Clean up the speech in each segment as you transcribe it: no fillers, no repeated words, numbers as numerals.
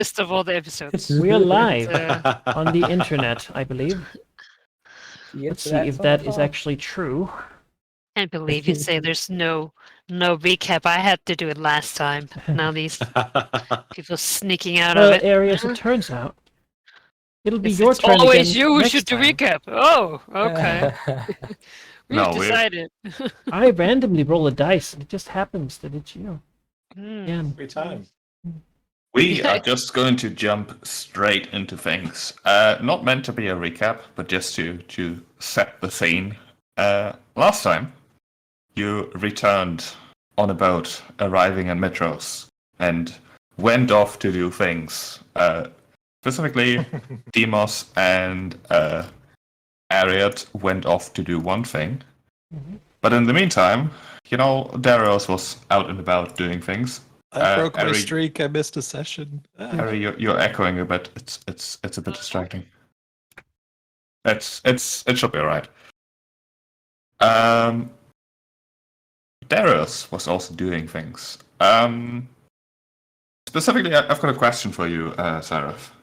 list of all the episodes. We are live Uh, on the internet, I believe. Let's see if that is actually true. Can't believe you say there's no recap. I had to do it last time. Now these people sneaking out of Well, it. Arius, it turns out it'll be It's, your it's turn always again you who next should do time. recap. Oh, okay. We've No, decided. I randomly roll a dice, and it just happens that it's you. Hmm. Again. Every time. we are just going to jump straight into things. Not meant to be a recap, but just to set the scene. Last time, you returned on a boat, arriving in Metros, and went off to do things. Specifically, Demos and Ariad went off to do one thing. Mhm. But in the meantime, Darius was out and about doing things. I broke my Ari- streak. I missed a session. Harry, you're echoing a bit. It's a bit distracting. It should be alright. Darius was also doing things. Specifically, I've got a question for you, Seraph.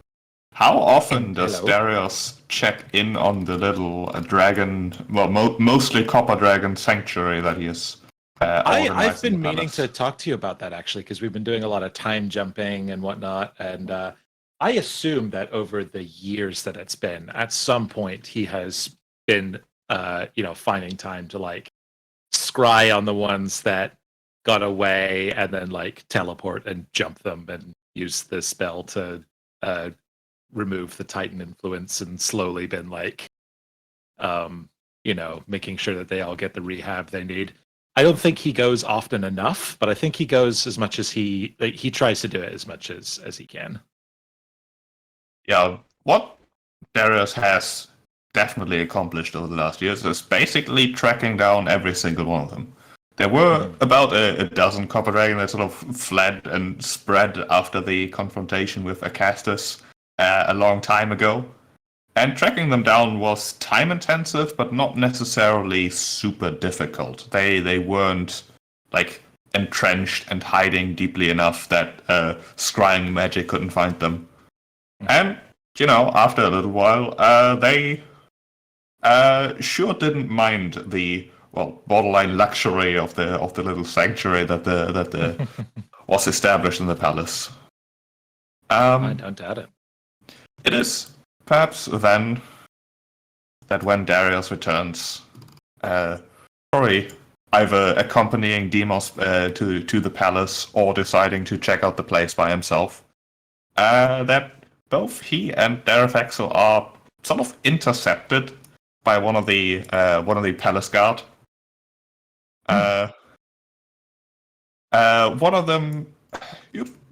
How often does Hello. Darius check in on the little dragon, well, mostly copper dragon sanctuary that he is? I've been meaning to talk to you about that actually, because we've been doing a lot of time jumping and whatnot. And I assume that over the years that it's been, at some point he has been, finding time to like scry on the ones that got away and then like teleport and jump them and use the spell to remove the Titan influence and slowly been like, making sure that they all get the rehab they need. I don't think he goes often enough, but I think he goes as much as he tries to do it as much as he can. Yeah, what Darius has definitely accomplished over the last years is basically tracking down every single one of them. There were about a dozen copper dragons that sort of fled and spread after the confrontation with Acastus a long time ago. And tracking them down was time intensive, but not necessarily super difficult. They weren't like entrenched and hiding deeply enough that scrying magic couldn't find them. And after a little while, they sure didn't mind the borderline luxury of the little sanctuary that was established in the palace. I don't doubt it. It is perhaps then that when Darius returns, probably either accompanying Demos to the palace or deciding to check out the place by himself, that both he and Darafexo are sort of intercepted by one of the palace guard. One of them,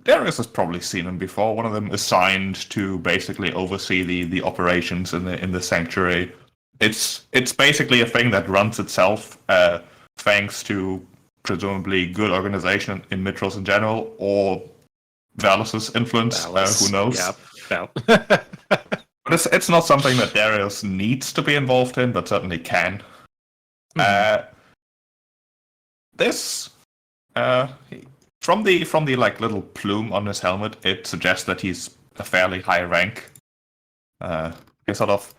Darius has probably seen him before. One of them assigned to basically oversee the operations in the sanctuary. It's basically a thing that runs itself, thanks to presumably good organization in Mitros in general, or Valus's influence. Who knows? Yeah. But it's not something that Darius needs to be involved in, but certainly can. This from the like little plume on his helmet, it suggests that he's a fairly high rank. He sort of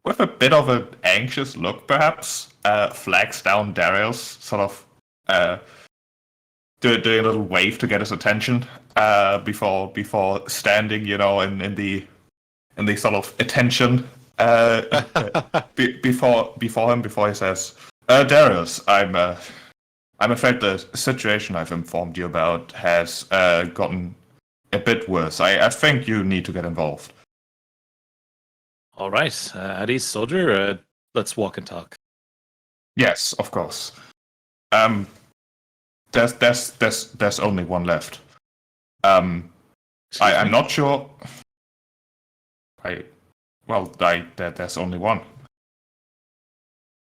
with a bit of an anxious look, perhaps, flags down Darius, sort of doing a little wave to get his attention, before standing, in the sort of attention before he says, Darius, I'm afraid the situation I've informed you about has gotten a bit worse. I think you need to get involved. All right, at ease, soldier. Let's walk and talk. Yes, of course. There's only one left. I'm not sure. There's only one.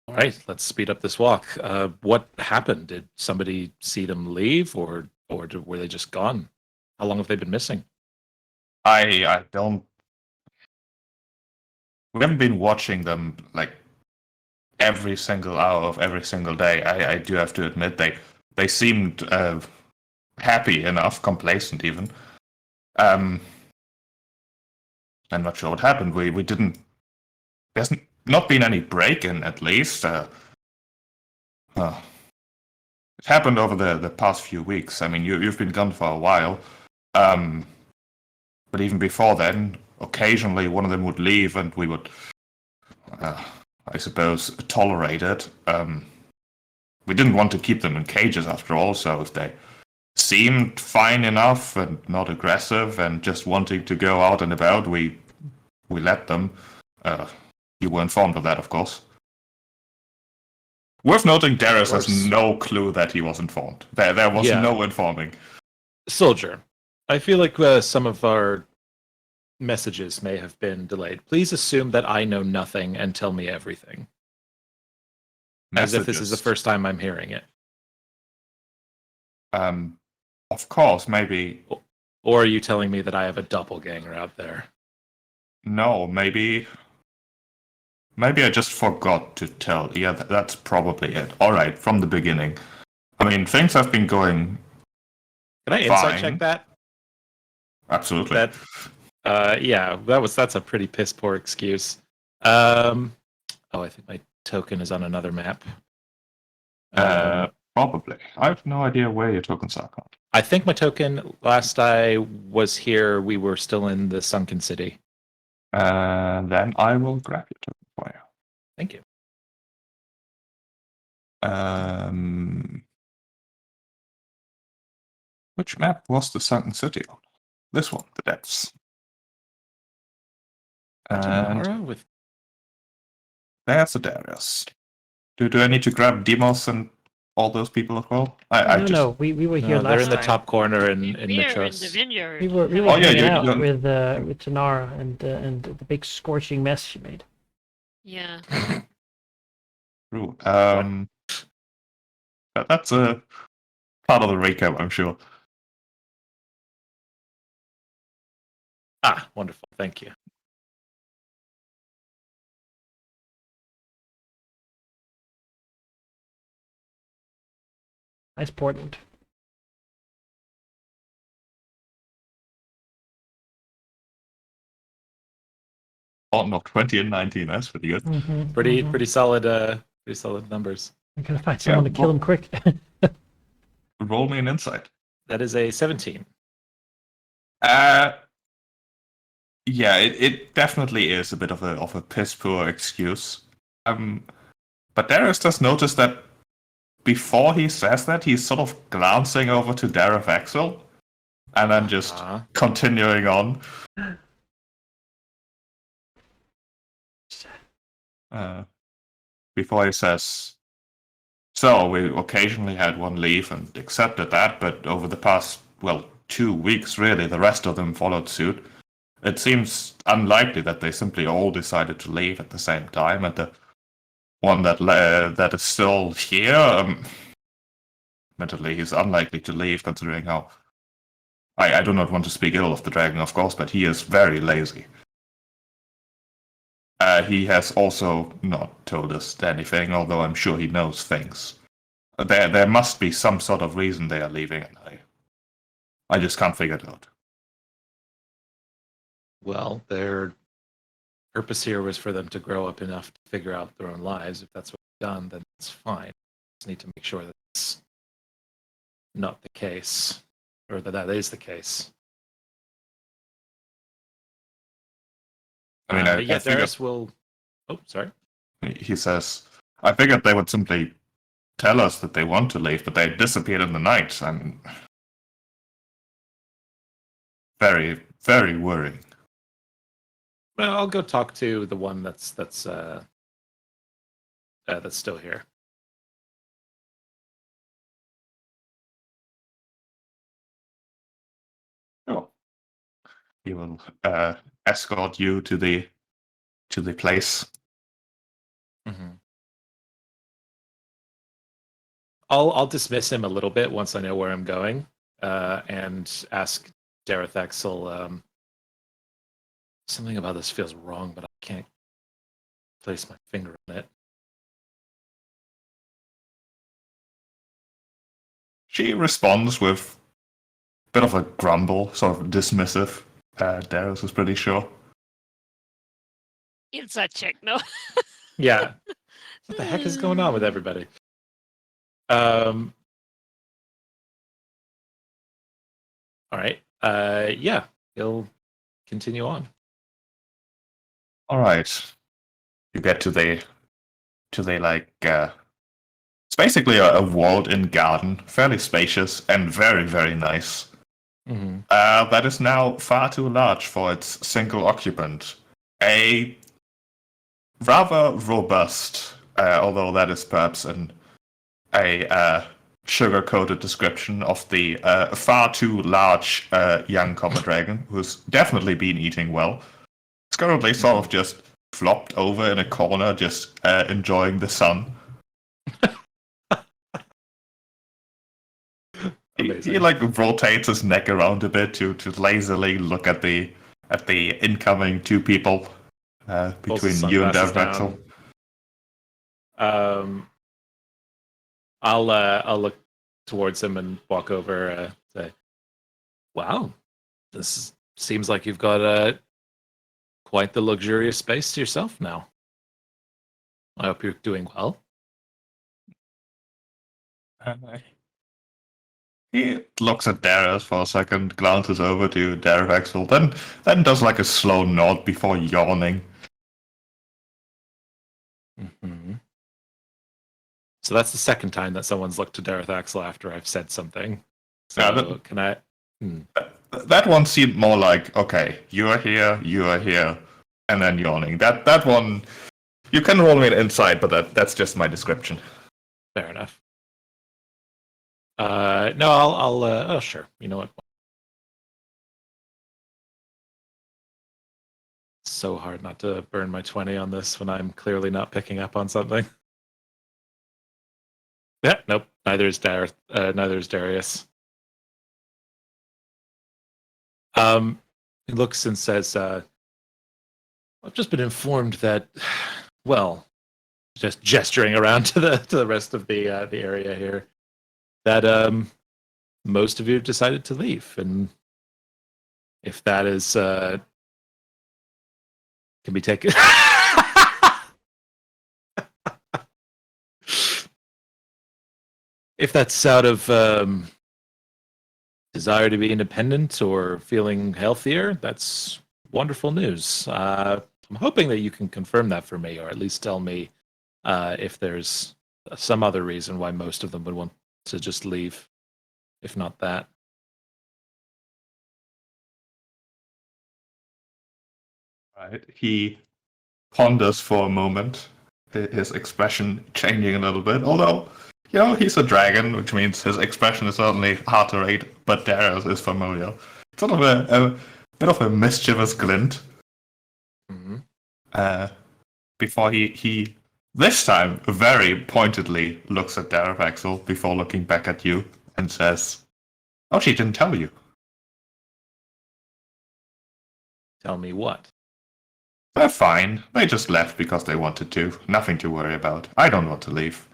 All right, let's speed up this walk. What happened? Did somebody see them leave, or were they just gone? How long have they been missing? I don't. We haven't been watching them like every single hour of every single day. I do have to admit they seemed happy enough, complacent even. I'm not sure what happened. We didn't. There's not been any break-in, at least. It happened over the past few weeks. I mean, you've been gone for a while. But even before then, occasionally one of them would leave, and we would, I suppose, tolerate it. We didn't want to keep them in cages after all, so if they seemed fine enough and not aggressive and just wanting to go out and about, we let them. You were informed of that, of course. Worth noting, Darius has no clue that he was informed. There was no informing. Soldier, I feel like some of our messages may have been delayed. Please assume that I know nothing and tell me everything. As if this is the first time I'm hearing it. Of course, maybe. Or are you telling me that I have a doppelganger out there? No, maybe I just forgot to tell. Yeah, that's probably it. All right, from the beginning. I mean, things have been going. Can I insight check that? Absolutely. Yeah, that's a pretty piss poor excuse. I think my token is on another map. Probably. I have no idea where your tokens are. I think my token, last I was here, we were still in the Sunken City. Then I will grab your token for you. Thank you. Which map was the Sunken City on? This one, the depths. And with there's the Darius. Do I need to grab Demos and all those people as well? No, we were here last time. They're in the top corner in We're in the Mitros. vineyard. We were hanging out with Tanara and the big scorching mess she made. Yeah. True. That's a part of the recap, I'm sure. Ah, wonderful. Thank you. Nice Portland. No, 20 and 19. That's pretty good. Pretty solid. Pretty solid numbers. I'm gonna find someone to kill him quick. Roll me an insight. That is a 17. Yeah, it definitely is a bit of a piss poor excuse. But Darius does notice that before he says that, he's sort of glancing over to Dareth Axel and then just continuing on. Before he says, so we occasionally had one leave and accepted that, but over the past, 2 weeks really, the rest of them followed suit. It seems unlikely that they simply all decided to leave at the same time, and the one that is still here, admittedly, he's unlikely to leave, considering how... I do not want to speak ill of the dragon, of course, but he is very lazy. He has also not told us anything, although I'm sure he knows things. There must be some sort of reason they are leaving, and I just can't figure it out. Well, their purpose here was for them to grow up enough to figure out their own lives. If that's what they've done, then it's fine. Just need to make sure that it's not the case, or that is the case. I mean, Darius will... Oh, sorry. He says, I figured they would simply tell us that they want to leave, but they disappeared in the night. I'm very, very worrying. Well, I'll go talk to the one that's still here. Oh. He will escort you to the place. Mm-hmm. I'll dismiss him a little bit once I know where I'm going, and ask Dareth Axel. Something about this feels wrong, but I can't place my finger on it. She responds with bit of a grumble, sort of dismissive. Darius was pretty sure. Inside check, no. Yeah. What the heck is going on with everybody? All right. Yeah, he'll continue on. All right. You get to the like. It's basically a walled-in garden, fairly spacious and very, very nice. Mm-hmm. That is now far too large for its single occupant. A rather robust, although that is perhaps a sugar-coated description of the far too large young common dragon, who's definitely been eating well. It's currently sort of just flopped over in a corner, just enjoying the sun. He like rotates his neck around a bit to lazily look at the incoming two people between you and Dervaxel. I'll look towards him and walk over. Say, "Wow, this seems like you've got quite the luxurious space to yourself now. I hope you're doing well." He looks at Darius for a second, glances over to Dervaxel, then does like a slow nod before yawning. Mm-hmm. So that's the second time that someone's looked to Dervaxel after I've said something. So Yeah, can I? That one seemed more like, okay, you are here, and then yawning. That one, you can roll me an insight, but that's just my description. Fair enough. No, I'll. Oh, sure. You know what? So hard not to burn my 20 on this when I'm clearly not picking up on something. Yeah, nope. Neither is Darius. He looks and says, "I've just been informed that, well, just gesturing around to the rest of the area here, that most of you have decided to leave, and if that is can be taken." If that's out of desire to be independent or feeling healthier, that's wonderful news. I'm hoping that you can confirm that for me, or at least tell me if there's some other reason why most of them would want to just leave, if not that. Right. He ponders for a moment, his expression changing a little bit, although, he's a dragon, which means his expression is certainly hard to read, but Darius is familiar. Sort of a bit of a mischievous glint. Mm-hmm. Before he this time very pointedly looks at Dervaxel before looking back at you and says, "Oh, she didn't tell you." Tell me what? They're fine. They just left because they wanted to. Nothing to worry about. I don't want to leave.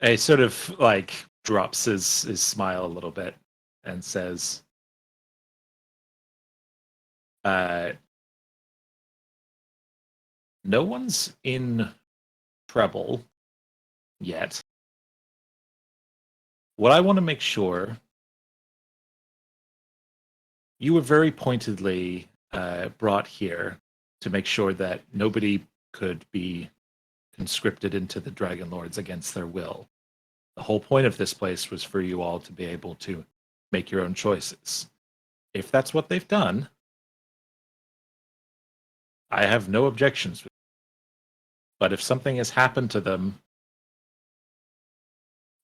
He sort of like drops his smile a little bit and says, "No one's in trouble yet. What I want to make sure, you were very pointedly brought here to make sure that nobody could be conscripted into the Dragonlords against their will. The whole point of this place was for you all to be able to make your own choices. If that's what they've done, I have no objections with it. But if something has happened to them,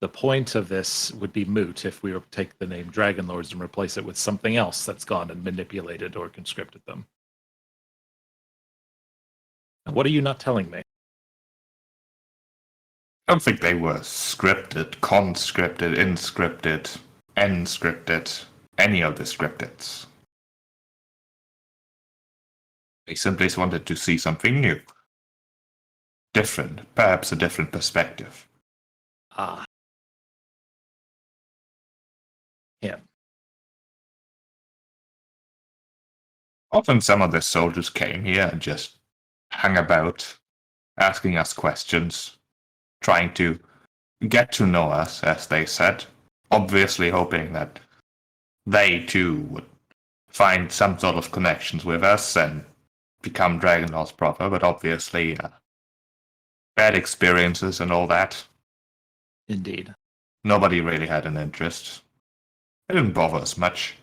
the point of this would be moot if we were to take the name Dragonlords and replace it with something else that's gone and manipulated or conscripted them. And what are you not telling me?" I don't think they were scripted, conscripted, inscripted, enscripted, any of the scripteds. They simply wanted to see something new. Different, perhaps a different perspective. Ah. Yeah. Often some of the soldiers came here and just hung about, asking us questions, trying to get to know us, as they said, obviously hoping that they too would find some sort of connections with us and become Dragonlords proper, but obviously bad experiences and all that. Indeed. Nobody really had an interest. It didn't bother us much.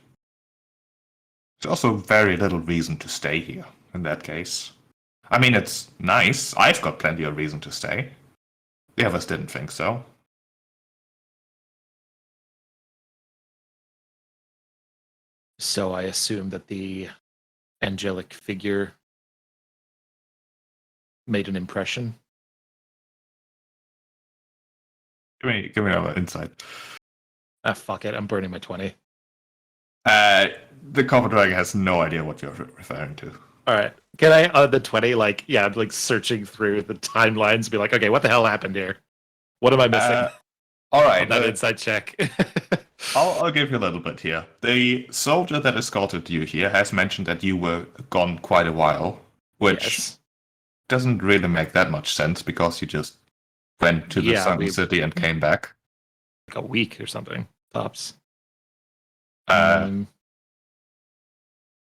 There's also very little reason to stay here, in that case. I mean, it's nice. I've got plenty of reason to stay. The others didn't think so. So I assume that the angelic figure made an impression. Give me another insight. Ah, fuck it. I'm burning my 20. The Copper Dragon has no idea what you're referring to. All right. Can I, on the 20, I'm like searching through the timelines, be like, okay, what the hell happened here? What am I missing? All right. On that insight check. I'll give you a little bit here. The soldier that escorted you here has mentioned that you were gone quite a while, which doesn't really make that much sense because you just went to the Sun City and came back. Like a week or something, tops.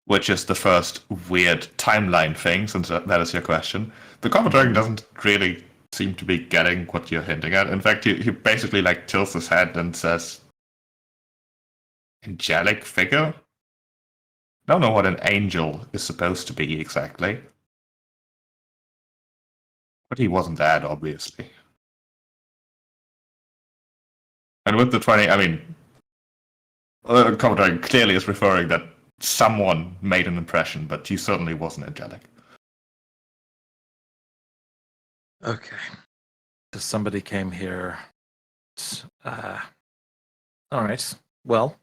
Which is the first weird timeline thing, since that is your question. The Copper Dragon doesn't really seem to be getting what you're hinting at. In fact, he basically tilts his head and says, "Angelic figure? I don't know what an angel is supposed to be exactly. But he wasn't that, obviously." And with the 20, I mean, the Copper Dragon clearly is referring that someone made an impression, but he certainly wasn't angelic. Okay. So somebody came here. All right. Well,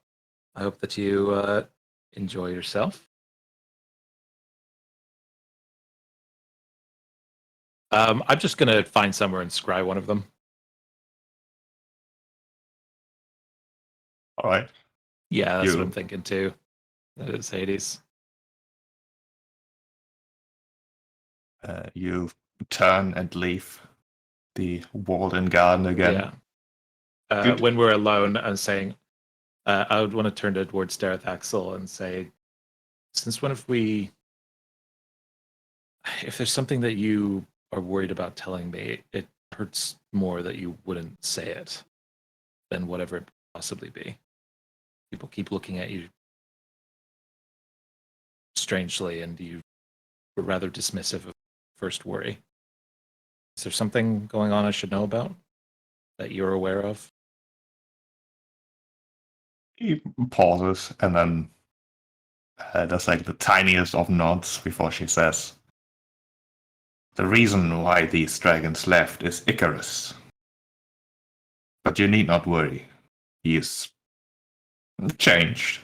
I hope that you enjoy yourself. I'm just going to find somewhere and scry one of them. All right. Yeah, that's what I'm thinking too. That is Hades. You turn and leave the walled-in garden again. Yeah. When we're alone, I'm saying, I would want to turn towards Dareth Axel and say, since when have we... If there's something that you are worried about telling me, it hurts more that you wouldn't say it than whatever it could possibly be. People keep looking at you strangely, and you were rather dismissive of first worry. Is there something going on I should know about that you're aware of? He pauses and then does the tiniest of nods before she says, "The reason why these dragons left is Icarus. But you need not worry. He is changed.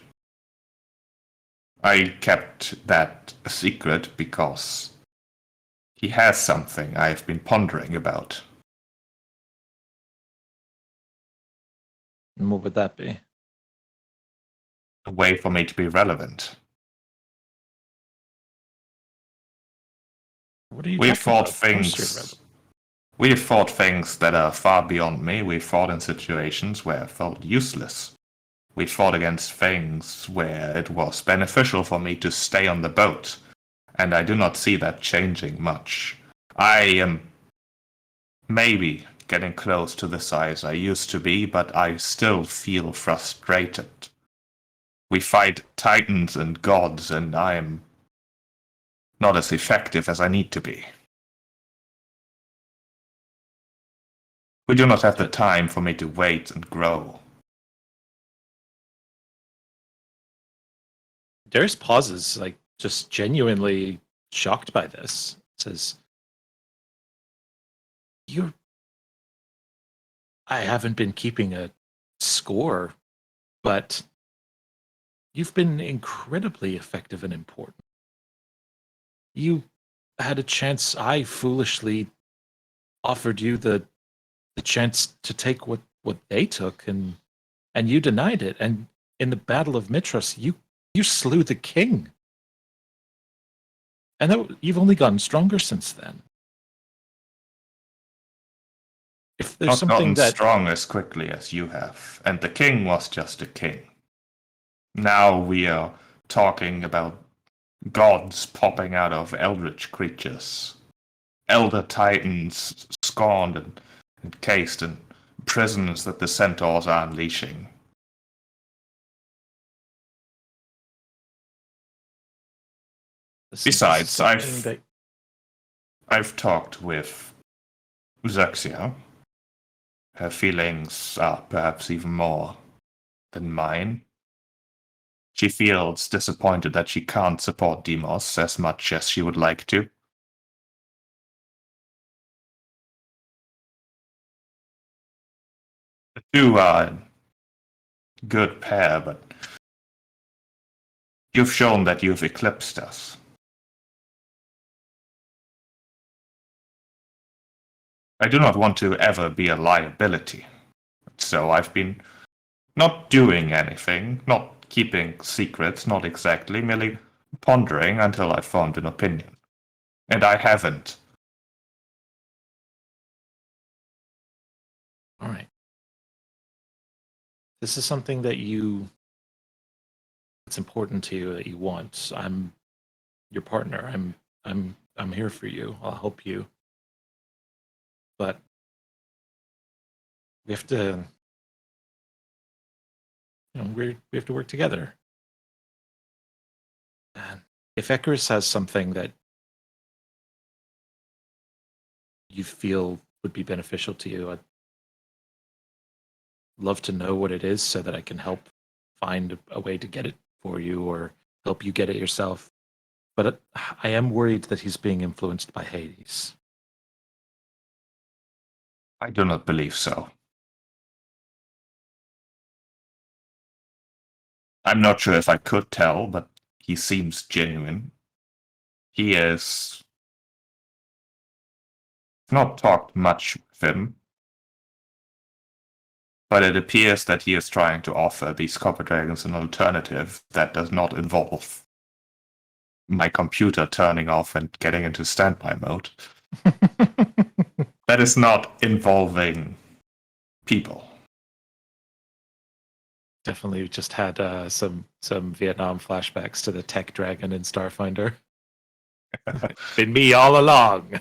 I kept that a secret because he has something I've been pondering about." And what would that be? A way for me to be relevant. What are you We've talking fought about? Of course things. We've fought things that are far beyond me. We've fought in situations where I felt useless. We fought against things where it was beneficial for me to stay on the boat, and I do not see that changing much. I am maybe getting close to the size I used to be, but I still feel frustrated. We fight titans and gods, and I am not as effective as I need to be. We do not have the time for me to wait and grow. Darius pauses, just genuinely shocked by this. Says, I haven't been keeping a score, but you've been incredibly effective and important. You had a chance. I foolishly offered you the chance to take what they took, and you denied it. And in the Battle of Mitros, you slew the king. And you've only gotten stronger since then. If there's Not something gotten that strong as quickly as you have, and the king was just a king. Now we are talking about gods popping out of eldritch creatures, elder titans scorned and encased in prisons that the centaurs are unleashing. Besides, I've talked with Xerxia. Her feelings are perhaps even more than mine. She feels disappointed that she can't support Demos as much as she would like to. The two are a good pair, but you've shown that you've eclipsed us. I do not want to ever be a liability, so I've been not doing anything, not keeping secrets, not exactly, merely pondering until I formed an opinion. And I haven't. All right. This is something that it's important to you, that you want. I'm your partner. I'm here for you. I'll help you. But we have to we have to work together. And if Icarus has something that you feel would be beneficial to you, I'd love to know what it is so that I can help find a way to get it for you or help you get it yourself. But I am worried that he's being influenced by Hades. I do not believe so. I'm not sure if I could tell, but he seems genuine. He is not talked much with him, but it appears that he is trying to offer these copper dragons an alternative that does not involve my computer turning off and getting into standby mode. That is not involving people. Definitely just had some Vietnam flashbacks to the tech dragon in Starfinder. Been me all along.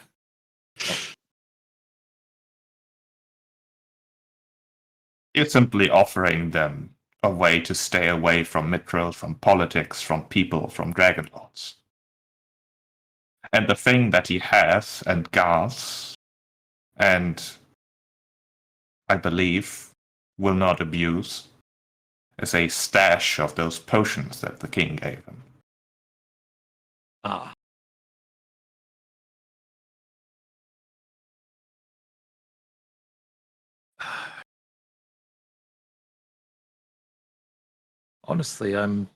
You're simply offering them a way to stay away from Mithril, from politics, from people, from Dragonlords. And the thing that he has, and Gas, and I believe will not abuse, is a stash of those potions that the king gave him. Ah. Honestly, I'm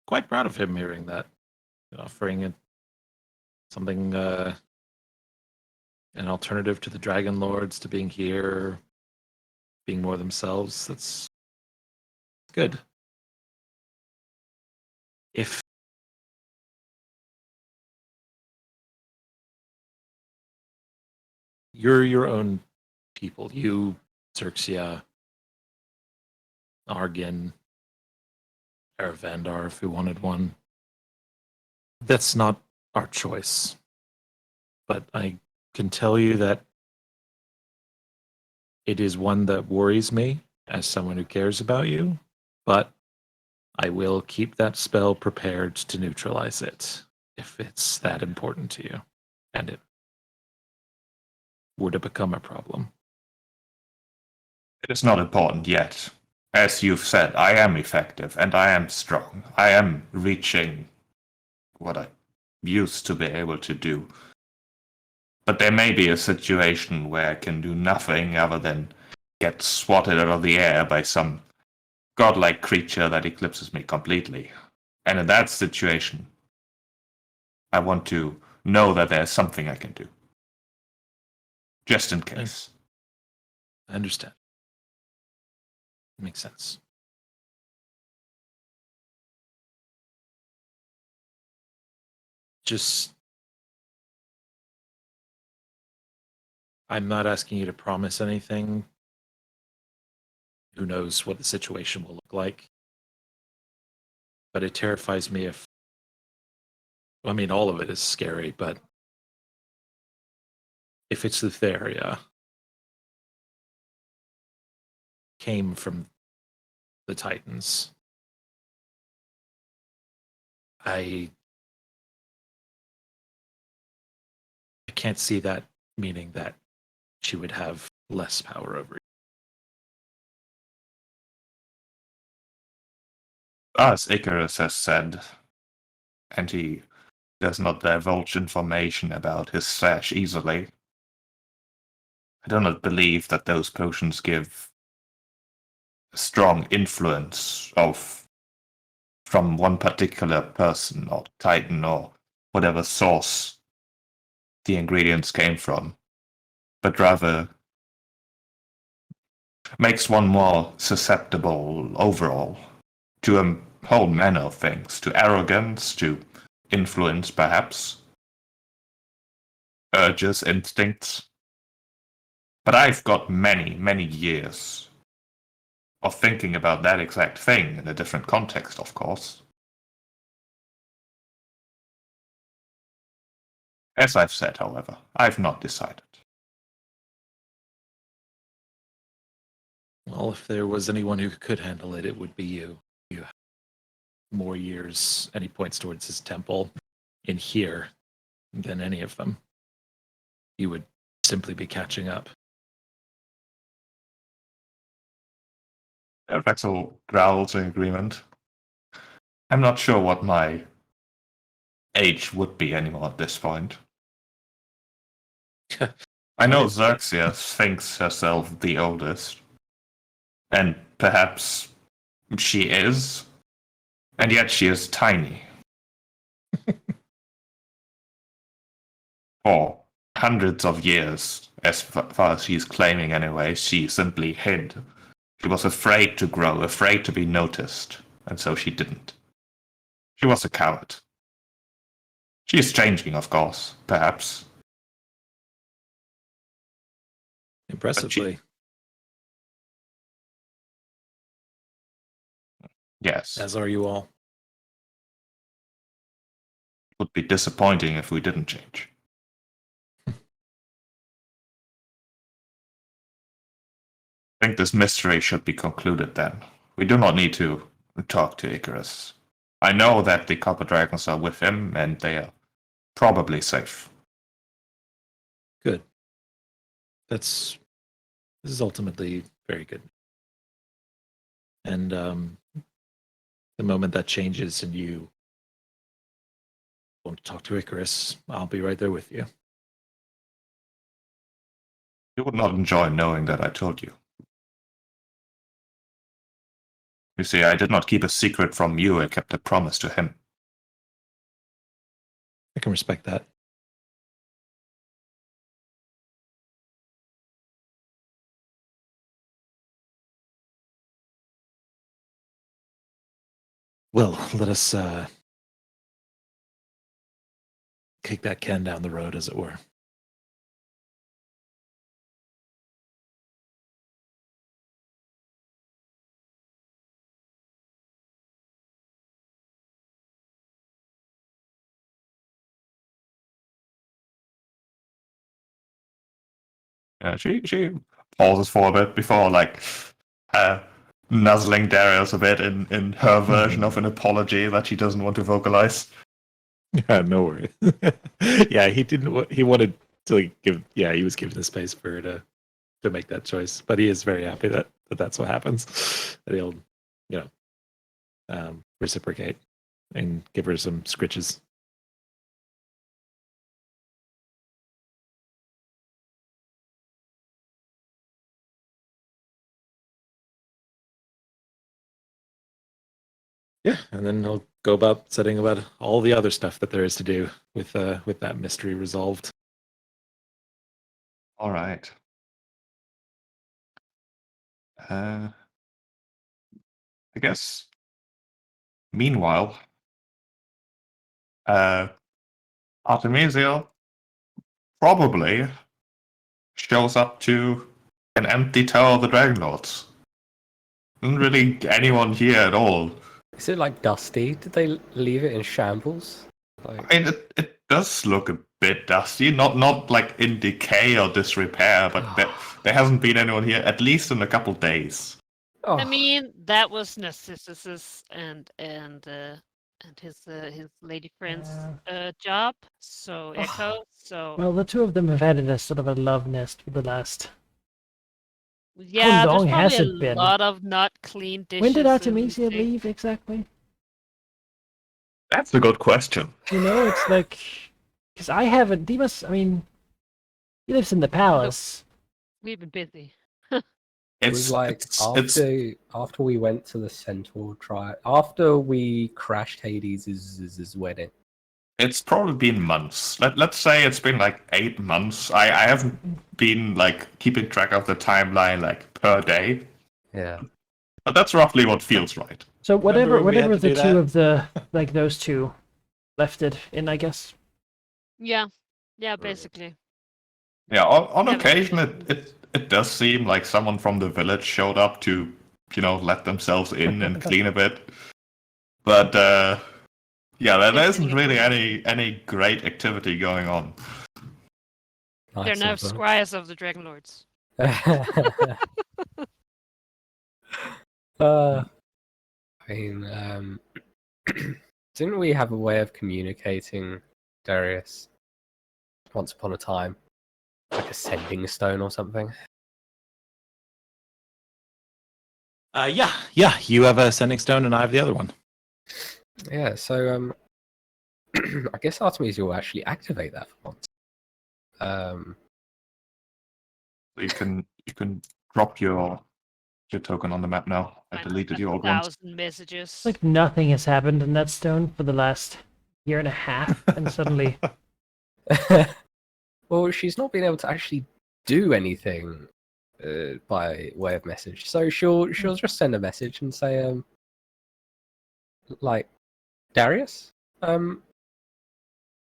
quite proud of him hearing that, offering it something, an alternative to the Dragonlords, to being here, being more themselves. That's good. If you're your own people, you, Xerxia, Argin, Eravandar, if we wanted one, that's not our choice. But I can tell you that it is one that worries me as someone who cares about you, but I will keep that spell prepared to neutralize it if it's that important to you, and it were to become a problem. It is not important yet. As you've said, I am effective and I am strong. I am reaching what I used to be able to do. But there may be a situation where I can do nothing other than get swatted out of the air by some godlike creature that eclipses me completely. And in that situation, I want to know that there's something I can do. Just in case. I understand. Makes sense. just... I'm not asking you to promise anything. Who knows what the situation will look like. But it terrifies me if... I mean, all of it is scary, but if it's Lutheria came from the Titans, I can't see that meaning that she would have less power over you. As Icarus has said, and he does not divulge information about his stash easily, I do not believe that those potions give a strong influence from one particular person or titan or whatever source the ingredients came from, but rather makes one more susceptible overall to a whole manner of things, to arrogance, to influence perhaps, urges, instincts. But I've got many, many years of thinking about that exact thing in a different context, of course. As I've said, however, I've not decided. Well, if there was anyone who could handle it, it would be you. You have more years, and he points towards his temple, in here than any of them. You would simply be catching up. Vexel growls in agreement. I'm not sure what my age would be anymore at this point. I know Xerxia thinks herself the oldest, and perhaps she is, and yet she is tiny. For hundreds of years, as far as she's claiming anyway, she simply hid. She was afraid to grow, afraid to be noticed, and so she didn't. She was a coward. She is changing, of course, perhaps. Impressively. Yes. As are you all. It would be disappointing if we didn't change. I think this mystery should be concluded then. We do not need to talk to Icarus. I know that the Copper Dragons are with him, and they are probably safe. Good. This is ultimately very good. And the moment that changes and you want to talk to Icarus, I'll be right there with you. You would not enjoy knowing that I told you. You see, I did not keep a secret from you, I kept a promise to him. I can respect that. Well, let us kick that can down the road, as it were. Yeah, she pauses for a bit before, nuzzling Darius a bit in her version of an apology that she doesn't want to vocalize. Yeah, no worries. Yeah, he didn't. He wanted to give. Yeah, he was given the space for her to make that choice, but he is very happy that that's what happens. That he'll, reciprocate and give her some scritches. Yeah, and then he'll go about setting about all the other stuff that there is to do with that mystery resolved. All right. I guess. Meanwhile, Artemisia probably shows up to an empty tower of the Dragonlords. Isn't really anyone here at all. Is it like dusty? Did they leave it in shambles? Like... I mean, it does look a bit dusty, not like in decay or disrepair, but there hasn't been anyone here at least in a couple days. Oh. I mean, that was Narcissus and his lady friend's job. So Echo. So Well, the two of them have had a sort of a love nest for the last. yeah, long there's has probably it a been? lot of not clean dishes. When did in Artemisia the- leave exactly? That's a good question. You know, it's like because I haven't. Demas, I mean, he lives in the palace. We've been busy. It was like after we went to the Centaur tribe, after we crashed Hades' wedding. It's probably been months. Let's say it's been like 8 months. I haven't been like keeping track of the timeline like per day, Yeah. but that's roughly what feels right. So Remember when we had whatever to the do two that? of the like those two left it in, I guess. Yeah, basically. Yeah, on Yeah, occasion it does seem like someone from the village showed up to, let themselves in and clean a bit. But yeah, there isn't really any great activity going on. They're now Nice of them. squires of the Dragonlords. I mean, didn't we have a way of communicating, Darius? Once upon a time, like a sending stone or something. Yeah. You have a sending stone, and I have the other one. Yeah. So, I guess Artemisia will actually activate that for once. You can drop your token on the map now. I deleted your old ones. 1,000 messages. It's like nothing has happened in that stone for the last year and a half, and suddenly Well, she's not been able to actually do anything by way of message. So she'll just send a message and say, like, Darius,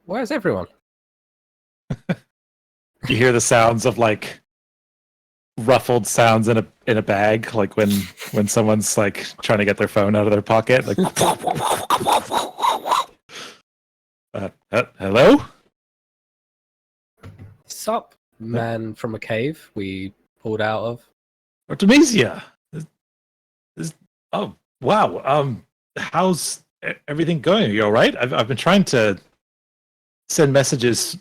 where's everyone? You hear the sounds of like ruffled sounds in a bag, like when someone's like trying to get their phone out of their pocket, like. Hello? Sup, man from a cave we pulled out of. Artemisia. Oh wow. How's everything going? Are you all right? I've been trying to send messages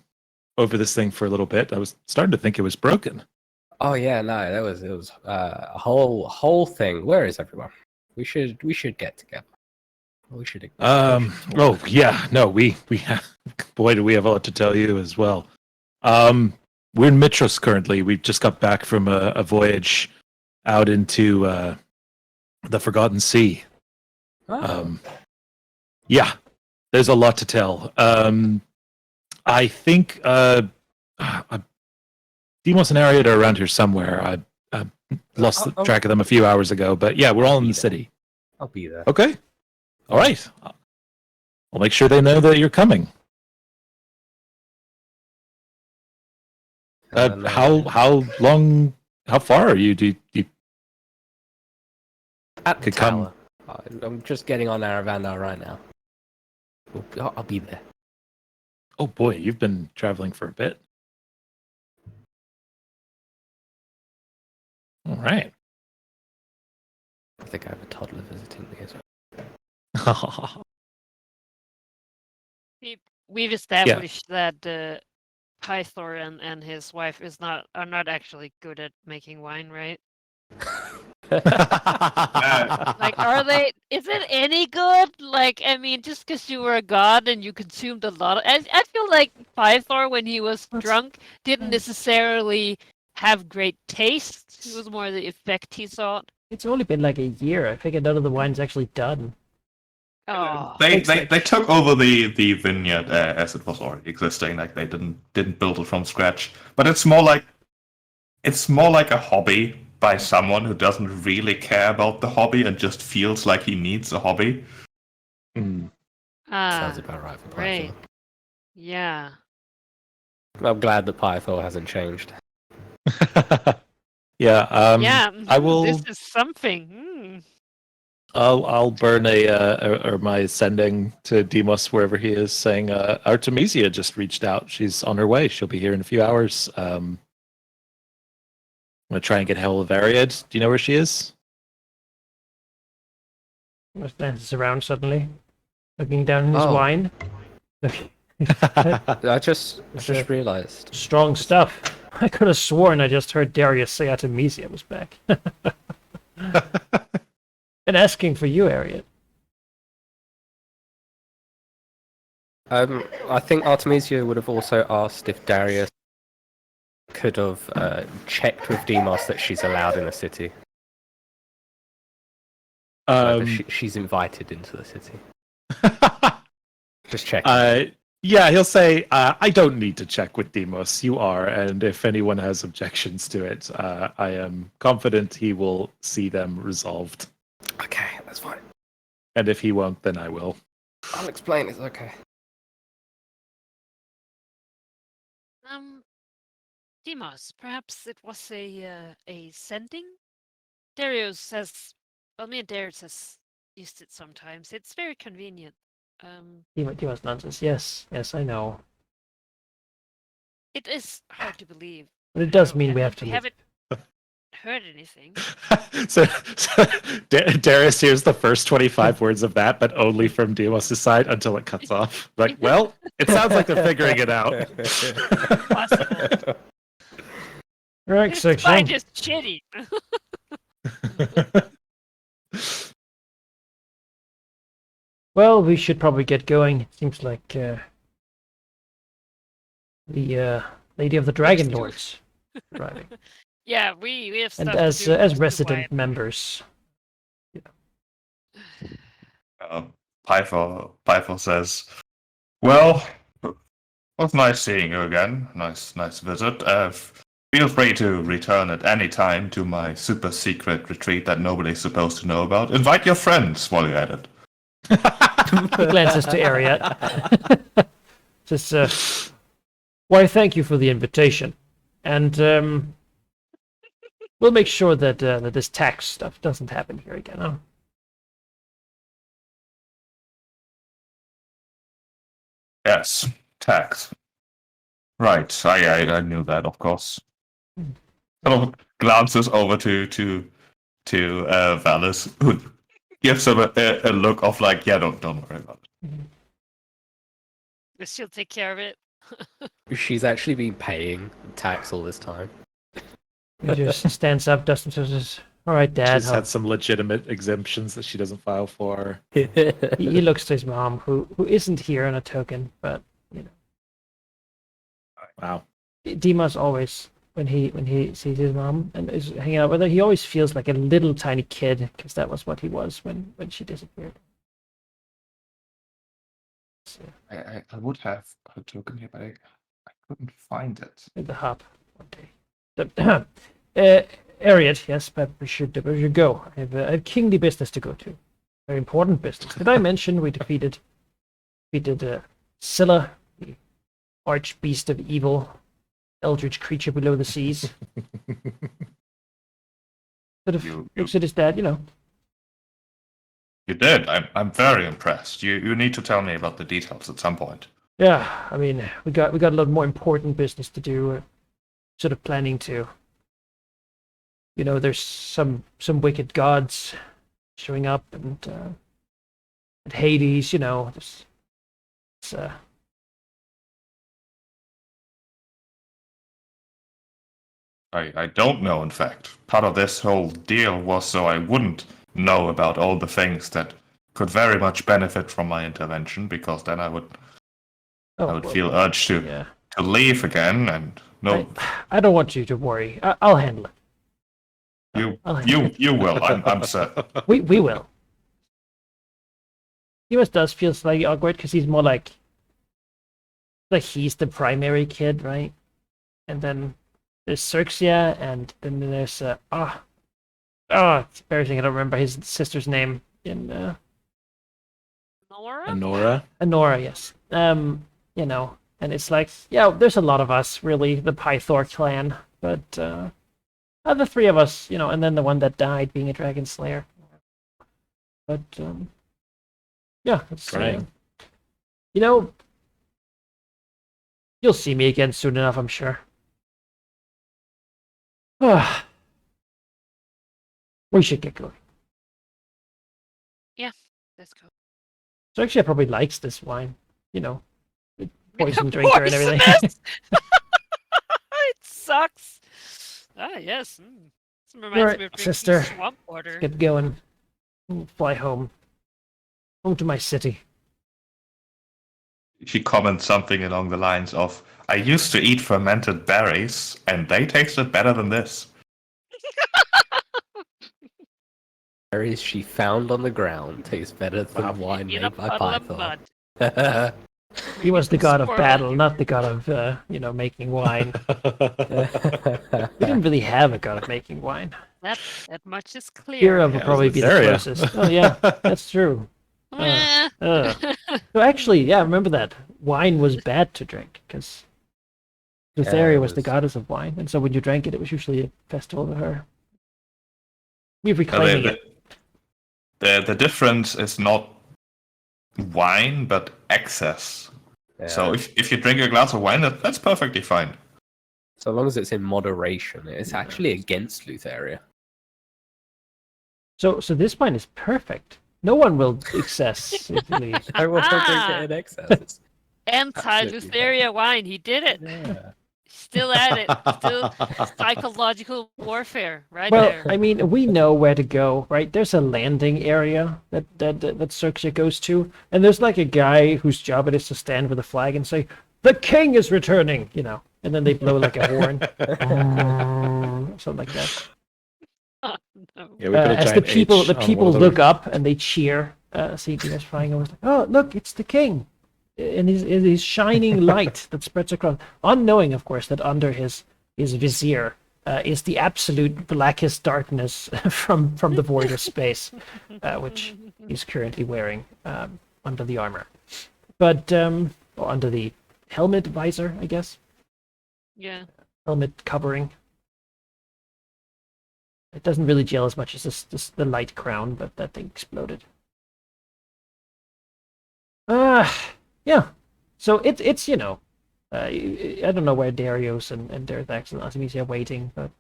over this thing for a little bit. I was starting to think it was broken. Oh yeah, no, it was a whole thing. Where is everyone? We should get together. We should. Oh yeah. No, we have. Boy, do we have a lot to tell you as well. We're in Mitros currently. We just got back from a voyage out into the Forgotten Sea. Oh. Yeah, there's a lot to tell. I think Demos and Ariad are around here somewhere. I lost track of them a few hours ago, but yeah, we're all in the city. I'll be there. Okay. All right. I'll make sure they know that you're coming. How long? How far are you? Do you At the could come- tower. I'm just getting on Aravanda right now. I'll be there. Oh boy, you've been traveling for a bit. All right. I think I have a toddler visiting me as well. We've established that Pythor and his wife are not actually good at making wine, right? Like, are they? Is it any good? Like, I mean, just because you were a god and you consumed a lot of, I feel like Pythor, when he was drunk, didn't necessarily have great taste. It was more the effect he sought. it's only been like a year. I figured none of the wine's actually done. Oh, They took over the vineyard as it was already existing. Like they didn't build it from scratch. But it's more like a hobby by someone who doesn't really care about the hobby and just feels like he needs a hobby. Sounds about right for right. Python. Yeah. I'm glad that Pythor hasn't changed. Yeah. Yeah. I will. This is something. Mm. I'll burn or my sending to Demos wherever he is, saying Artemisia just reached out. She's on her way. She'll be here in a few hours. I'm gonna try and get hold of Ariad. Do you know where she is? He glances around suddenly, looking down in his Oh. wine. I just realised. Strong stuff. I could have sworn I just heard Darius say Artemisia was back. And asking for you, Ariad. I think Artemisia would have also asked if Darius could have checked with Demos that she's allowed in the city. Whether she's invited into the city. Just check. Yeah, he'll say, I don't need to check with Demos. You are, and if anyone has objections to it, I am confident he will see them resolved. Okay, that's fine. And if he won't, then I will. I'll explain. It's okay. Demos, perhaps it was a sending? Darius has, well, me and Darius has used it sometimes. It's very convenient. Demos nonsense. Yes, I know. It is hard to believe. But it does mean we have to We leave. haven't heard anything. so Darius hears the first 25 words of that, but only from Demos' side until it cuts off. Like, well, it sounds like they're figuring it out. Possible. Right, This section. fight is shitty. Well, we should probably get going. It seems like the Lady of the Dragonlords arriving. Yeah, we have stuff And to as do. as Mr. resident Wyatt. members, Pythor says, "Well, it was nice seeing you again. Nice visit. Feel free to return at any time to my super secret retreat that nobody's supposed to know about. Invite your friends while you're at it." he glances to Ariat. Says, "Why, thank you for the invitation, and we'll make sure that that this tax stuff doesn't happen here again." Huh? Yes, tax. Right, I knew that, of course. Sort of glances over to Valis, who gives him a look of like, yeah, don't worry about it. She'll take care of it. She's actually been paying tax all this time. He just stands up, dusts himself, says, "All right, Dad." She's had some legitimate exemptions that she doesn't file for. He looks to his mom, who isn't here on a token, but you know, Wow. Demos always when he sees his mom and is hanging out with her, he always feels like a little tiny kid because that was what he was when she disappeared. So, I would have a token here, but I couldn't find it. in the hub one day. Ariad, yes, but we should go. I have kingly business to go to. Very important business. Did I mention we defeated Scylla, the arch beast of evil, eldritch creature below the seas? Sort of You- looks at his dad, you know. You did. I'm very impressed. You need to tell me about the details at some point. Yeah, I mean, we got a lot more important business to do. Sort of planning to. You know, there's some wicked gods showing up, and Hades. You know, it's I don't know, in fact. Part of this whole deal was so I wouldn't know about all the things that could very much benefit from my intervention, because then I would well, feel urged to yeah. leave again, and no, I don't want you to worry. I'll handle it. you will. I'm certain. We will. Demas does feel slightly awkward because he's more like he's the primary kid, right? And then there's Cirxia, and then there's it's embarrassing. I don't remember his sister's name in Nora? Honora? Honora. Yes. You know, And it's like, yeah, there's a lot of us, really, the Pythor clan. But the three of us, and then the one that died being a dragon slayer. But yeah, it's Right. you'll see me again soon enough, I'm sure. We should get going. Let's go. So actually, I probably likes this wine. Poison drinker and everything. Poisonous! It sucks. Yes. This reminds Alright, me of drinking sister. swamp water. Get going. Fly home. Home to my city. She comments something along the lines of, I used to eat fermented berries, and they tasted better than this. Berries she found on the ground taste better than wine In a made by puddle of Python. mud. He was the god of Squirrel. battle, not the god of, making wine. We didn't really have a god of making wine. That much is clear. Kira would Yeah, probably it was be the Lutheria. closest. Oh yeah, that's true. Eh. So actually, yeah, remember that wine was bad to drink because Lutheria it was the was. goddess of wine, and so when you drank it, it was usually a festival to her. We're Now, reclaiming it. the difference is not wine, but excess. So if you drink a glass of wine, that's perfectly fine. So long as it's in moderation, it's actually against Lutheria. So this wine is perfect. No one will excessively. I want to drink it in excess. Anti-Lutheria wine. He did it. Yeah. Still at it. Still psychological warfare right Well, there. I mean, we know where to go, right? There's a landing area that Xerxes goes to, and there's like a guy whose job it is to stand with a flag and say, "The king is returning," and then they blow like a horn, something like that. Oh, no. Yeah, we put a As the giant people H on one of look them. up and they cheer, see Dimas flying over. Oh, look, it's the king, in his shining light that spreads across, unknowing, of course, that under his vizier is the absolute blackest darkness from the void of space, which he's currently wearing under the armor, but or under the helmet visor, I guess, Yeah. helmet covering. It doesn't really gel as much as the light crown, but that thing exploded. Yeah. So it's I don't know where Darius and Derethax and Artemisia are waiting, but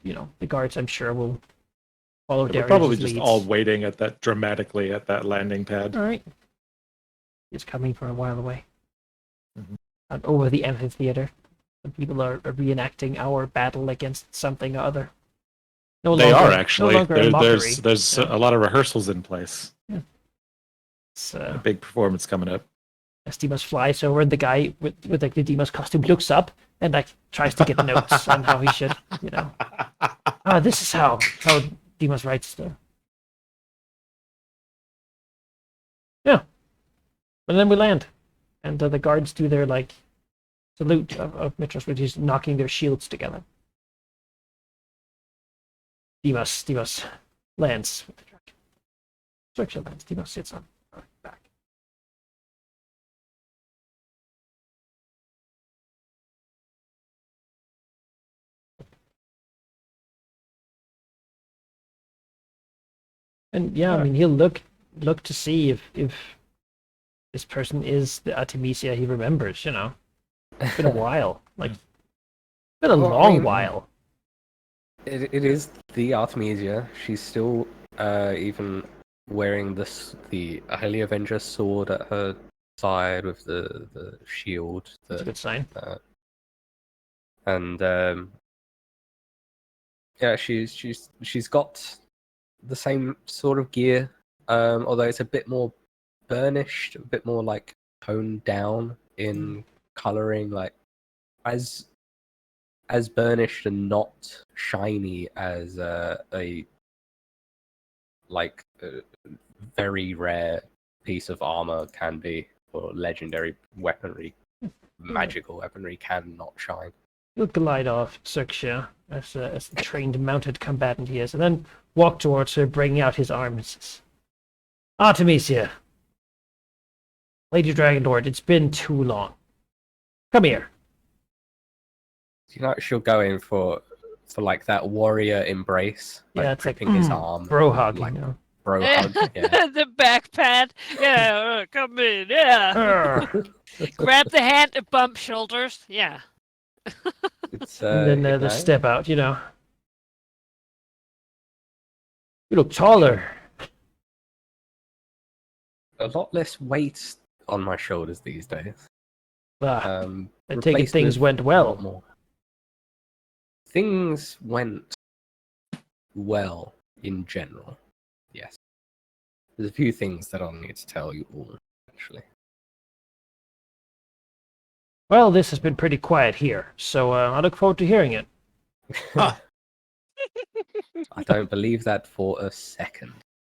the guards I'm sure will follow We're Darius' probably just leads. all waiting at that dramatically at that landing pad. All right. It's coming from a while away. Mhm. And over the amphitheater, and people are reenacting our battle against something or other. No They longer, are actually. no longer a mockery. There's Yeah. a lot of rehearsals in place. It's, A big performance coming up. as Dimas flies over, and the guy with like the Dimas costume looks up and like tries to get notes on how he should, this is how Dimas writes stuff. Yeah, and then we land, and the guards do their like salute of Mitros, which is knocking their shields together. Dimas lands with the dragon. Structure lands. Dimas sits on her back. And yeah, I mean, he'll look to see if this person is the Artemisia he remembers. It's been a while, like been a Well, I long mean, while. It is the Artemisia. She's still even wearing the Highly Avenger sword at her side with the shield. That's a good sign. And yeah, she's got the same sort of gear, although it's a bit more burnished, a bit more like toned down in coloring, like as burnished and not shiny as a very rare piece of armor can be, or legendary weaponry, magical weaponry can not shine. He'll glide off Xerxes as the trained mounted combatant he is, and then walk towards her, bringing out his arms. Artemisia, Lady Dragonlord, it's been too long. Come here. You know, she'll go in for like that warrior embrace, like Yeah, it's like, gripping his arm, bro hug, like you know. bro hug. Yeah. The back pat. Yeah, come in. Yeah. Urgh. Grab the hand and bump shoulders. Yeah. It's And then you the know, step out, you know. You look taller. a lot less weight on my shoulders these days. I take it Replaced things with went a well. lot more. Things went well in general. Yes. There's a few things that I'll need to tell you all, actually. Well, this has been pretty quiet here, so I look forward to hearing it. Ah. I don't believe that for a second.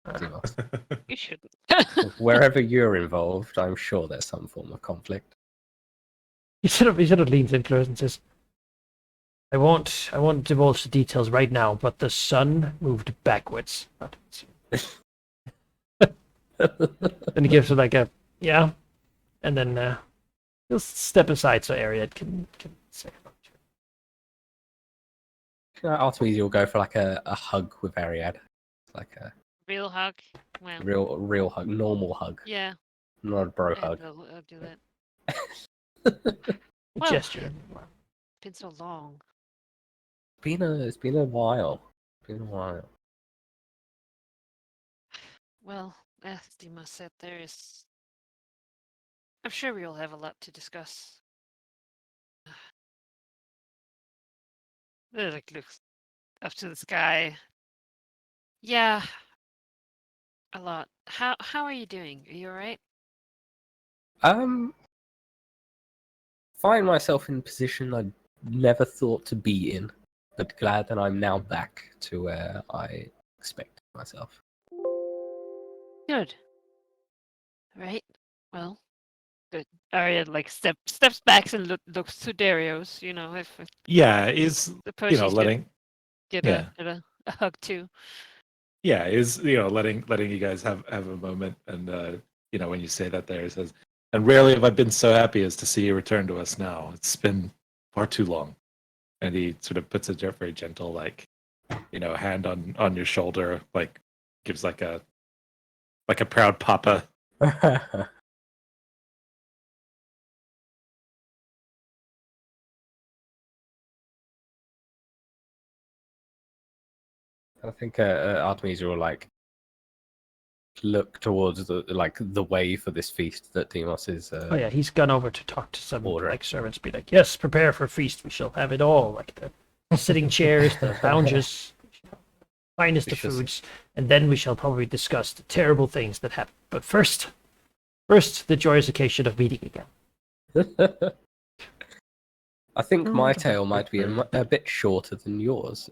Dimos. You shouldn't. Wherever you're involved, I'm sure there's some form of conflict. He sort of leans in close and says, I won't divulge the details right now, but the sun moved backwards. And he gives her like a, yeah, and then he'll step aside so Ariad can say hello to her. Artemisia will go for like a hug with Ariad. Like a Real hug. Well, real hug, normal hug, yeah. not a bro Yeah, hug. I'll do that. A Well. gesture. It's been so long. It's been a while. Been a while. Well, as Dima said, I'm sure we'll have a lot to discuss. Like looks up to the sky. Yeah, a lot. How are you doing? Are you alright? Find myself in a position I never thought to be in, but glad that I'm now back to where I expected myself. Good. Right. Well, good. Arya like steps back and looks to Darius. You know, if Yeah, is suppose you know she's letting get yeah. a hug too. Yeah, is letting you guys have a moment, and when you say that there, it says, and rarely have I been so happy as to see you return to us now. It's been far too long. And he sort of puts a very gentle, like, hand on your shoulder, like gives like a proud papa. I think Artemisia will like look towards the way for this feast that Demos is. Oh yeah, he's gone over to talk to some Order. like servants. Be like, yes, prepare for a feast. We shall have it all, like the sitting chairs, the lounges, finest of foods, and then we shall probably discuss the terrible things that happen. But first, the joyous occasion of meeting again. I think my tale might be a bit shorter than yours.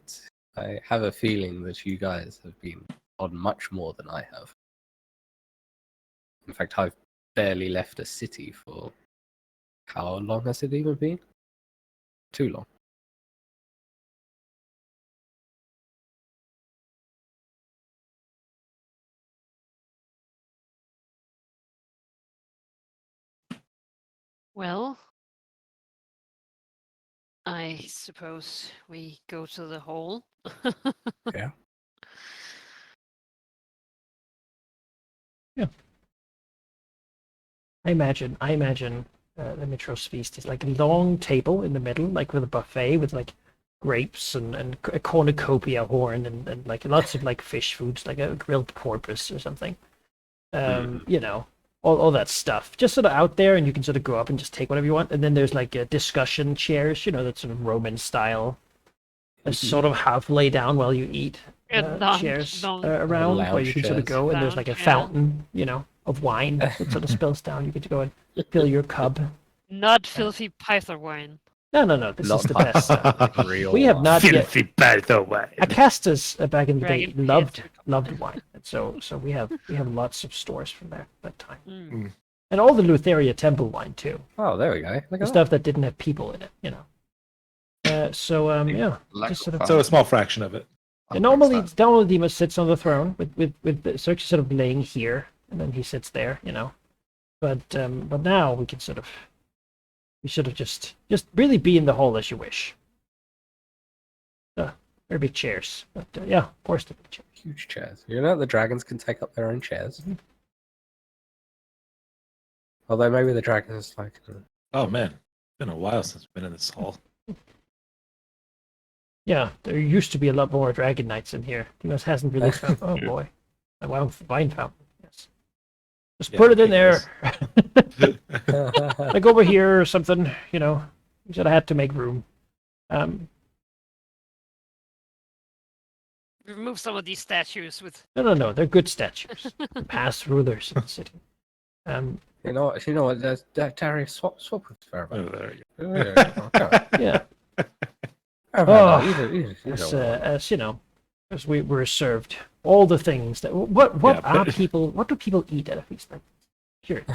I have a feeling that you guys have been on much more than I have. In fact, I've barely left a city for... How long has it even been? Too long. Well, I suppose we go to the hole. Yeah. Yeah. I imagine the Mitros feast is like a long table in the middle, like with a buffet with like grapes and a cornucopia horn and like lots of like fish foods, like a grilled porpoise or something. You know, all that stuff. Just sort of out there, and you can sort of go up and just take whatever you want. And then there's like discussion chairs, you know, that sort of Roman style, sort of half lay down while you eat. Chairs around where you can sort of go, and there's like a fountain, you know, of wine that sort of spills down. You get to go and fill your cup. Not filthy python wine. No. This is the best. Real We have not yet. Filthy bad wine. Acastas back in the day Dragon loved pants. wine, and so we have lots of stores from there that time, Mm. and all the Lutheria temple wine too. Oh, there we go. Look The at that. stuff that didn't have people in it, you know. Yeah, just sort of. So a small fraction of it. And normally Demas sits on the throne with Xerxes sort of laying here, and then he sits there, you know. But now we can sort of You should have just really be in the hall as you wish. Very big chairs, but yeah, of course the big chairs. Huge chairs. You know the dragons can take up their own chairs. Although maybe the dragons like. Oh man, it's been a while since we've been in this hall. Yeah, there used to be a lot more dragon knights in here. Dimas hasn't really found. Oh boy, a wine fountain. Yes, just Yeah, put it in there. Like, Like over here or something. You know, you said I had to make room. Remove some of these statues with. No, they're good statues. Past rulers of the city. you know what? Darius, swap with Farrah. Oh, there you Yeah. Oh, As you know, as we were served all the things that what Yeah, are but- people what do people eat at a feast like this? Curious.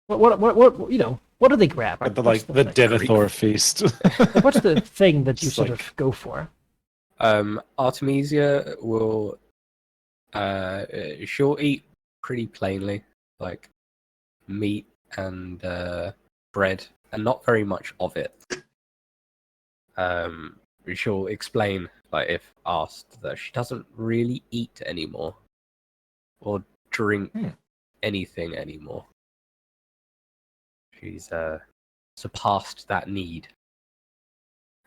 What you know, what do they grab? go. What's The thing? Denethor feast. What's the thing that you It's sort like- of go for? Artemisia will she'll eat pretty plainly, like meat and bread, and not very much of it. She'll explain, like if asked, that she doesn't really eat anymore or drink anything anymore. She's surpassed that need.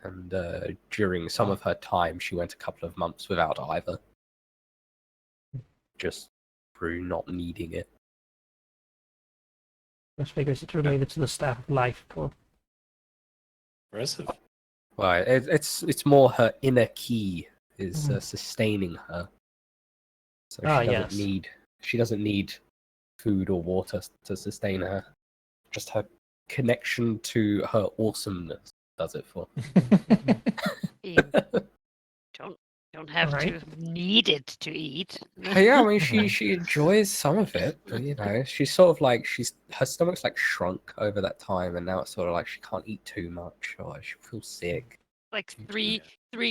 And during some of her time, she went a couple of months without either. Just through not needing it. I figures it's related to the staff of life. Or Impressive. Well, it's more her inner key is sustaining her. So she doesn't need food or water to sustain her. Just her connection to her awesomeness does it for. You don't have Alright. to need it to eat. Yeah, I mean she enjoys some of it, but, you know, she's sort of like her stomach's like shrunk over that time, and now it's sort of like she can't eat too much, or she feels sick. Like three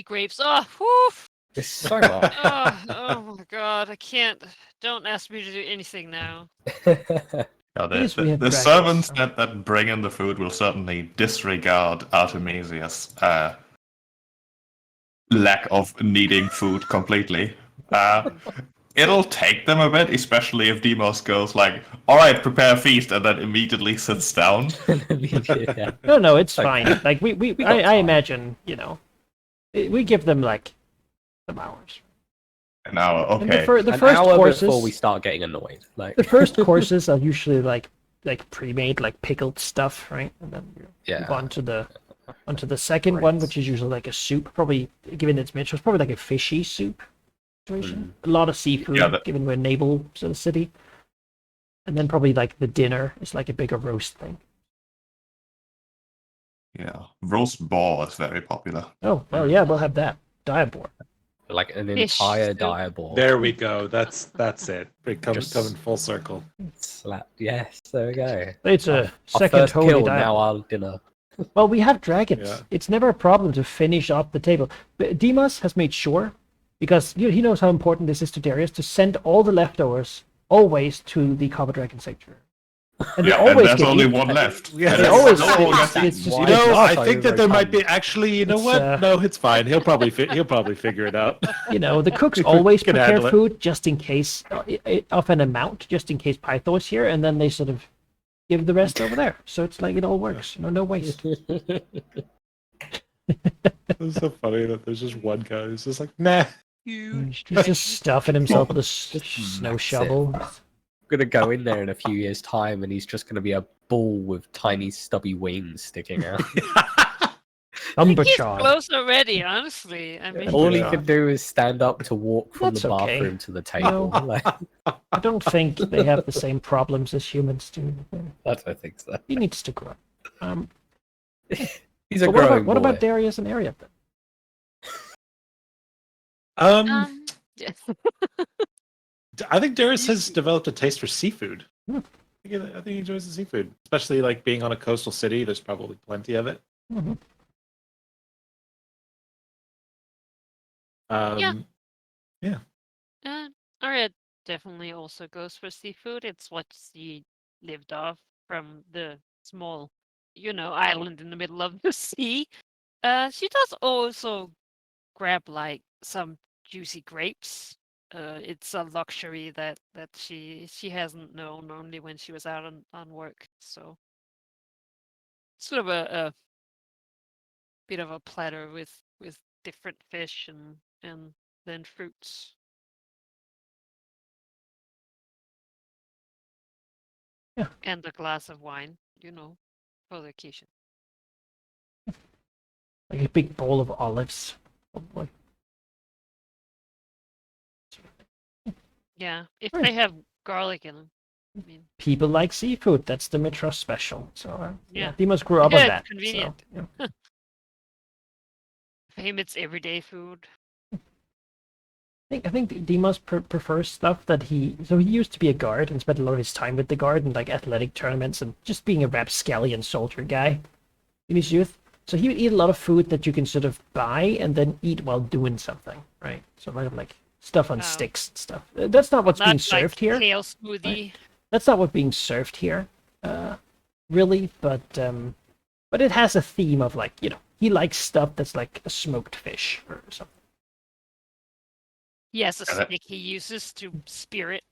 grapes. Oh, whew. It's so much. Oh my god, I can't. Don't ask me to do anything now. Yeah, Yes, we have the dragons, servants so- that bring in the food will certainly disregard Artemisia's lack of needing food completely. It'll take them a bit, especially if Demos goes like, "All right, prepare a feast," and then immediately sits down. Yeah. No, it's Okay. fine. Like got I time. imagine, you know, we give them like some hours. An hour, And the, okay. the An first hour courses, before we start getting annoyed. Like the first courses are usually like pre-made, like pickled stuff, right? And then you yeah. move onto the second one, which is usually like a soup. Probably given its nature, it's probably like a fishy soup situation. A lot of seafood, Yeah, given we're naval sort of city. And then probably like the dinner is like a bigger roast thing. Yeah, roast boar is very popular. Oh well, yeah, we'll have that diabor. Like an Fish entire soup. diabolical. There we go. That's it. It comes Just- coming full circle. Slap. Yes, there we go. It's a Our second first holy kill, diabor. now our dinner. Well, we have dragons. Yeah. It's never a problem to finish up the table. But Demas has made sure, because he knows how important this is to Darius, to send all the leftovers always to the Copper Dragon Sanctuary. And they Yeah, and always there's get only eaten. one left. Yeah, And They it's always no one gets it's eaten. just, Why? it's- No, I Gosh, think that there might be fun. actually. You know It's, what? No, it's fine. He'll probably figure it out. you know, the cooks Can always handle prepare it. food just in case, of an amount, just in case Pytho is here, and then they sort of give the rest over there. So it's like it all works. No waste. It's so funny that there's just one guy who's just like, nah. He's just stuffing himself with a snow massive. shovel. Gonna go in there in a few years' time, and he's just gonna be a ball with tiny stubby wings sticking out. Umber He's charge. close already, honestly. I mean, All he Yeah. can do is stand up to walk from That's the okay. bathroom to the table. No. Like, I don't think they have the same problems as humans do. I don't think so. He needs to grow. He's a But growing what about boy. Darius and Arya? yeah. I think Darius has developed a taste for seafood. Hmm. I think he enjoys the seafood, especially like being on a coastal city. There's probably plenty of it. Mhm. Arya definitely also goes for seafood. It's what she lived off from the small island in the middle of the sea. She does also grab like some juicy grapes. It's a luxury that she hasn't known only when she was out on work. So sort of a bit of a platter with different fish and then fruits. Yeah. And a glass of wine, for the occasion. Like a big bowl of olives. Probably. Yeah, if Right. they have garlic in them. I mean, People like seafood. That's the Mitros special. So Yeah. Demons grew up on Yeah, that. convenient. So, yeah. for him, it's everyday food. I think Demos prefers stuff that he. So he used to be a guard and spent a lot of his time with the guard and like athletic tournaments and just being a rapscallion soldier guy in his youth. So he would eat a lot of food that you can sort of buy and then eat while doing something, right? So kind of like stuff on Oh. sticks and stuff. That's not what's Not being like served here. kale smoothie. That's not what's being served here, really. But it has a theme of like he likes stuff that's like a smoked fish or something. He has a Yeah, that- stick he uses to spear it.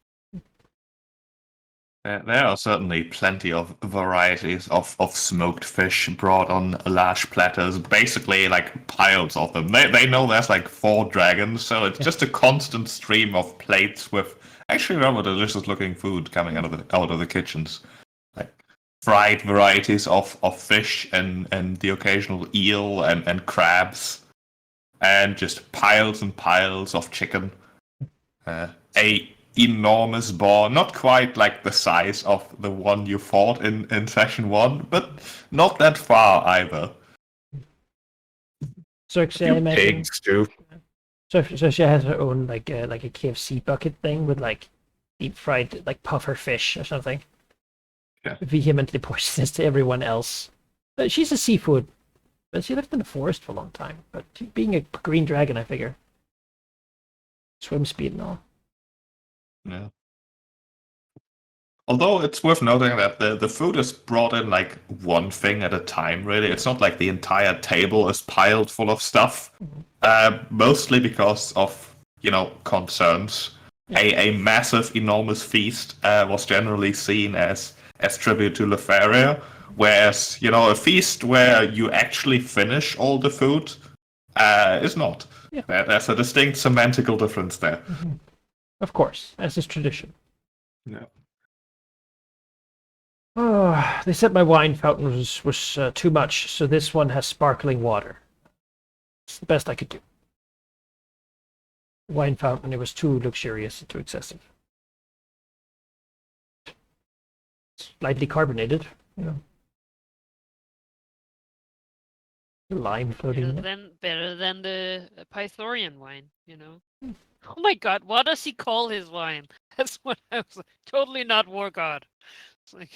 There are certainly plenty of varieties of smoked fish brought on large platters, basically like piles of them. They know there's like 4 dragons, so it's just a constant stream of plates with actually rather delicious looking food coming out of the kitchens. Like fried varieties of fish and the occasional eel and crabs. And just piles and piles of chicken. A enormous boar, not quite like the size of the one you fought in session 1, but not that far either. So I imagine. Pigs too. So she has her own like a KFC bucket thing with like deep fried like puffer fish or something. Yeah. Vehemently poisonous to everyone else. But she's a seafood, but she lived in the forest for a long time. But being a green dragon, I figure. Swim speed and all. Yeah. Although it's worth noting that the food is brought in like one thing at a time, really. It's not like the entire table is piled full of stuff. Mostly because of, concerns. Yeah. A massive, enormous feast was generally seen as tribute to Lefaria, whereas, a feast where you actually finish all the food is not. Yeah. There's a distinct semantical difference there. Mm-hmm. Of course, as is tradition. Yeah. Oh, they said my wine fountain was too much, so this one has sparkling water. It's the best I could do. Wine fountain, it was too luxurious and too excessive. Slightly carbonated, Lime floating in it. Better than the Pythorian wine, Oh my god, what does he call his wine? That's what I was like, totally not War God. It's like,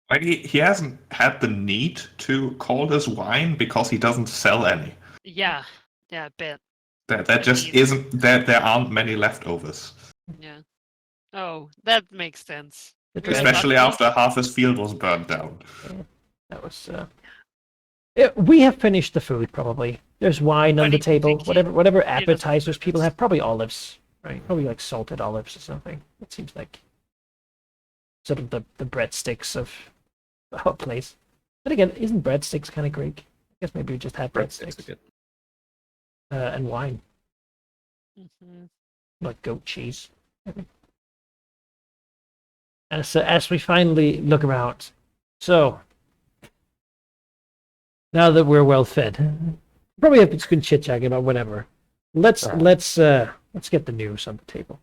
Like he hasn't had the need to call his wine because he doesn't sell any. yeah, I bet. That just isn't there aren't many leftovers. Yeah. Oh, that makes sense. Especially after half his field was burned down. That was we have finished the food probably. There's wine on the table. Whatever appetizers people have, probably olives, right? Probably like salted olives or something. It seems like sort of the breadsticks of our place. But again, isn't breadsticks kind of Greek? I guess maybe we just had breadsticks. And wine. Mm-hmm. Like goat cheese. As we finally look around. So, now that we're well fed, probably have some good chit chatting about whatever. Let's get the news on the table.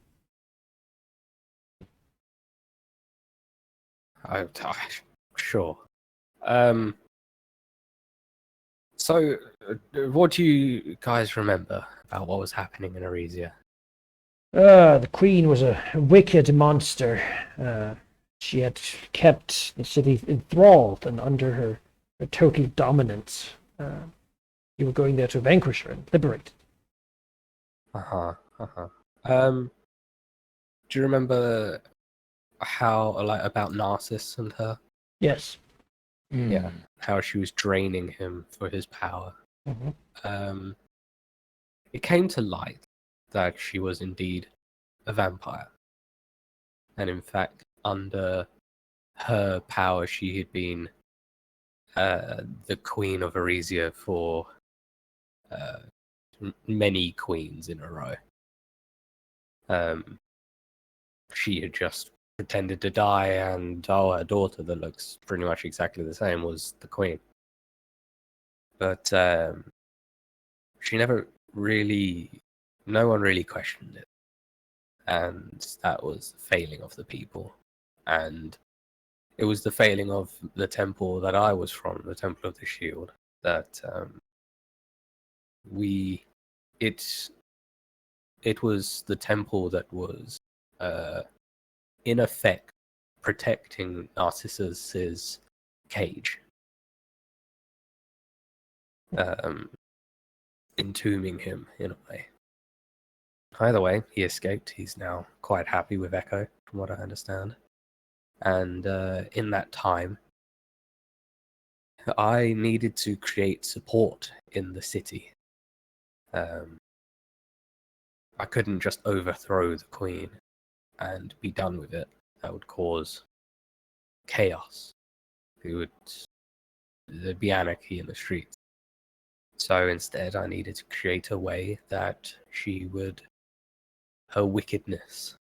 Sure. So, what do you guys remember about what was happening in Arisia? The queen was a wicked monster. She had kept the city enthralled and under her total dominance. You were going there to vanquish her and liberate it. Do you remember how, about Narcissus and her? Yes. Yeah, how she was draining him for his power. Mhm. It came to light that she was indeed a vampire. And in fact, under her power, she had been the queen of Arisia for many queens in a row. She had just pretended to die, and her daughter, that looks pretty much exactly the same, was the queen. But she never really, no one really questioned it. And that was the failing of the people. And it was the failing of the temple that I was from, the Temple of the Shield, that it was the temple that was in effect protecting Narcissus's cage, entombing him in a way. Either way, he escaped. He's now quite happy with Echo, from what I understand. And in that time, I needed to create support in the city. I couldn't just overthrow the queen and be done with it. That would cause chaos. There'd be anarchy in the streets. So instead, I needed to create a way that her wickedness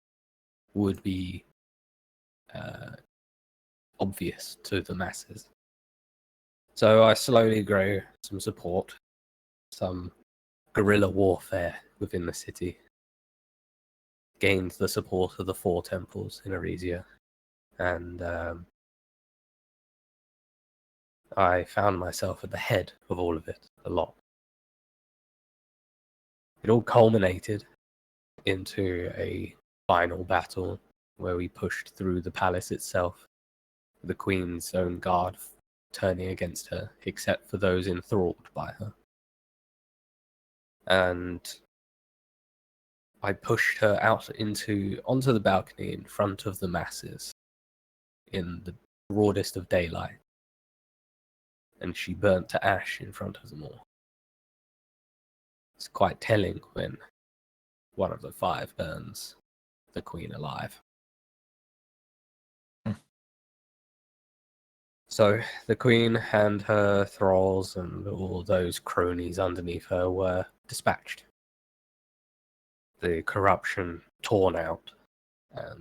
would be obvious to the masses. So I slowly grow some support, some guerrilla warfare within the city, gained the support of the 4 temples in Arisia, and I found myself at the head of all of it a lot. It all culminated into a final battle where we pushed through the palace itself, the Queen's own guard turning against her, except for those enthralled by her. And I pushed her out onto the balcony in front of the masses in the broadest of daylight, and she burnt to ash in front of them all. It's quite telling when one of the 5 burns the queen alive. So the queen and her thralls and all those cronies underneath her were dispatched. The corruption torn out, and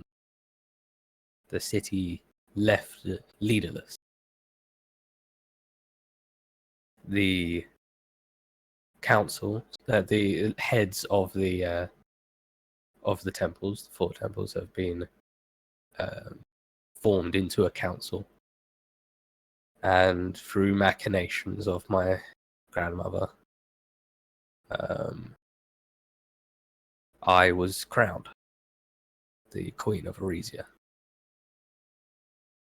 the city left leaderless. The council, the heads of the temples, the 4 temples, have been formed into a council, and through machinations of my grandmother, I was crowned the Queen of Arisia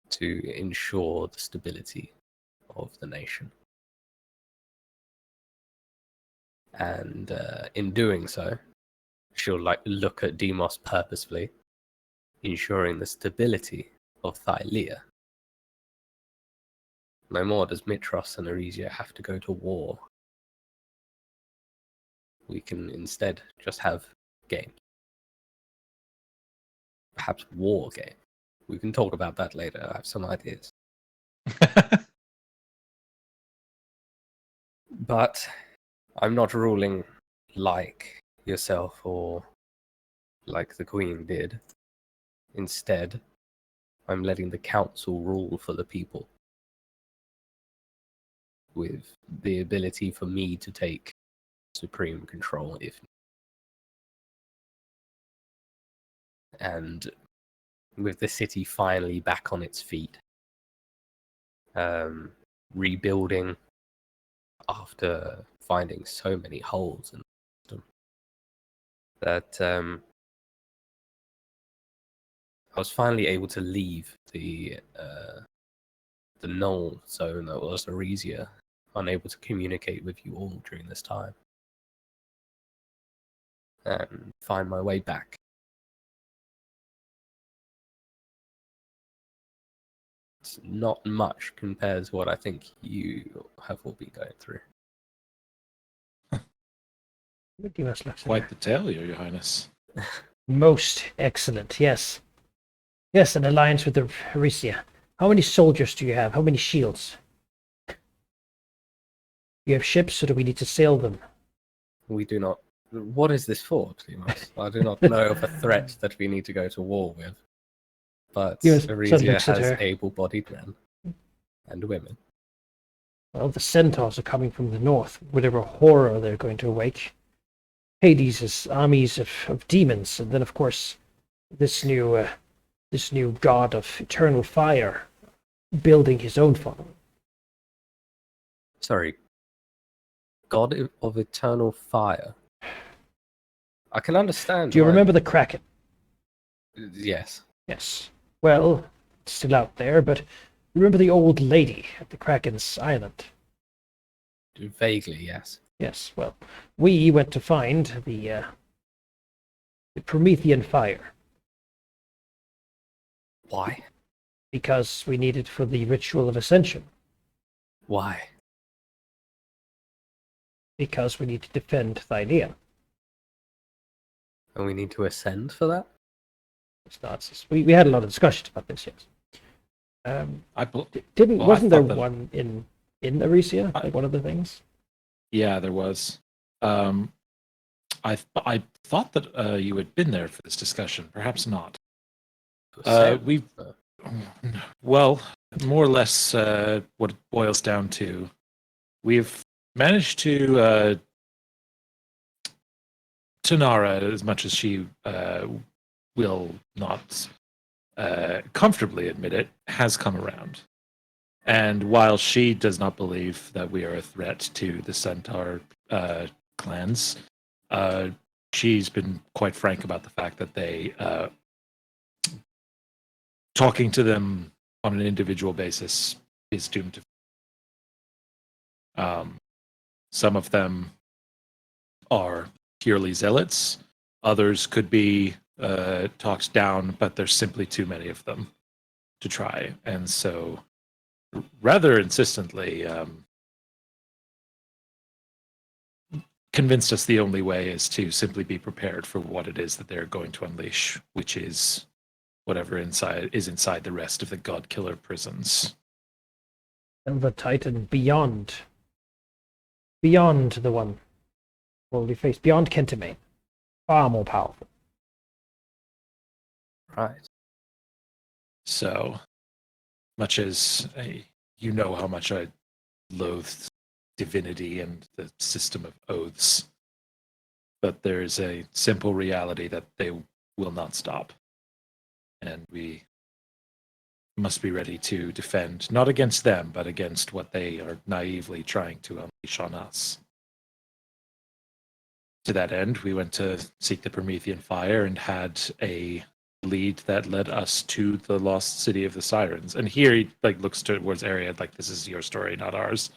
to ensure the stability of the nation. And in doing so, she'll look at Demos purposefully, ensuring the stability of Thylea. No more does Mitros and Arisia have to go to war. We can instead just have games. Perhaps war game. We can talk about that later. I have some ideas. But I'm not ruling like yourself or like the Queen did. Instead, I'm letting the council rule for the people, with the ability for me to take supreme control if. And with the city finally back on its feet, rebuilding after finding so many holes in the system, that I was finally able to leave the null zone that was Arisia, unable to communicate with you all during this time, and find my way back. not much compared to what I think you have all been going through. Quite the tale, Your Highness. Most excellent, yes. Yes, an alliance with the Herisia. How many soldiers do you have? How many shields? You have ships, or do we need to sail them? We do not. What is this for, Timas? I do not know of a threat that we need to go to war with. But Timas suddenly Arisia looks at has her. able-bodied men and women. Well, the centaurs are coming from the north. Whatever horror they're going to awake. Hades' armies of demons, and then of course this new god of eternal fire building his own following. Sorry. God of eternal fire. I can understand. Do you why- remember the Kraken? Yes. Yes. Well, it's still out there, but remember the old lady at the Kraken's island? Vaguely, yes. Yes. Well, we went to find the Promethean fire Why? because we need it for the ritual of ascension. Why? Because we need to defend Thylea. And we need to ascend for that? It's nonsense. We had a lot of discussions about this, yes. I Wasn't there thought that- one in Arisia? Like one of the things? Yeah, there was. I thought that you had been there for this discussion. Perhaps not. We well, more or less what it boils down to. We've managed to Tanara, as much as she will not comfortably admit it, has come around. And while she does not believe that we are a threat to the Centaur clans, she's been quite frank about the fact that they talking to them on an individual basis is doomed to. Some of them are purely zealots. Others could be talked down, but there's simply too many of them to try. And so, rather insistently, convinced us the only way is to simply be prepared for what it is that they're going to unleash, which is whatever is inside the rest of the God Killer prisons. And the Titan beyond the one we faced, beyond Kentamane. Far more powerful. Right. So, much as you know how much I loathed divinity and the system of oaths, but there's a simple reality that they will not stop. And we must be ready to defend, not against them, but against what they are naively trying to unleash on us. To that end, we went to seek the Promethean fire and had a lead that led us to the lost city of the Sirens. And here he looks towards Aria like this is your story, not ours.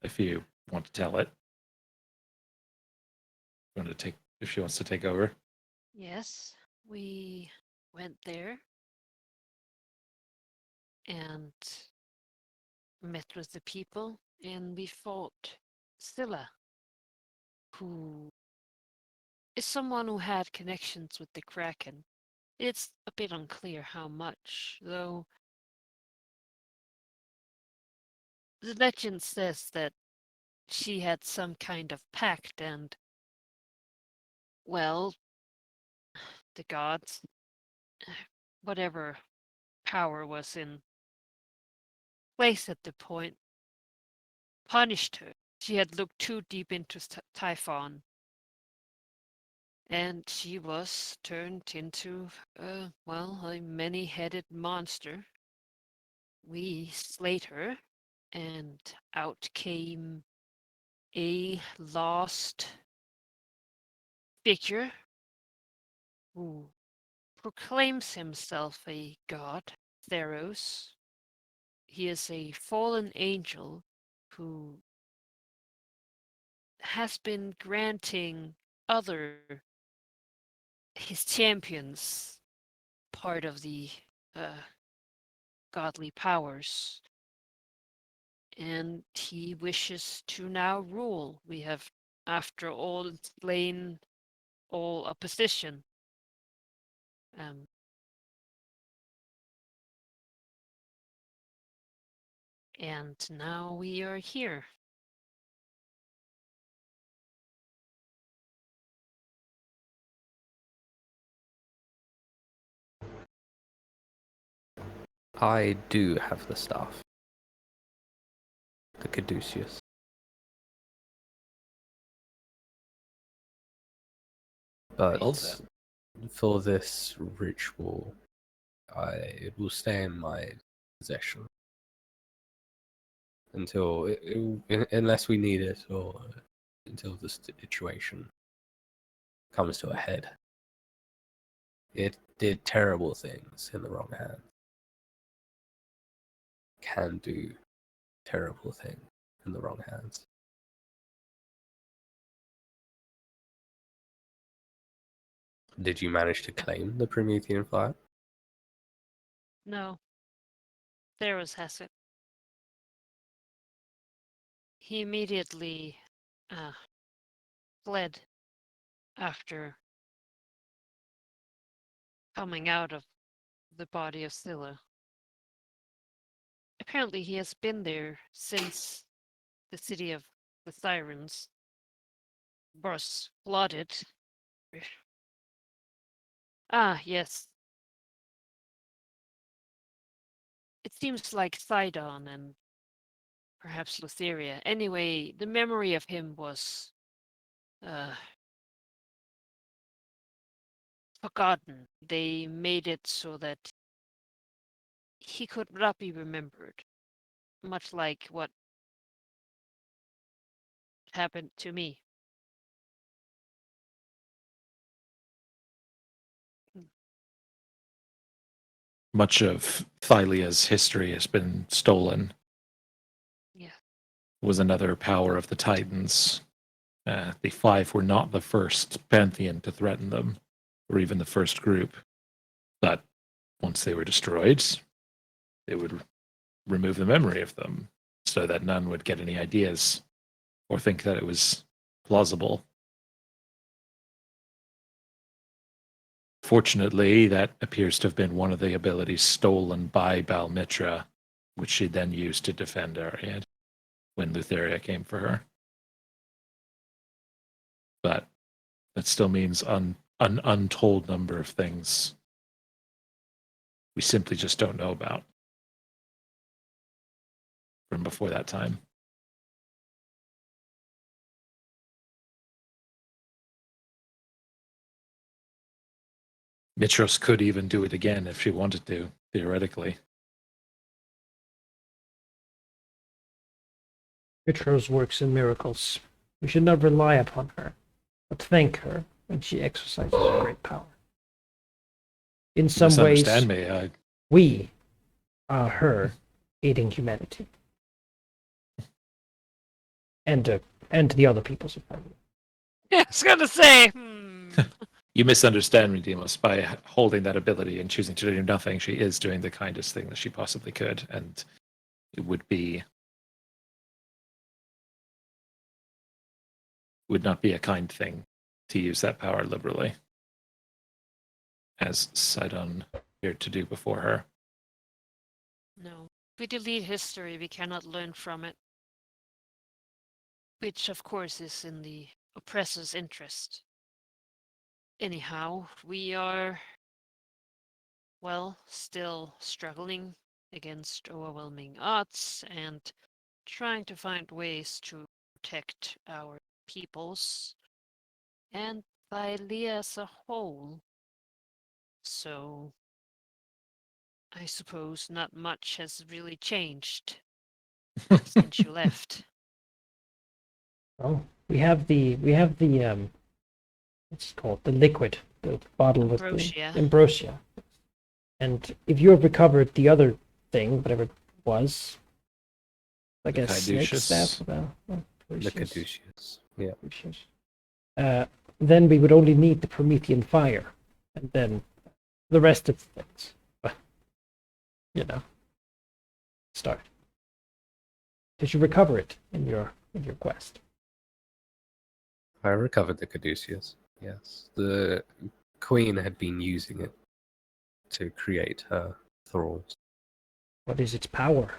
If you want to tell it. If she wants to take over. Yes, we went there and met with the people, and we fought Scylla, who is someone who had connections with the Kraken. It's a bit unclear how much, though the legend says that she had some kind of pact and, well, the gods, whatever power was in place at the point, punished her. She had looked too deep into Typhon, and she was turned into, a many-headed monster. We slayed her, and out came a lost figure who proclaims himself a god, Theros. He is a fallen angel who has been granting other his champions part of the godly powers. And he wishes to now rule. We have, after all, slain all opposition. And now we are here. I do have the staff. The caduceus. But Well then. for this ritual, it will stay in my possession until unless we need it, or until the situation comes to a head. It did terrible things in the wrong hand. Can do terrible things in the wrong hands. Did you manage to claim the Promethean fire? No. Theros has it. He immediately fled after coming out of the body of Scylla. Apparently he has been there since the city of the Sirens was flooded. Ah, yes. It seems like Sidon and perhaps Lutheria. Anyway, the memory of him was forgotten. They made it so that he could not be remembered, much like what happened to me. Much of Thylia's history has been stolen. Yeah. Was another power of the Titans. The Five were not the first pantheon to threaten them, or even the first group. But once they were destroyed, they would remove the memory of them so that none would get any ideas or think that it was plausible. Fortunately, that appears to have been one of the abilities stolen by Balmitra, which she then used to defend Ariad when Lutheria came for her. But that still means an untold number of things we simply just don't know about from before that time. Mitros could even do it again if she wanted to, theoretically. Mitros works in miracles. We should not rely upon her, but thank her when she exercises great power. In some ways, Misunderstand me. we are her aiding humanity. And the other peoples of Hyrule. I was gonna say, You misunderstand me, Demos. By holding that ability and choosing to do nothing, she is doing the kindest thing that she possibly could, and it would not be a kind thing to use that power liberally, as Sidon appeared to do before her. no. If we delete history, we cannot learn from it. Which, of course, is in the oppressor's interest. Anyhow, we are, well, still struggling against overwhelming odds and trying to find ways to protect our peoples and Thylia as a whole. So, I suppose not much has really changed since you left. Well, we have the what's it called? The liquid, the bottle with Ambrosia. the ambrosia. And if you have recovered the other thing, whatever it was, like a snake staff, The caduceus. Yeah. Then we would only need the Promethean fire, and then the rest of the things. You know. start? Did you recover it in your quest? I recovered the caduceus. Yes, the queen had been using it to create her thralls. What is its power?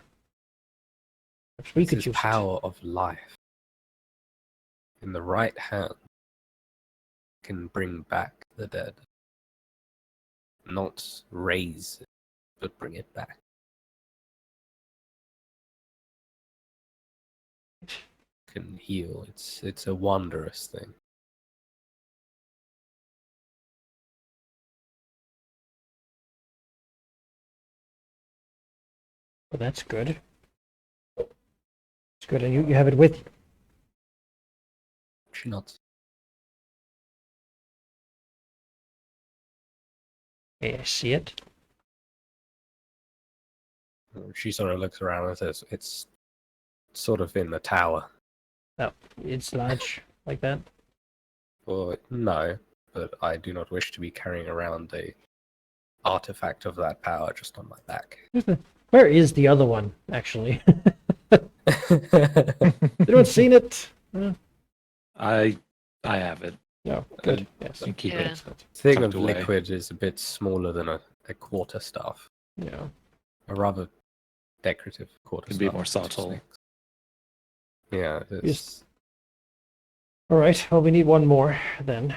Perhaps we It's could its use power of life. In the right hand, can bring back the dead. Not raise it, but bring it back. Can heal. It's a wondrous thing. Well, that's good. It's good, and you have it with you. She nods. May I see it? She sort of looks around and says, "It's sort of in the tower." No, it's large like that. Or no, but I do not wish to be carrying around a artifact of that power just on my back. Where is the other one, actually? Anyone seen it? I have it. No, good. Yes. And keep Yeah. it. Thing Tucked of away. liquid is a bit smaller than a quarter staff. Yeah. A rather decorative quarter Can staff. be more subtle. Yeah, it's All right. Well, we need one more then.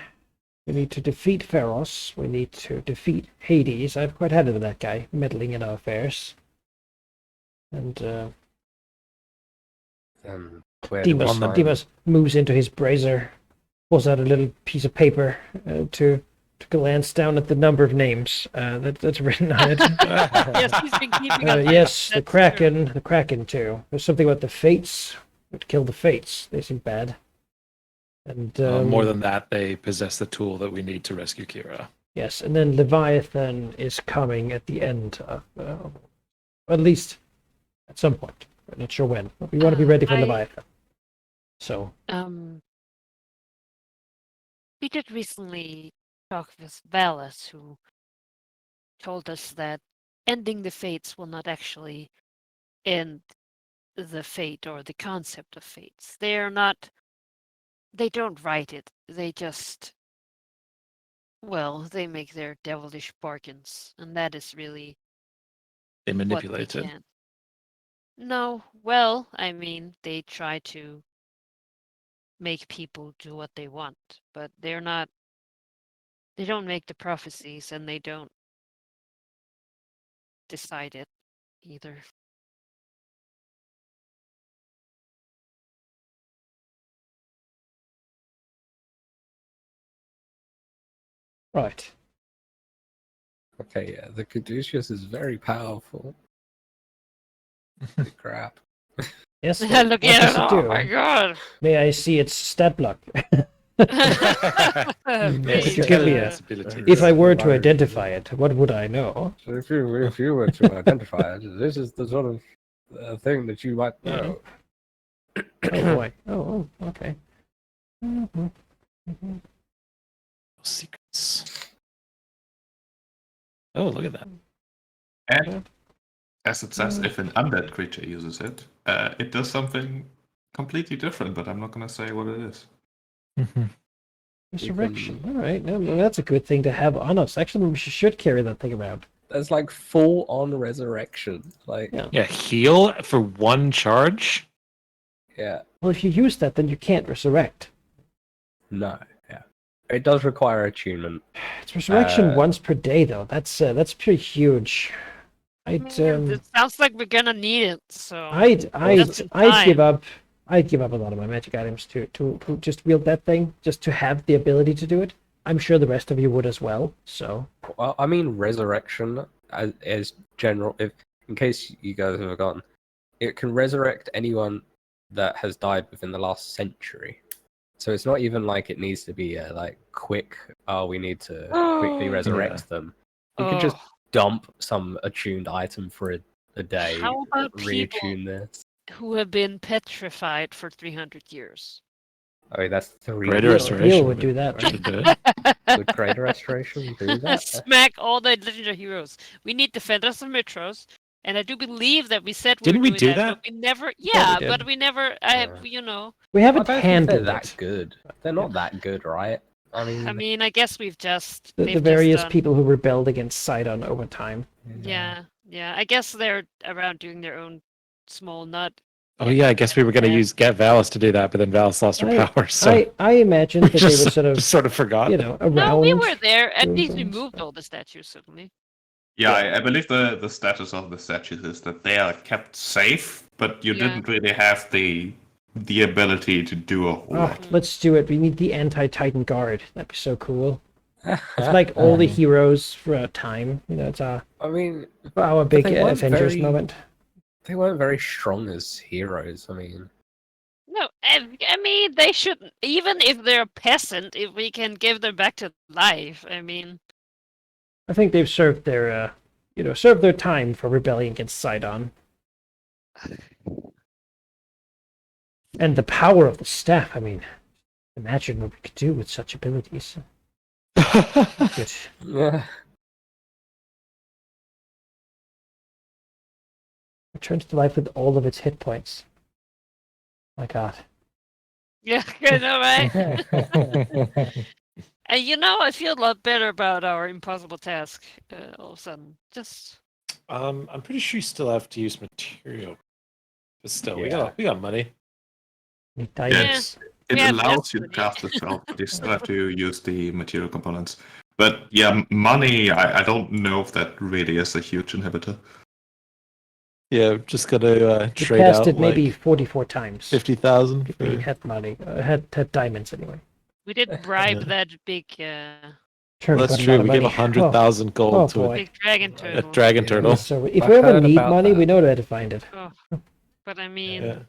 We need to defeat Pharos. We need to defeat Hades. I've quite had it with that guy meddling in our affairs. And where do we Demas, find- Demas moves into his brazier, pulls out a little piece of paper to glance down at the number of names that's written on it. Yes, he's been keeping us. Yes, the That's Kraken too. There's something about the Fates. Would kill the Fates. They seem bad. And More than that, they possess the tool that we need to rescue Kira. yes, and then Leviathan is coming at the end of, at least at some point. I'm not sure when, but we want to be ready for Leviathan. So We did recently talk with Valis, who told us that ending the fates will not actually end the fate or the concept of fates. They don't write it. They just, they make their devilish bargains, and that is really They what they manipulate it. can. No, I mean, they try to make people do what they want, but they don't make the prophecies, and they don't decide it either. right. Okay, yeah, the caduceus is very powerful. Holy crap. Yes. Look what does at it it! Oh do? my god! May I see its stat block? Please, you give me a- If I were to identify it, what would I know? So if you were to identify it, this is the sort of thing that you might know. Oh boy. Oh, okay. Mhm. Mhm. Secrets. Oh, look at that. And as it says, if an undead creature uses it, it does something completely different, but I'm not going to say what it is. Resurrection. All right. No, that's a good thing to have on us. Actually, we should carry that thing around. That's like full on resurrection. Like, Yeah. Yeah, heal for one charge? yeah, Well, if you use that, then you can't resurrect. no, yeah. It does require attunement. It's resurrection once per day, though. That's pretty huge. it sounds like we're gonna need it. So I'd time. give up. I'd give up a lot of my magic items to just wield that thing, just to have the ability to do it. I'm sure the rest of you would as well. So Well, I mean, resurrection as general. If in case you guys have forgotten, it can resurrect anyone that has died within the last century. So it's not even like it needs to be like quick. Oh, we need to quickly resurrect them. You can just dump some attuned item for a day. How about reattune this? who have been petrified for 300 years. I mean, that's 3 Greater years. restoration. Neil would do that, right? Should do it. Would greater restoration do that? Smack all the legendary heroes. We need defenders of Mitros. And I do believe that we said we Didn't were we doing do that, that? but we never. we Yeah, did. but we never. Yeah. You know. We I haven't don't think they're handled that it. good. They're not that good, right? I mean, I mean, I guess we've just The they've just various done. people who rebelled against Sidon over time. Yeah, yeah. I guess they're around doing their own small nut. Oh yeah, I guess we were going to get Valis to do that, but then Valis lost her power, so I imagined we that they were just sort of forgot. around. No, we were there. At doing least we things. moved all the statues, certainly. Yeah, I believe the status of the statues is that they are kept safe, but you Yeah. didn't really have the ability to do a whole lot. Let's do it. We need the anti-Titan guard. That'd be so cool. It's like all the heroes throughout time. It's I mean, our big they weren't Avengers very- moment. they weren't very strong as heroes. I mean, No, I mean they shouldn't. Even if they're a peasant, if we can give them back to life, I mean. I think they've served their served their time for rebelling against Sidon. And the power of the staff, I mean, imagine what we could do with such abilities. Good. yeah. Returns to life with all of its hit points. My God. Yeah, I know, right? And I feel a lot better about our impossible task all of a sudden. Just I'm pretty sure you still have to use material, but still, Yeah. we got money. Need Yeah, diamonds. it We have allows you to destiny. cast the spell, but you still have to use the material components. But yeah, money, I don't know if that really is a huge inhibitor. Yeah, just gonna We trade cast out it maybe like 44 times. 50,000. If we had money. Had diamonds anyway. we did bribe Yeah. that big Sure, Well, we that's got a true. lot of We gave money. 100,000 gold Oh, to boy. big dragon a turtle. dragon Yeah. turtle. So if I've we ever heard need about money, that. we know where to find it. Oh, but I mean, Yeah.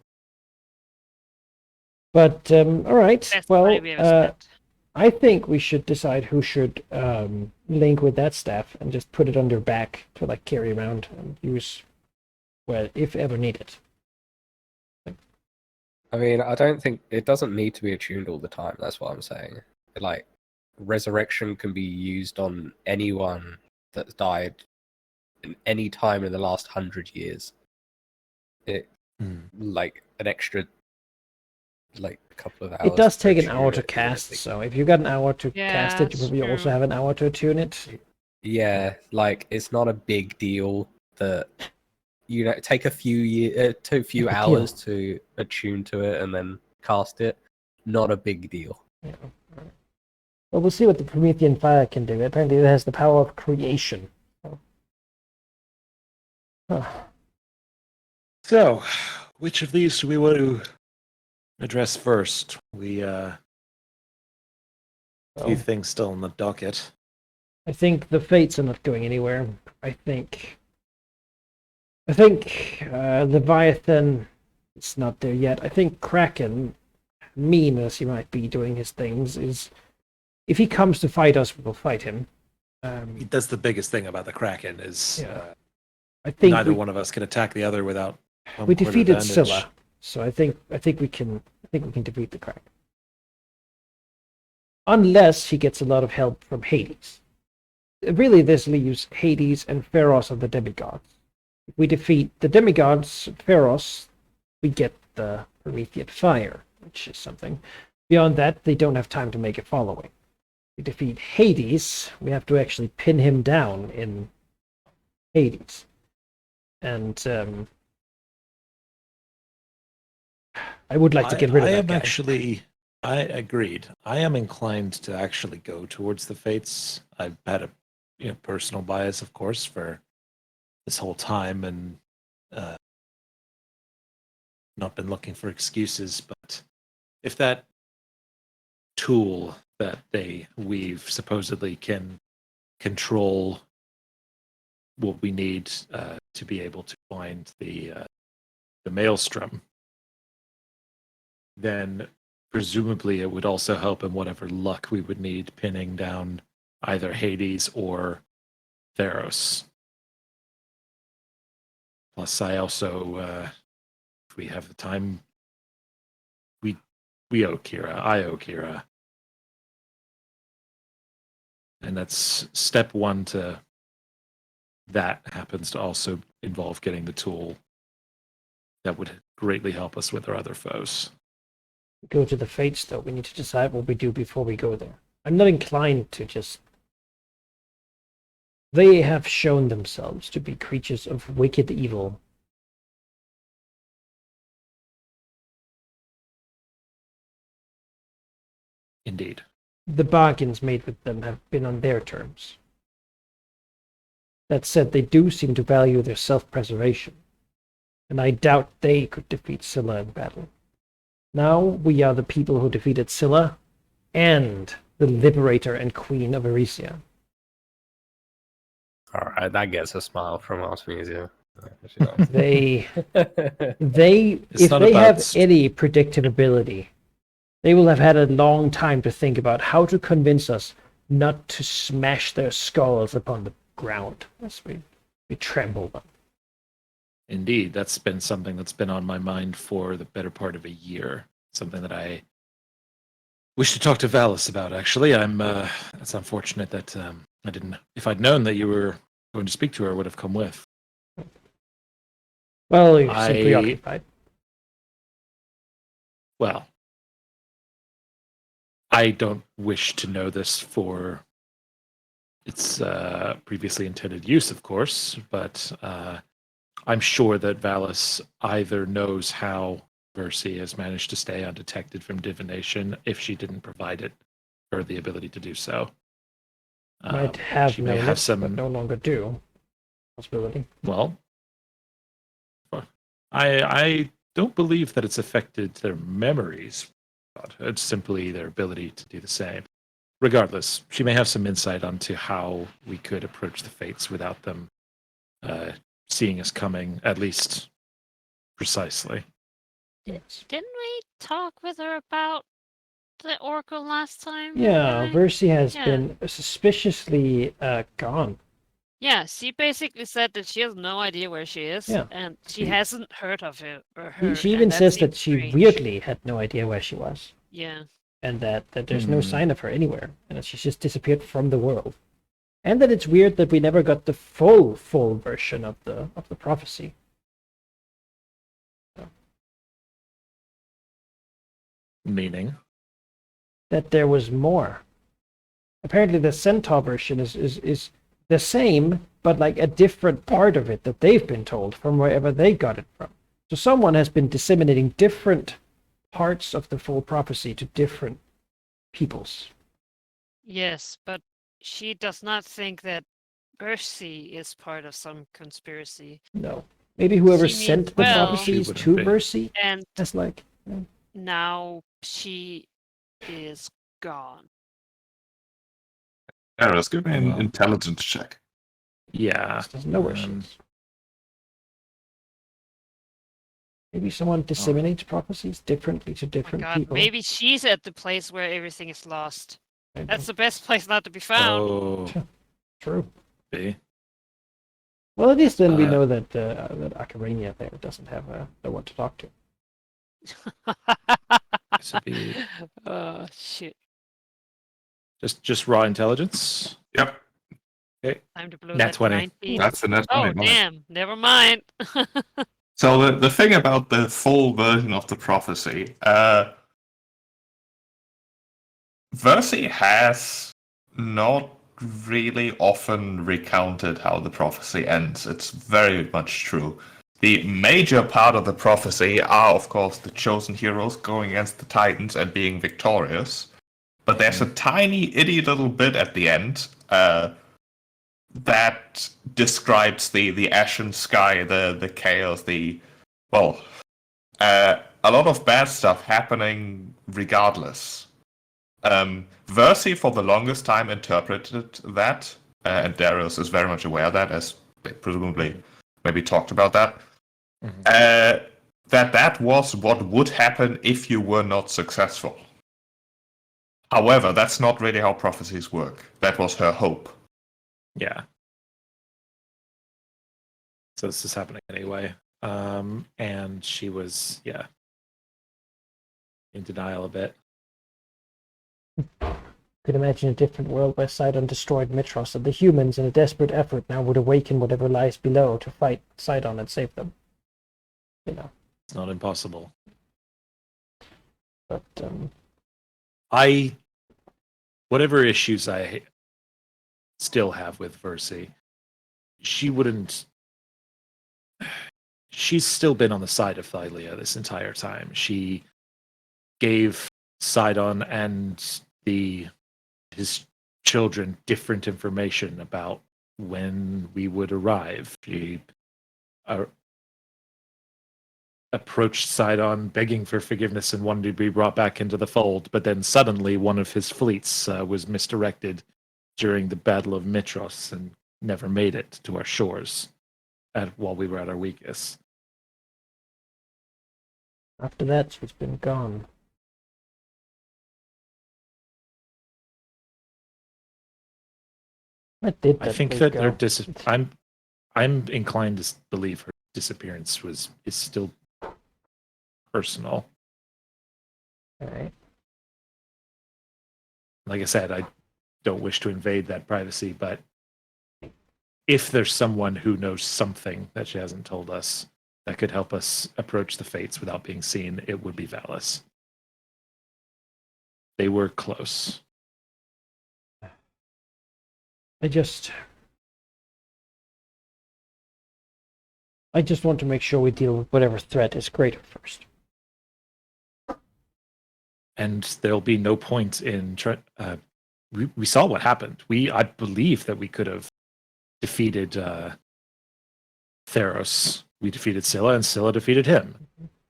But all right. best Well, money we ever spent. I think we should decide who should link with that staff and just put it on their back to like carry around and use, well, if ever needed. I mean, I don't think it doesn't need to be attuned all the time. That's what I'm saying. Like, resurrection can be used on anyone that's died in any time in the last 100 years. Like an extra, like a couple of hours. It does to take an attune hour to it, cast, like- so if you've got an hour to Yeah, cast it, you that's probably also true. have an hour to attune it. Yeah, like it's not a big deal that take a few Big hours to attune to it and then cast it. Not a big deal. Yeah. Well, we'll see what the Promethean fire can do. Apparently, it has the power of creation. So, which of these do we want to address first? We a few things still on the docket. I think the fates are not going anywhere. I think Leviathan is not there yet. I think Kraken, mean as he might be doing his things, is if he comes to fight us, we will fight him. That's the biggest thing about the Kraken is Yeah. I think neither one of us can attack the other without. home we court defeated advantage. Scylla, so I think we can defeat the Kraken. Unless he gets a lot of help from Hades. Really, this leaves Hades and Pharos of the demigods. If we defeat the demigods, Pharos, we get the Promethean fire, which is something. Beyond that, they don't have time to make a following. If we defeat Hades, we have to actually pin him down in Hades. And I would like to get rid of that guy. I agreed. I am inclined to actually go towards the Fates. I've had a personal bias, of course, for this whole time, and not been looking for excuses. But if that tool that they weave supposedly can control what we need to be able to find the maelstrom, then presumably it would also help in whatever luck we would need pinning down either Hades or Theros. Plus, I also, if we have the time, we owe Kira. I owe Kira. And that's step one to that happens to also involve getting the tool that would greatly help us with our other foes. Go to the Fates, though. We need to decide what we do before we go there. I'm not inclined to just... They have shown themselves to be creatures of wicked evil. Indeed. The bargains made with them have been on their terms. That said, they do seem to value their self-preservation, and I doubt they could defeat Scylla in battle. Now we are the people who defeated Scylla and the liberator and queen of Eresia. Alright, that gets a smile from Artemisia. They, It's if not they about have any predictive ability, they will have had a long time to think about how to convince us not to smash their skulls upon the ground as we tremble them. Indeed, that's been something that's been on my mind for the better part of a year. Something that I wish to talk to Valis about, actually. It's unfortunate that I didn't... If I'd known that you were going to speak to her, I would have come with. Well, you're so preoccupied. Well, I don't wish to know this for its previously intended use, of course, but I'm sure that Valis either knows how Versi has managed to stay undetected from divination if she didn't provide it her the ability to do so. Might have she may known have it, some... but no longer do. Possibility. Well, I don't believe that it's affected their memories, but it's simply their ability to do the same. Regardless, she may have some insight onto how we could approach the Fates without them seeing us coming, at least precisely. Yes. Didn't we talk with her about the Oracle last time? Yeah, Right? Versi has Yeah. been suspiciously gone. Yeah, she basically said that she has no idea where she is, Yeah. and she hasn't heard of it or her. She and even that says seems that she strange. weirdly had no idea where she was, Yeah. and that there's no Hmm. sign of her anywhere, and that she's just disappeared from the world. And that it's weird that we never got the full version of the prophecy. Meaning? That there was more. Apparently the Centaur version is the same, but like a different part of it that they've been told from wherever they got it from. So someone has been disseminating different parts of the full prophecy to different peoples. Yes, but she does not think that Bercy is part of some conspiracy. No. Maybe whoever She means sent the well. prophecies She to wouldn't be. Versi And has like... now she is gone. Darius, give me an Well. intelligence check. Yeah. doesn't know where she is. Maybe someone disseminates prophecies differently to Oh my different God, people. maybe she's at the place where everything is lost. I That's don't- the best place not to be found. Oh, True. be. Well, at least then we Uh, know that that Acarania there doesn't have no one to talk to. This would be Oh shit! just raw intelligence. Yep, Time to blow Nat that 20. 19. that's the net Oh 20. damn! Never mind. So the thing about the full version of the prophecy, Versi has not really often recounted how the prophecy ends. It's very much true. The major part of the prophecy are, of course, the chosen heroes going against the Titans and being victorious. But there's a tiny, itty little bit at the end that describes the ashen sky, the chaos, a lot of bad stuff happening regardless. Versi for the longest time interpreted that, and Darius is very much aware of that, as they presumably maybe talked about that. That was what would happen if you were not successful. However, that's not really how prophecies work. That was her hope. Yeah. So this is happening anyway. And she was, in denial a bit. Could imagine a different world where Sidon destroyed Mitros, and the humans, in a desperate effort, now would awaken whatever lies below to fight Sidon and save them. You know. It's not impossible. But whatever issues I still have with Versi, she's still been on the side of Thylia this entire time. She gave Sidon and his children different information about when we would arrive. She approached Sidon begging for forgiveness and wanted to be brought back into the fold, but then suddenly one of his fleets was misdirected during the Battle of Mitros and never made it to our shores while we were at our weakest. after that, she's been gone. I think that I'm inclined to believe her disappearance is still personal. All right. Like I said, I don't wish to invade that privacy, but if there's someone who knows something that she hasn't told us that could help us approach the fates without being seen, it would be Valis. They were close. I just want to make sure we deal with whatever threat is greater first. And there'll be no point in we saw what happened. I believe that we could have defeated Theros. We defeated Scylla, and Scylla defeated him.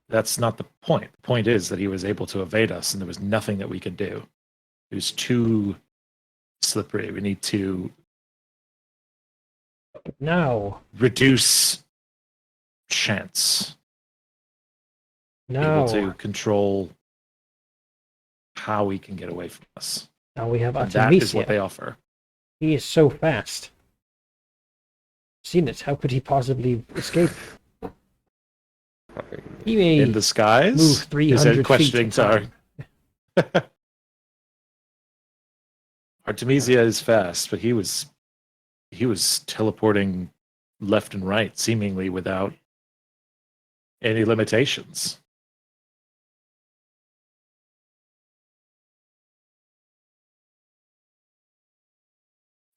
That's not the point. The point is that he was able to evade us, and there was nothing that we could do. It was too slippery. We need to now reduce chance. Now, Able to control how we can get away from us. now we have And that is Artemisia. what they offer. He is so fast. Seen it. How could he possibly escape? He may In the skies? move Is 300 it feet. questioning at a time. our Artemisia is fast, but he was teleporting left and right, seemingly without any limitations.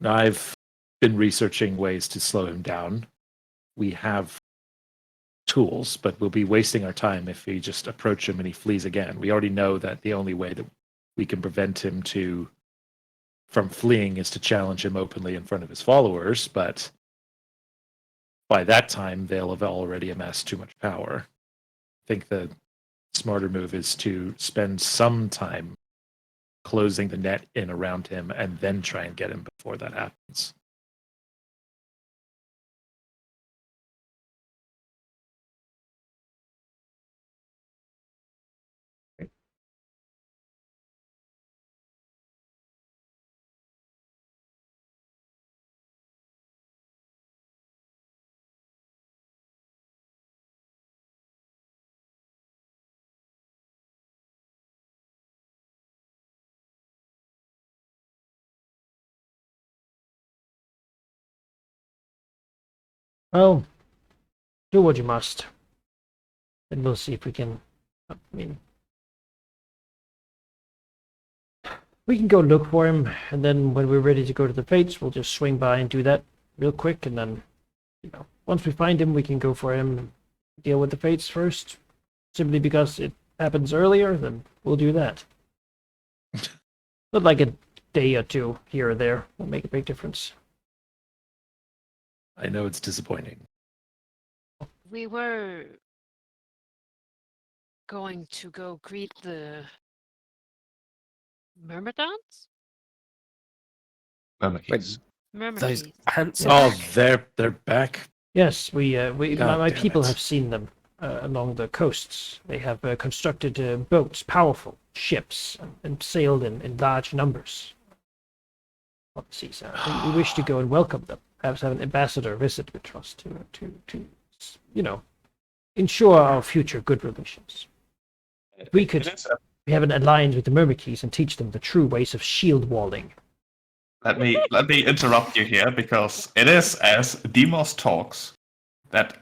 I've been researching ways to slow him down. We have tools, but we'll be wasting our time if we just approach him and he flees again. We already know that the only way that we can prevent him from fleeing is to challenge him openly in front of his followers, but by that time they'll have already amassed too much power. I think the smarter move is to spend some time closing the net in around him and then try and get him before that happens. Well, do what you must. And we'll see if we can. I mean, we can go look for him, and then when we're ready to go to the Fates, we'll just swing by and do that real quick, and then, once we find him, we can go for him and deal with the Fates first. Simply because it happens earlier, then we'll do that. But like a day or two here or there will make a big difference. I know it's disappointing. We were going to go greet the Myrmidons? Myrmidons. Those Myrmidons. handsome. Oh, they're back. Yes, my God damn people it. have seen them along the coasts. They have constructed boats, powerful ships, and sailed in large numbers on the seas. We wish to go and welcome them. Perhaps have an ambassador visit Mitros to ensure our future good relations. We could. We have an alliance with the Myrmidons and teach them the true ways of shield walling. Let me interrupt you here, because it is as Demos talks that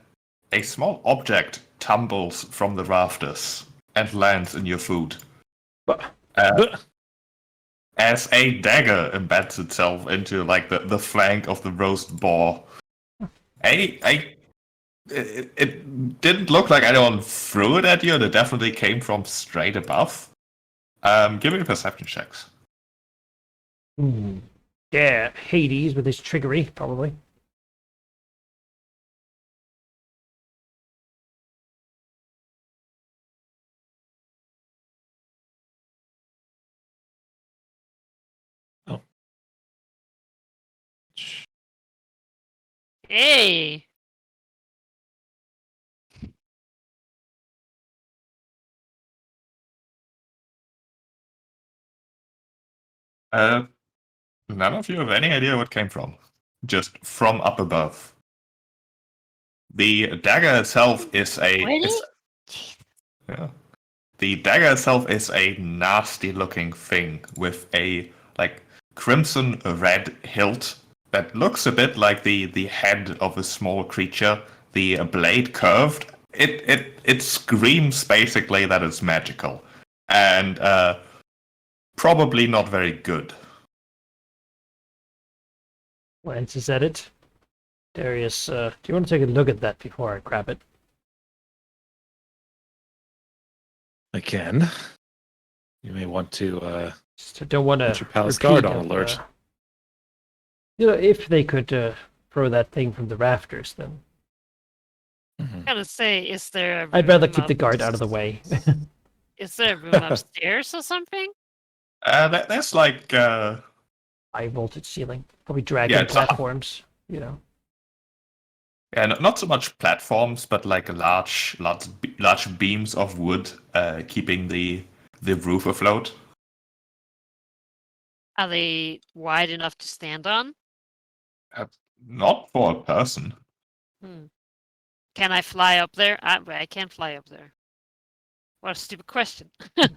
a small object tumbles from the rafters and lands in your food. As a dagger embeds itself into like the flank of the roast boar. It didn't look like anyone threw it at you, and it definitely came from straight above. Give me perception checks. Yeah, Hades with his trickery, probably. Hey. None of you have any idea what came from. Just from up above. The dagger itself is Really? Yeah. The dagger itself is a nasty looking thing with a like crimson red hilt that looks a bit like the head of a small creature. The blade curved. It screams basically that it's magical. And probably not very good. Glances at it. Darius, do you want to take a look at that before I grab it? I can. You may want to Just don't want to put your palace guard on alert. If they could throw that thing from the rafters, then I'm gonna say, is there? I'd rather keep the guard out of the way. Is there a room upstairs or something? There's like High voltage ceiling, probably dragon platforms. Yeah, not so much platforms, but like large beams of wood keeping the roof afloat. Are they wide enough to stand on? Not for a person. Can I fly up there? I can't fly up there. What a stupid question. I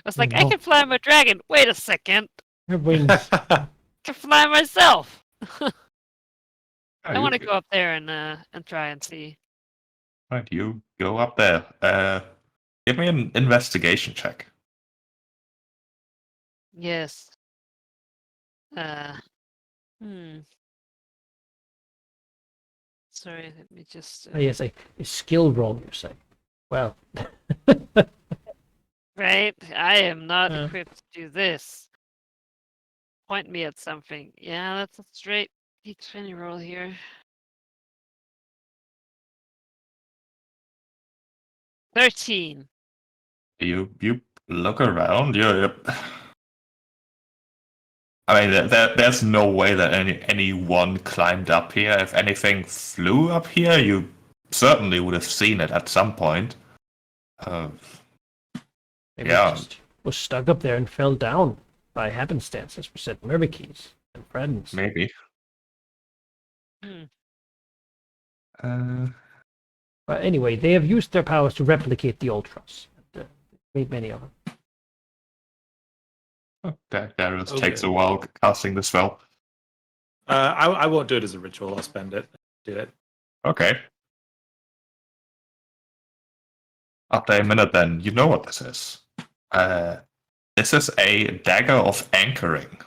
was like, I can fly my dragon. Wait a second. Her wings. I can fly myself. I You- want to go up there and try and see. Right, you go up there. Give me an investigation check. Yes. Sorry, let me just. Yes, a skill roll, you're saying. Well. Right? I am not Yeah. equipped to do this. Point me at something. Yeah, that's a straight D20 roll here. 13. You look around. I mean, there's no way that anyone climbed up here. If anything flew up here, you certainly would have seen it at some point. Maybe Yeah. it just was stuck up there and fell down by happenstance, as we said, Myrmidons and friends. Maybe. But anyway, they have used their powers to replicate the Ultras. And, made many of them. Darius Okay. takes a while casting the spell. I won't do it as a ritual. I'll spend it. Do it. Okay. After a minute, then you know what this is. This is a dagger of anchoring.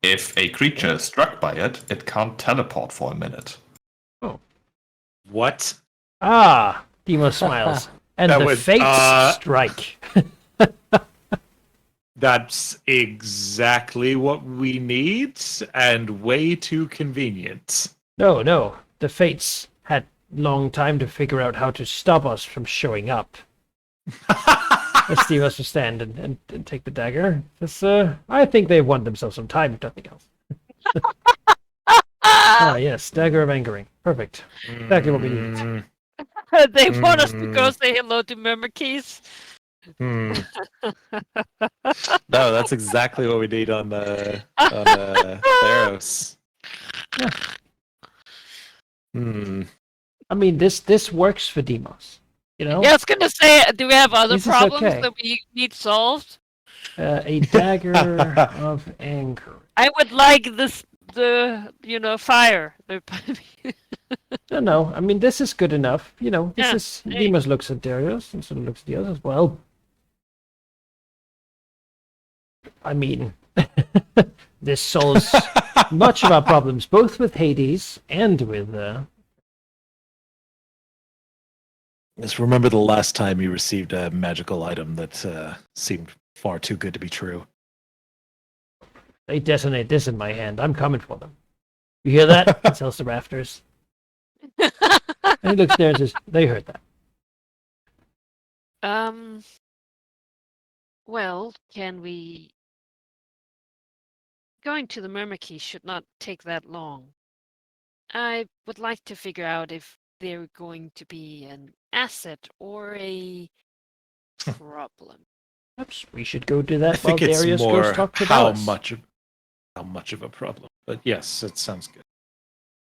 If a creature is struck by it, it can't teleport for a minute. What? Ah, Demo smiles. And That the was, fates strike. That's exactly what we need, and way too convenient. No, the fates had long time to figure out how to stop us from showing up. Let's see us to stand and take the dagger. This, I think they've won themselves some time, if nothing else. Yes, dagger of anchoring. Perfect. Exactly what we needed. They want us to go say hello to Myrmidons. No, that's exactly what we need on Theros. I mean, this works for Demos. You know? Yeah, I was gonna say, do we have other This is problems okay. that we need solved? A dagger of anger. I would like fire. No, I mean, this is good enough. You know, this Yeah, is... hey. Demas looks at Darius and sort of looks at the others as well. I mean, this solves much of our problems, both with Hades and with... Just remember the last time you received a magical item that seemed far too good to be true. They detonate this in my hand. I'm coming for them. You hear that? He tells the rafters. And he looks there and says, they heard that. Well, can we... Going to the Myrmidon should not take that long. I would like to figure out if they're going to be an asset or a problem. Perhaps we should go do I that while think it's Darius more goes talk to how Dallas. much of a problem. But yes, it sounds good.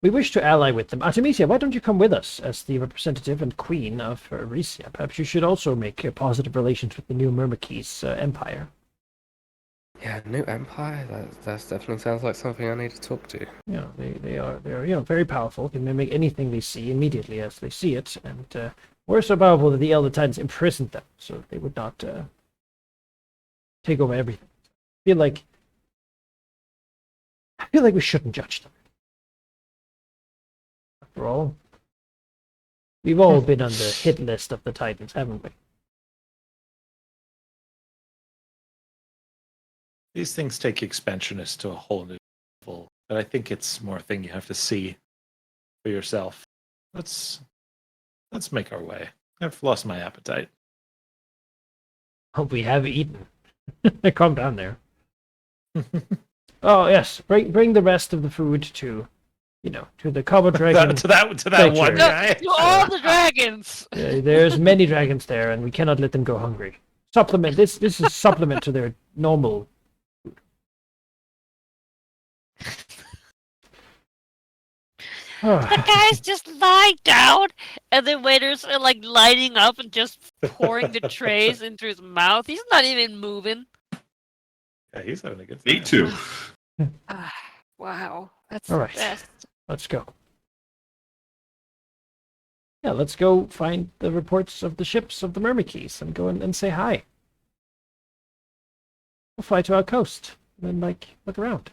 We wish to ally with them. Artemisia, why don't you come with us as the representative and queen of Eresia? Perhaps you should also make positive relations with the new Myrmidon's empire. Yeah, new empire. That definitely sounds like something I need to talk to. You know, they're very powerful. Can mimic anything they see immediately as they see it, and were so powerful that the Elder Titans imprisoned them, so they would not take over everything. I feel like we shouldn't judge them. After all, we've all been on the hit list of the Titans, haven't we? These things take expansionists to a whole new level, but I think it's more a thing you have to see for yourself. Let's make our way. I've lost my appetite. Oh, we have eaten. Calm down there. Oh yes, bring the rest of the food to, to the Cobble Dragon. to that one sanctuary. guy. To all the dragons! There's many dragons there, and we cannot let them go hungry. Supplement. This is supplement to their normal. The guy's just lying down, and the waiters are like lining up and just pouring the trays into his mouth. He's not even moving. Yeah, he's having a good Me time. too. Wow, that's All the right. best. Let's go. Yeah, let's go find the reports of the ships of the Myrmidons and go and say hi. We'll fly to our coast and then look around.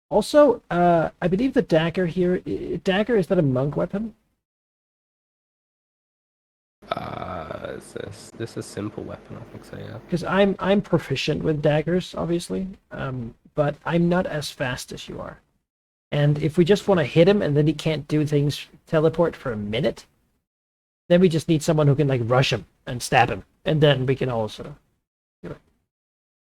Also, I believe the dagger here. Dagger, is that a monk weapon? Is this a simple weapon? I think so. Yeah. Because I'm proficient with daggers, obviously, but I'm not as fast as you are. And if we just want to hit him and then he can't do things, teleport for a minute, then we just need someone who can rush him and stab him, and then we can also.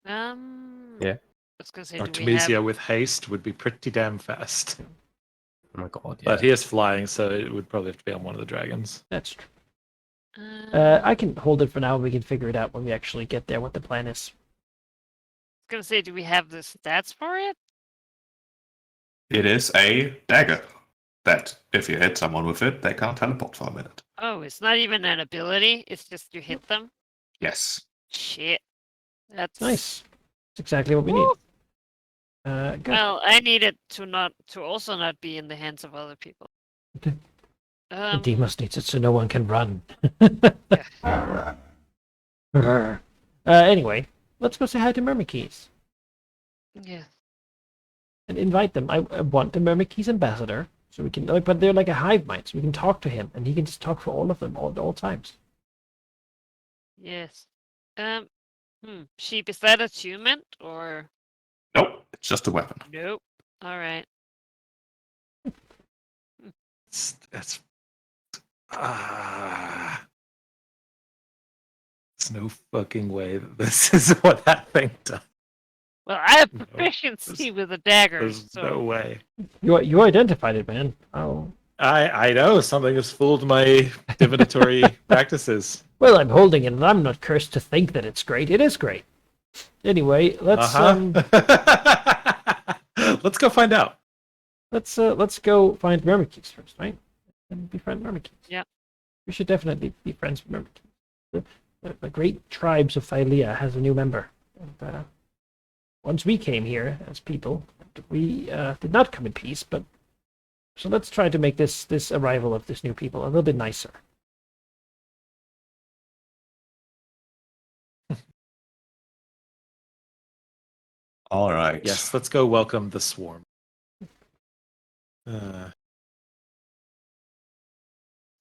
Yeah. I was gonna say, do we Artemisia have... with haste would be pretty damn fast. Oh my god. Yeah. But he is flying, so it would probably have to be on one of the dragons. That's true. I I can hold it for now. We can figure it out when we actually get there. What the plan is. was gonna say, do we have the stats for it? It is a dagger that if you hit someone with it, they can't teleport for a minute. Oh, it's not even an ability. It's just you hit them. Yes. Shit, that's Nice. That's exactly what we need. Woo! Good. Well, I need it to also not be in the hands of other people. Okay. Deimos needs it so no one can run. Anyway, let's go say hi to Myrmidons Yeah. and invite them. I want the Myrmidons ambassador, so we can. But they're like a hive mind, so we can talk to him, and he can just talk for all of them all times. Yes. Sheep, is that attunement or Nope, it's just a weapon. nope? All right. That's there's no fucking way that this is what that thing does. Well, I have No, proficiency with the daggers, There's so no way. You identified it, man. Oh. I know something has fooled my divinatory practices. Well, I'm holding it, and I'm not cursed to think that it's great. It is great. Anyway, let's Let's go find out. let's go find Myrmidons first, right? And befriend Myrmidons. Yeah. We should definitely be friends with Myrmidons. The great tribes of Phylea has a new member. And once we came here as people, we did not come in peace, but so let's try to make this arrival of this new people a little bit nicer. All right. Yes, let's go welcome the swarm.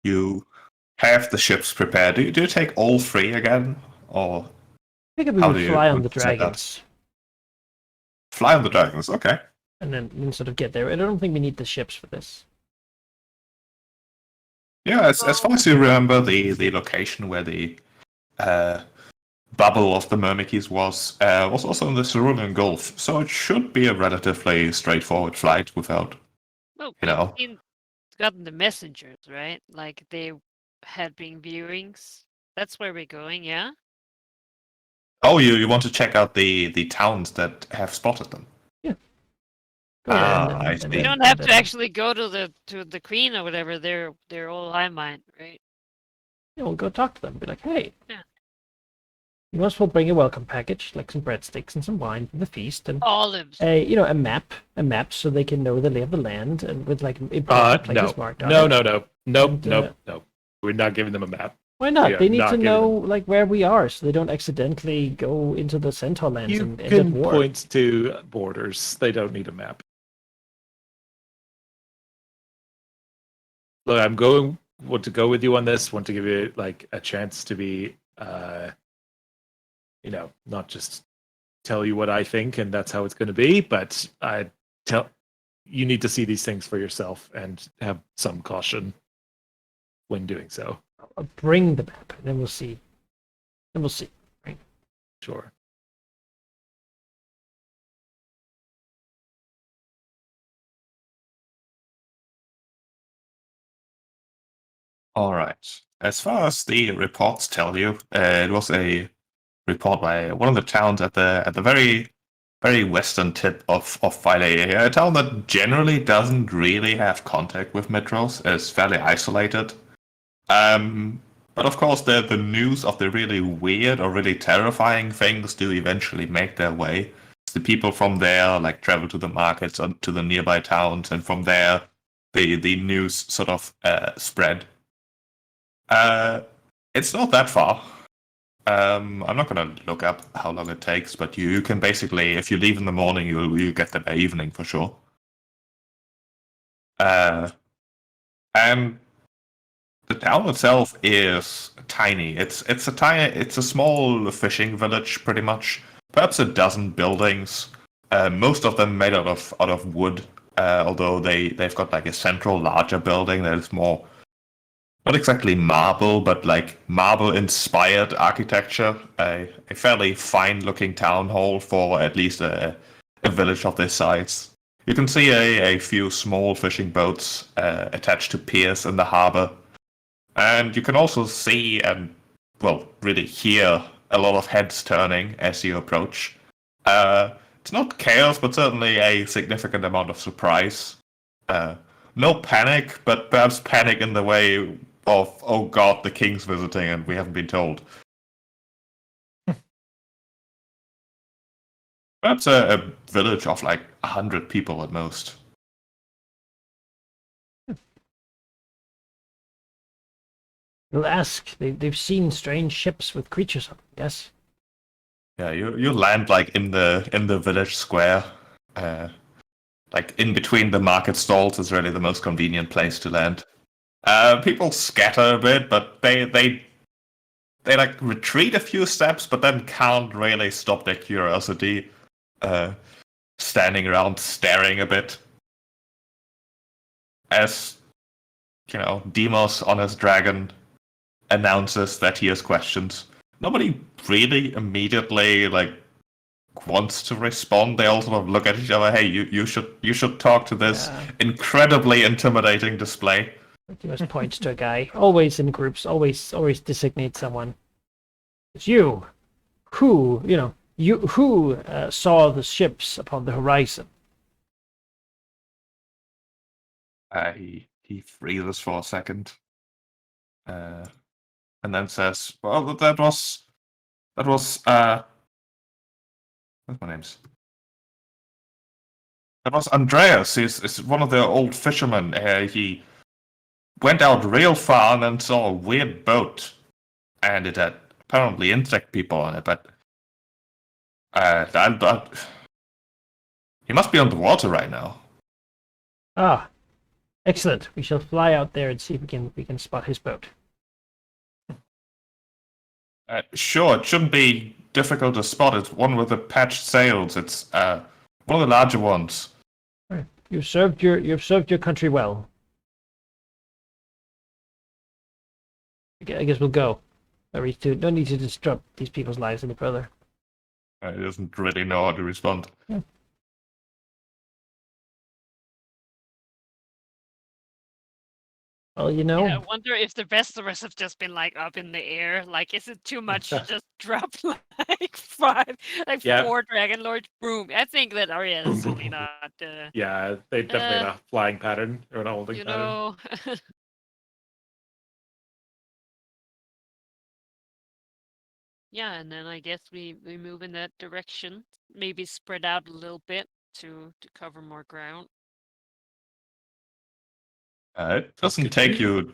You have the ships prepared. Do you take all three again, or I think we How would do you fly on the set that? dragons fly on the dragons? Okay. and then sort of get there. I don't think we need the ships for this. Yeah, as far as you remember, the location where the bubble of the Myrmidons was also in the Cerulean Gulf, so it should be a relatively straightforward flight without. Oh, You know. we've gotten the messengers, right? Like they had been viewings. That's where we're going, yeah? Oh, you want to check out the towns that have spotted them? Go there Ah, and I and see. We Yeah, don't have to actually go to the queen or whatever. They're all high mind, right? we'll go talk to them. Be like, hey, Yeah. you must well bring a welcome package, like some breadsticks and some wine from the feast, and Olives. a map so they can know the lay of the land, and with like important places marked on it. No. And, Nope. We're not giving them a map. Why not? We are They need not to giving know like where we are, so they don't accidentally go into the Centaur lands You and end can up war. point to borders. They don't need a map. Look, want to go with you on this. Want to give you like a chance to be, not just tell you what I think and that's how it's going to be, but you need to see these things for yourself and have some caution when doing so. I'll bring the map, and then we'll see. Right? Sure. All right. As far as the reports tell you, it was a report by one of the towns at the very western tip of Phylea, a town that generally doesn't really have contact with metros, is fairly isolated. But of course, the news of the really weird or really terrifying things do eventually make their way. The people from there like travel to the markets or to the nearby towns, and from there, the news sort of spread. It's not that far. I'm not going to look up how long it takes, but you can basically, if you leave in the morning, you get there by evening for sure. And the town itself is tiny. It's a small fishing village, pretty much. Perhaps a dozen buildings. Most of them made out of wood. Although they've got like a central larger building that is more. Not exactly marble, but like marble-inspired architecture. A fairly fine-looking town hall for at least a village of this size. You can see a few small fishing boats attached to piers in the harbor. And you can also see and, well, really hear a lot of heads turning as you approach. It's not chaos, but certainly a significant amount of surprise. No panic, but perhaps panic in the way of, oh god, the king's visiting and we haven't been told. Perhaps a village of like 100 people at most. They'll ask. They've seen strange ships with creatures on them. Yes. Yeah, you land like in the village square. Like in between the market stalls is really the most convenient place to land. People scatter a bit, but they like retreat a few steps, but then can't really stop their curiosity. Standing around staring a bit. As Demos on his dragon announces that he has questions. Nobody really immediately wants to respond. They all sort of look at each other. Hey, you should talk to this incredibly intimidating display. Demos points to a guy. Always in groups. Always designate someone. It's you. Who saw the ships upon the horizon? He freezes for a second. and then says, "Well, that was what's my name's? That was Andreas. He's one of the old fishermen. He went out real far and then saw a weird boat, and it had apparently insect people on it. But he must be underwater right now." Ah, excellent. We shall fly out there and see if we can spot his boat. Sure, it shouldn't be difficult to spot. It's one with the patched sails. It's one of the larger ones. All right. You've served your country well. I guess we'll go. No need to disrupt these people's lives any further. He doesn't really know how to respond. Yeah. Well, Yeah, I wonder if the rest of us have just been like up in the air. Like, is it too much to just drop like four Dragonlords? Boom! I think that Arya is really not. Yeah, they definitely not a flying pattern or an holding pattern. Know. Yeah, and then I guess we move in that direction. Maybe spread out a little bit to cover more ground. It doesn't take you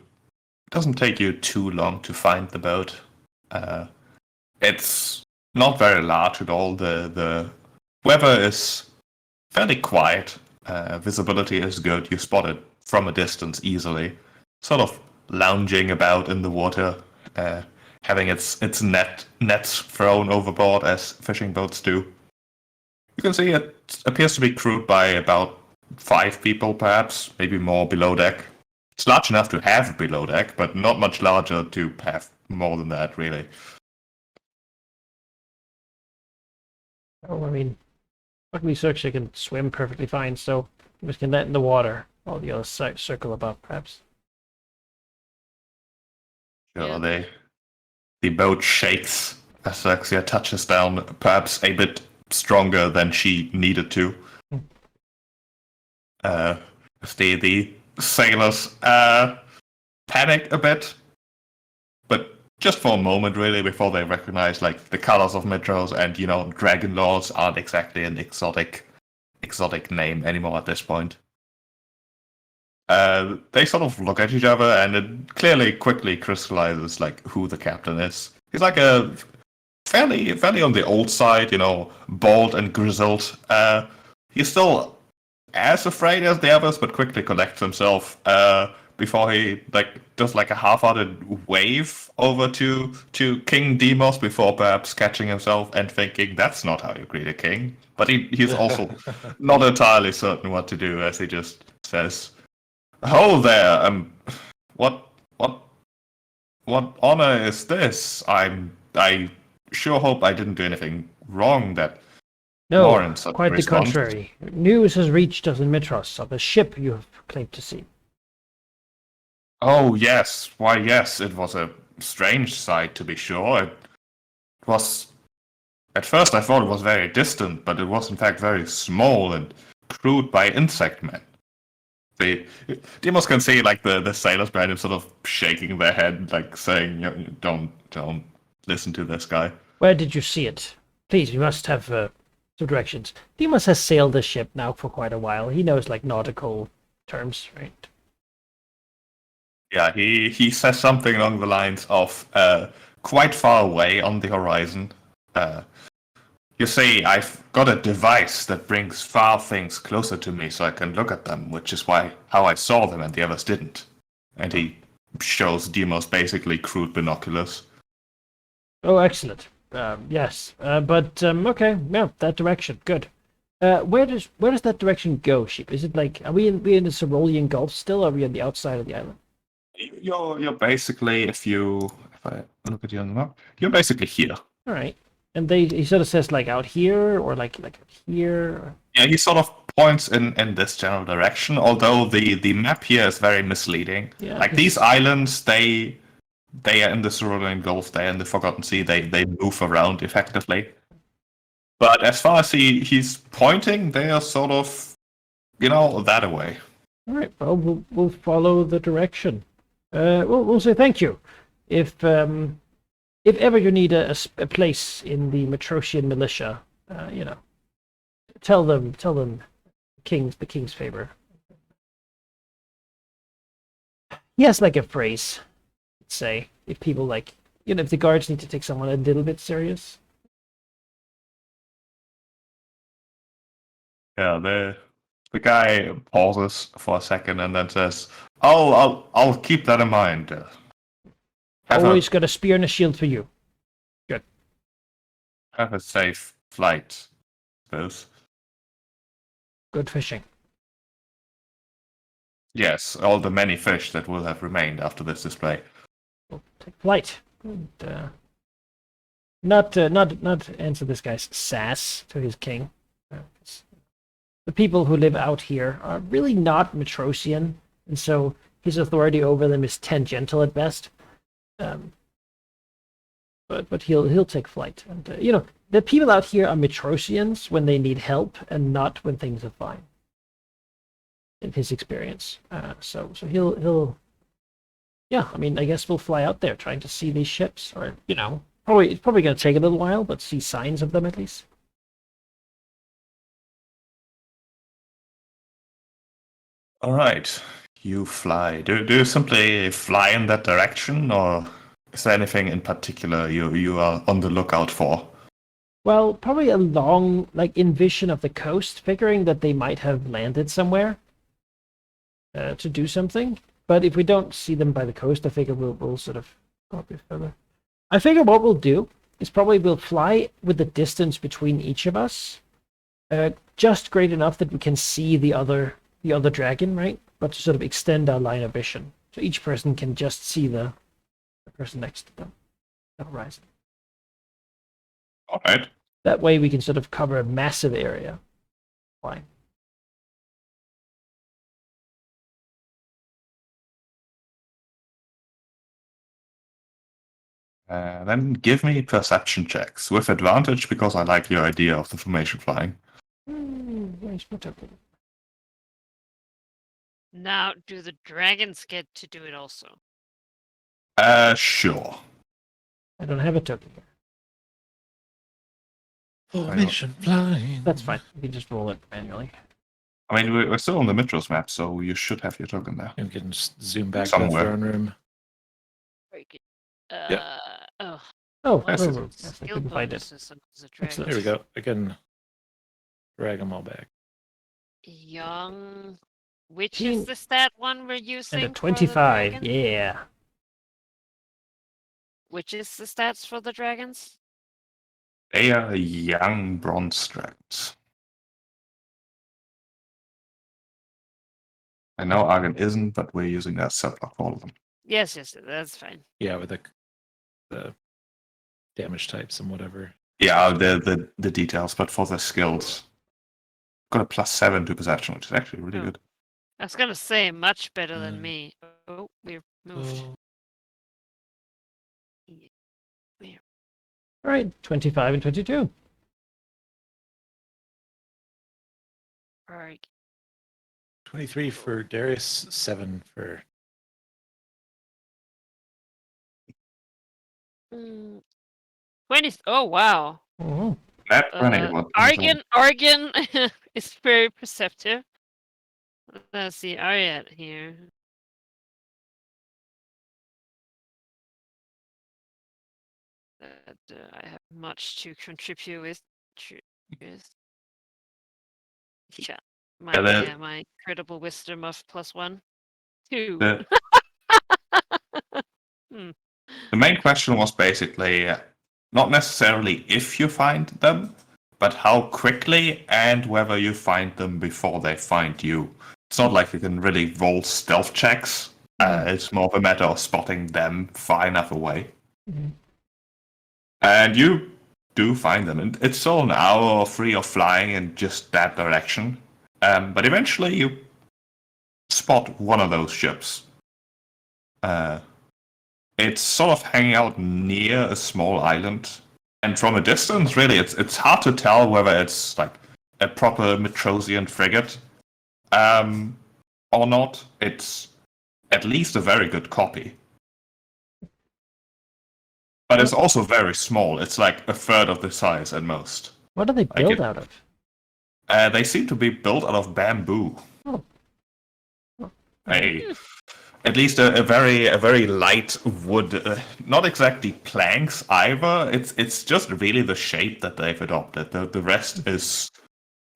too long to find the boat. It's not very large at all. The weather is fairly quiet. Visibility is good. You spot it from a distance easily. Sort of lounging about in the water, having its nets thrown overboard as fishing boats do. You can see it appears to be crewed by about 5 people, perhaps, maybe more below deck. It's large enough to have below deck, but not much larger to have more than that, really. Oh, I mean, luckily Circe can swim perfectly fine, so we can let in the water. All the others circle above, perhaps. Sure, the boat shakes as Xerxia touches down, perhaps a bit stronger than she needed to. The sailors panic a bit, but just for a moment, really, before they recognize like the colors of Mitros, and Dragonlords aren't exactly an exotic name anymore at this point. They sort of look at each other, and it clearly quickly crystallizes like who the captain is. He's like a fairly on the old side, bald and grizzled. He's still as afraid as the others, but quickly collects himself before he does a half-hearted wave over to King Demos before perhaps catching himself and thinking that's not how you greet a king. But he's also not entirely certain what to do, as he just says, "Ho there! What honor is this? I sure hope I didn't do anything wrong that No, warrants such quite the response." contrary. News has reached us in Mitros of a ship you have claimed to see. Oh, yes. Why, yes, it was a strange sight, to be sure. It was... At first I thought it was very distant, but it was in fact very small and crewed by insect men. Demos can see, the sailors behind him sort of shaking their head, saying, don't listen to this guy. Where did you see it? Please, we must have some directions. Demos has sailed the ship now for quite a while. He knows, nautical terms, right? Yeah, he says something along the lines of quite far away on the horizon. You see, I've got a device that brings far things closer to me so I can look at them, which is how I saw them and the others didn't. And he shows Demos basically crude binoculars. Oh, excellent. Yes. Okay. Yeah, that direction. Good. Where does that direction go, Sheep? Is it are we in the Cerulean Gulf still, or are we on the outside of the island? You're basically, if I look at you on the map, you're basically here. All right. And he sort of says out here, or like here. Yeah, he sort of points in this general direction, although the map here is very misleading. Yeah, these islands, they are in the Cerulean Gulf, they're in the Forgotten Sea, they move around effectively. But as far as he's pointing, they are sort of, that away. All right. Well, we'll follow the direction. we'll say thank you. If ever you need a place in the Matrosian militia, tell them the king's favor. He has like a phrase, say, if people like, if the guards need to take someone a little bit serious. Yeah, the guy pauses for a second and then says, "Oh, I'll keep that in mind. Always got a spear and a shield for you. Good. Have a safe flight, I suppose." Good fishing. Yes, all the many fish that will have remained after this display. We'll take flight. And, not answer this guy's sass to his king. The people who live out here are really not Matrosian, and so his authority over them is tangential at best. But he'll take flight, and the people out here are Matrosians when they need help, and not when things are fine. In his experience, so he'll yeah. I mean, I guess we'll fly out there trying to see these ships, or it's probably going to take a little while, but see signs of them at least. All right, you fly. Do you simply fly in that direction, or is there anything in particular you are on the lookout for? Well, probably along, like, in vision of the coast, figuring that they might have landed somewhere to do something. But if we don't see them by the coast, I figure we'll sort of go a bit further. I figure what we'll do is probably we'll fly with the distance between each of us, just great enough that we can see the other dragon, right? But to sort of extend our line of vision, so each person can just see the person next to them, the horizon. All right. That way we can sort of cover a massive area. Flying. Then give me perception checks with advantage because I like your idea of the formation flying. Where's my token? Now, do the dragons get to do it also? Sure. I don't have a token here. Formation flying. That's fine. We can just roll it manually. I mean, we're still on the Mitros map, so you should have your token there. You can just zoom back Somewhere. to the throne room. Very good. Yep. Oh, Yes, yes, it's- yes, I couldn't find it. Excellent. There we go. I can drag them all back. Young. Which Teen- is the stat one we're using? And a for the 25, dragon? yeah. Which is the stats for the dragons? They are young bronze dragons. I know Argon isn't, but we're using that subblock for all of them. Yes, that's fine. Yeah, with the damage types and whatever. Yeah, the details, but for the skills. Got a +7 to perception, which is actually really Oh. good. I was gonna say much better than Mm. me. Oh, we're moved. All right, 25 and 22. Alright. 23 for Darius, 7 for. 20. Oh wow. Mhm. That grenade was Argon is very perceptive. Let's see, Ariad here. That I have much to contribute with. Yeah, my credible wisdom of +1, 2. The main question was basically not necessarily if you find them, but how quickly and whether you find them before they find you. It's not like you can really roll stealth checks. It's more of a matter of spotting them far enough away. Mhm. And you do find them. And it's still an hour or 3 of flying in just that direction. But eventually you spot one of those ships. It's sort of hanging out near a small island. And from a distance, really, it's hard to tell whether it's like a proper Matrosian frigate or not. It's at least a very good copy. But it's also very small. It's like a third of the size at most. What do they Like build out of? They seem to be built out of bamboo. Oh. At least a very light wood, not exactly planks either. It's just really the shape that they've adopted. The rest is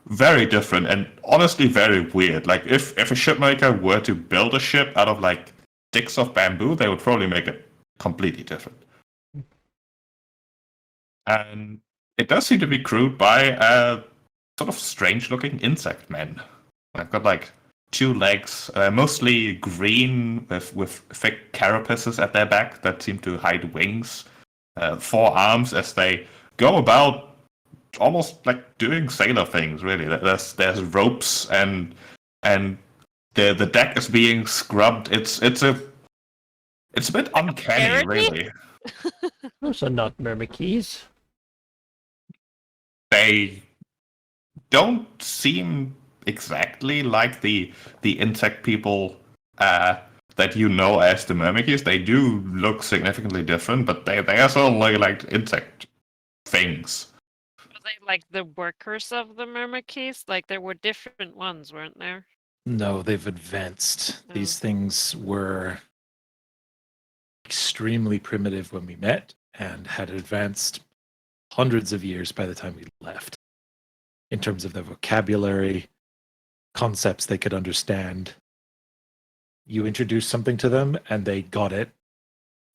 very different and honestly very weird. Like if a shipmaker were to build a ship out of like sticks of bamboo, they would probably make it completely different. And it does seem to be crewed by sort of strange-looking insect men. I've got like 2 legs, mostly green with thick carapaces at their back that seem to hide wings. 4 arms as they go about almost like doing sailor things. Really, there's ropes and the deck is being scrubbed. It's a bit uncanny, really. Those are not myrmidons. They don't seem exactly like the insect people that you know as the myrmidons. They do look significantly different, but they are certainly like insect things. Were they like the workers of the Myrmidons? Like there were different ones, weren't there? No, they've advanced. Oh. These things were extremely primitive when we met and had advanced hundreds of years by the time we left in terms of their vocabulary, concepts they could understand. You introduce something to them and they got it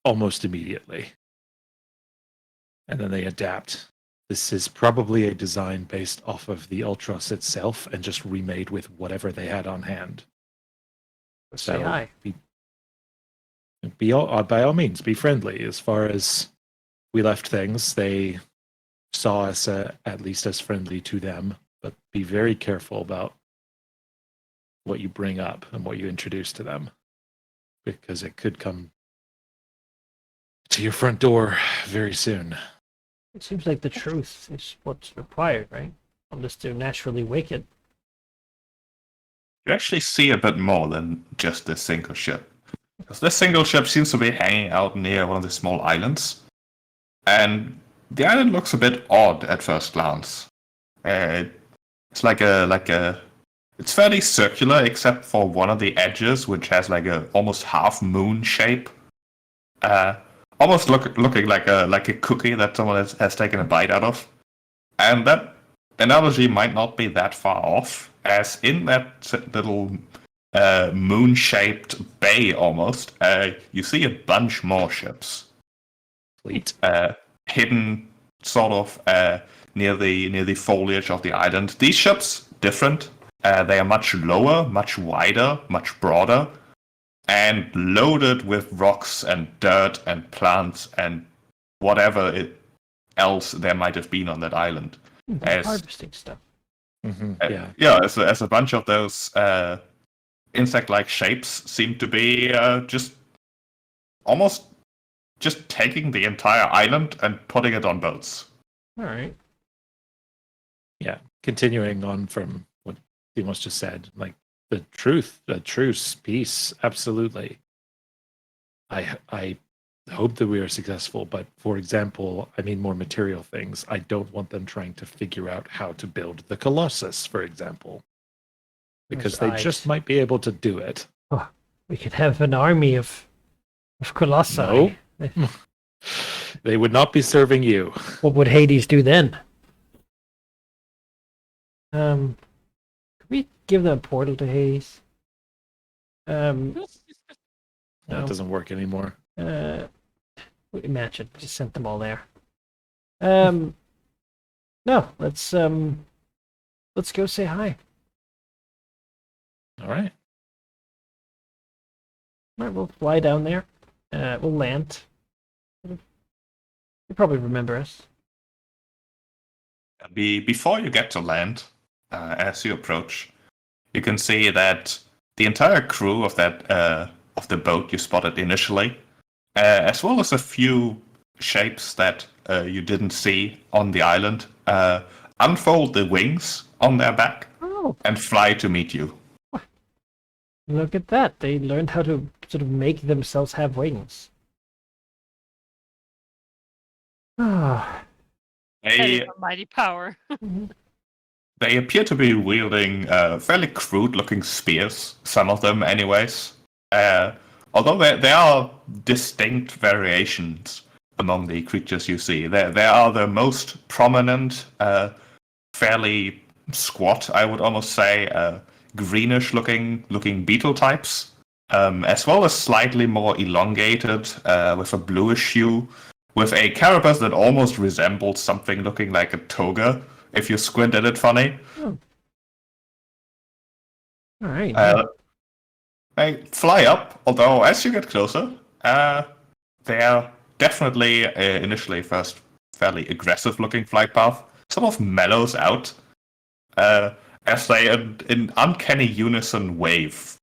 almost immediately. And then they adapt. This is probably a design based off of the Ultros itself and just remade with whatever they had on hand. Say hi. By all means, be friendly. As far as we left things, they saw us at least as friendly to them, but be very careful about what you bring up and what you introduce to them, because it could come to your front door very soon. It seems like the truth is what's required, right? Unless they're naturally wicked. You actually see a bit more than just this single ship. Because this single ship seems to be hanging out near one of the small islands. And the island looks a bit odd at first glance. It's it's fairly circular except for one of the edges, which has like a almost half moon shape. Almost looking like a cookie that someone has taken a bite out of. And that analogy might not be that far off, as in that little moon-shaped bay almost, you see a bunch more ships. Fleet. Hidden sort of near the foliage of the island. These ships, different. They are much lower, much wider, much broader, and loaded with rocks and dirt and plants and whatever else there might have been on that island. Harvesting stuff. Mm-hmm, as a bunch of those insect-like shapes seem to be just almost just taking the entire island and putting it on boats. All right. Yeah, continuing on from what Demos just said, like the truce, peace, absolutely. I hope that we are successful, but for example, I mean more material things. I don't want them trying to figure out how to build the Colossus, for example, because they just might be able to do it. Oh, we could have an army of colossi. No. They would not be serving you. What would Hades do then? Could we give them a portal to Hades? That No. doesn't work anymore. Imagine, just sent them all there. No, let's go say hi. All right. All right, we'll fly down there. We'll land. You probably remember us. Before you get to land, as you approach, you can see that the entire crew of that of the boat you spotted initially, as well as a few shapes that you didn't see on the island, unfold the wings on their back and fly to meet you. Look at that. They learned how to sort of make themselves have wings. Ah. That is They a mighty power. they appear to be wielding fairly crude-looking spears. Some of them, anyways. Although there are distinct variations among the creatures you see. There are the most prominent, fairly squat, I would almost say, greenish-looking beetle types, as well as slightly more elongated, with a bluish hue, with a carapace that almost resembles something looking like a toga, if you squint at it funny. Oh. All right. They fly up, although as you get closer, they're definitely initially first fairly aggressive-looking flight path. Sort of mellows out as they, in uncanny unison, wave.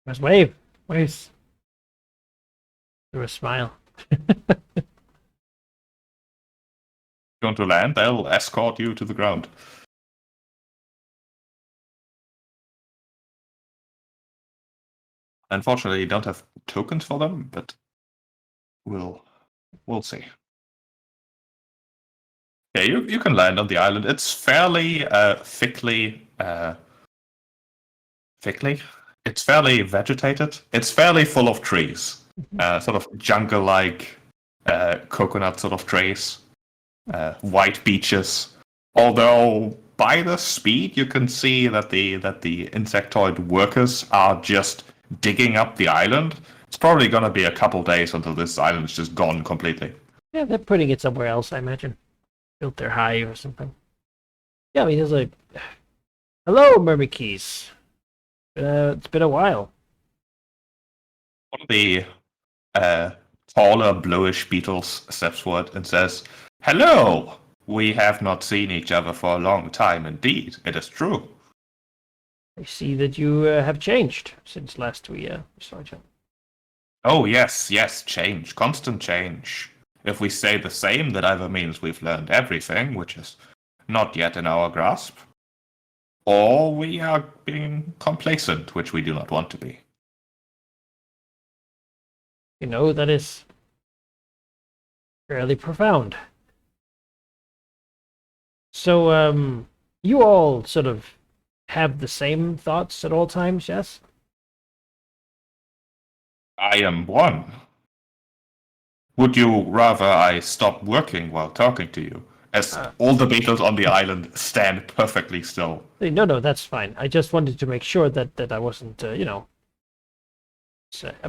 Let's wave. Waves. Through a smile. Going to land, they'll escort you to the ground. Unfortunately, you don't have tokens for them, but we'll see. Yeah, you can land on the island. It's fairly thickly. It's fairly vegetated. It's fairly full of trees, sort of jungle-like coconut sort of trees, white beaches. Although by the speed, you can see that the insectoid workers are just digging up the island. It's probably going to be a couple days until this island is just gone completely. Yeah, they're putting it somewhere else, I imagine. Built their hive or something. Yeah, I mean, it's like, hello, Myrmikis. It's been a while. One of the taller bluish beetles steps forward and says, "Hello! We have not seen each other for a long time indeed. It is true." I see that you have changed since last we saw each other. Oh, yes, change. Constant change. If we stay the same, that either means we've learned everything, which is not yet in our grasp, or we are being complacent, which we do not want to be. You know, that is fairly profound. So, you all sort of have the same thoughts at all times, yes? I am one. Would you rather I stop working while talking to you? As all the beetles on the island stand perfectly still. No, that's fine. I just wanted to make sure that I wasn't, I'm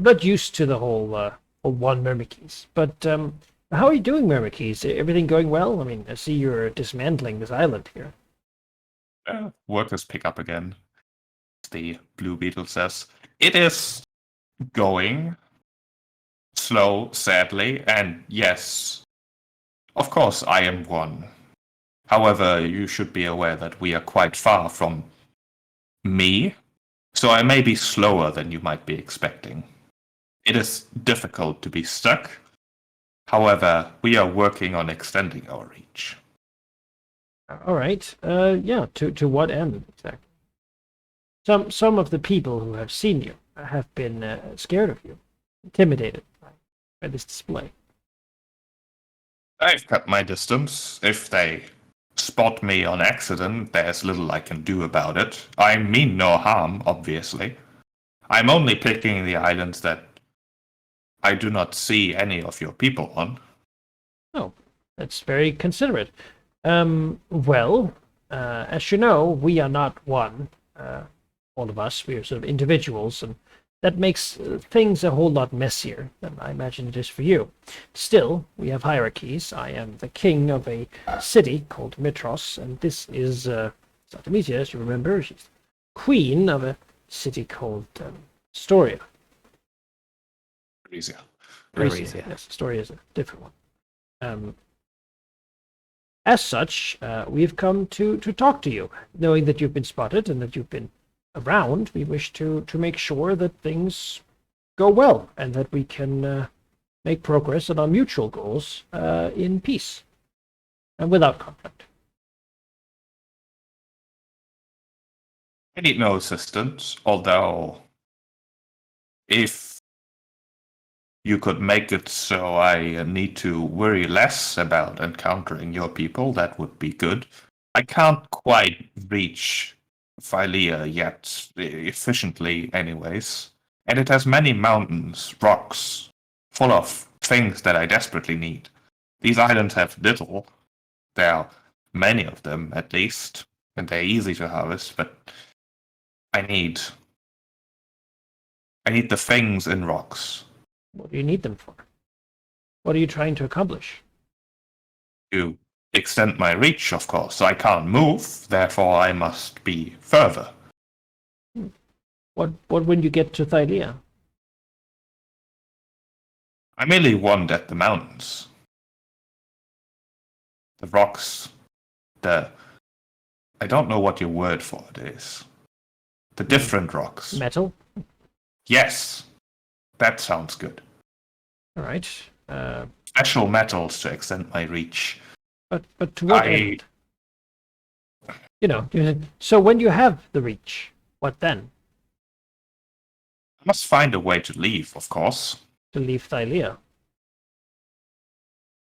not used to the whole one Myrmikis. But how are you doing, Myrmikis? Everything going well? I mean, I see you're dismantling this island here. Workers pick up again. The blue beetle says, "It is going slow, sadly, and yes, of course I am one. However, you should be aware that we are quite far from me, so I may be slower than you might be expecting. It is difficult to be stuck. However, we are working on extending our reach." All right. Yeah. To what end exactly? Some of the people who have seen you have been scared of you, intimidated by this display. I've cut my distance. If they spot me on accident, there's little I can do about it. I mean no harm, obviously. I'm only picking the islands that I do not see any of your people on. Oh, that's very considerate. Well, as you know, we are not one. All of us, we are sort of individuals, and that makes things a whole lot messier than I imagine it is for you. Still, we have hierarchies. I am the king of a city called Mitros, and this is Artemisia, as you remember. She's queen of a city called Storia. Easier. Yes, Storia is a different one. As such, we've come to talk to you, knowing that you've been spotted and that you've been around. We wish to make sure that things go well and that we can make progress on our mutual goals in peace and without conflict. I need no assistance, although if you could make it so I need to worry less about encountering your people, that would be good. I can't quite reach Phylea yet, efficiently anyways. And it has many mountains, rocks, full of things that I desperately need. These islands have little. There are many of them, at least, and they're easy to harvest, but I need the things in rocks What do you need them for? What are you trying to accomplish? to extend my reach, of course. I can't move, therefore I must be further. What when you get to Thylea? I merely wand at the mountains. The rocks, I don't know what your word for it is. The different rocks. Metal? Yes, that sounds good. All right. Special metals to extend my reach. But to what end? So when you have the reach, what then? I must find a way to leave, of course. To leave Thylea?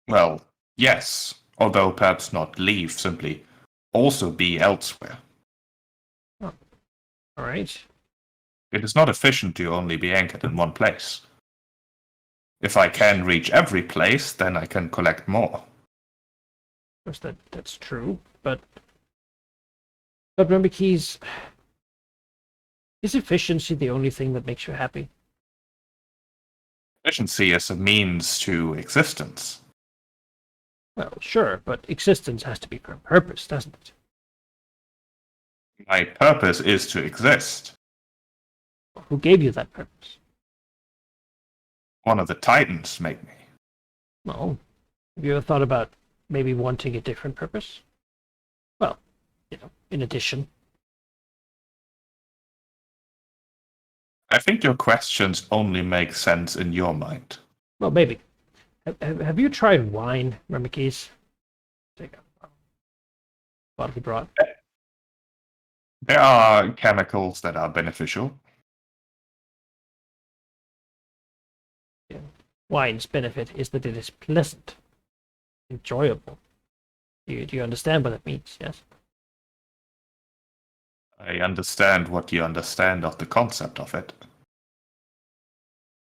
Well, yes, although perhaps not leave, simply also be elsewhere. Oh. All right. It is not efficient to only be anchored in one place. If I can reach every place, then I can collect more. Of course, that's true, but remember, Keys, is efficiency the only thing that makes you happy? Efficiency is a means to existence. Well, sure, but existence has to be for a purpose, doesn't it? My purpose is to exist. Who gave you that purpose? One of the Titans make me. No. Have you ever thought about maybe wanting a different purpose? Well, in addition. I think your questions only make sense in your mind. Well, maybe. Have you tried wine, remember, Keys? Take a bottle he brought. There are chemicals that are beneficial. Yeah. Wine's benefit is that it is pleasant, enjoyable. Do you understand what that means, yes? I understand what you understand of the concept of it.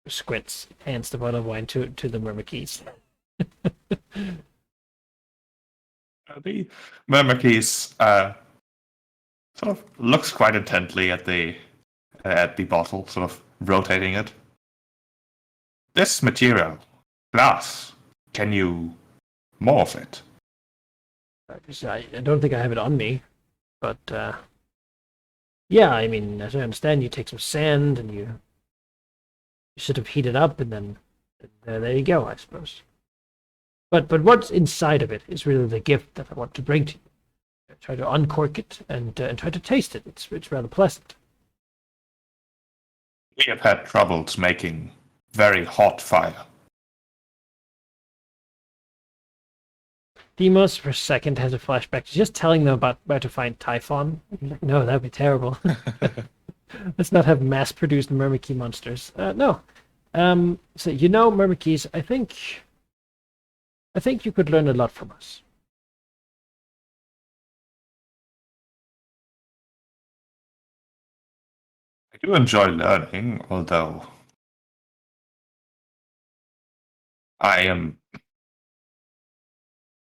Squints, hands the bottle of wine to the Myrmidons. The Myrmidons sort of looks quite intently at the bottle, sort of rotating it. This material, glass, can you morph it? I don't think I have it on me, but yeah, I mean, as I understand, you take some sand and you sort of heat it up, and then there you go, I suppose. But what's inside of it is really the gift that I want to bring to you. I try to uncork it and try to taste it. It's rather pleasant. We have had troubles making very hot fire. Demos, for a second, has a flashback to just telling them about where to find Typhon. Like, no, that'd be terrible. Let's not have mass-produced Myrmidon monsters. No. So, Myrmidons, I think you could learn a lot from us. I do enjoy learning, although I am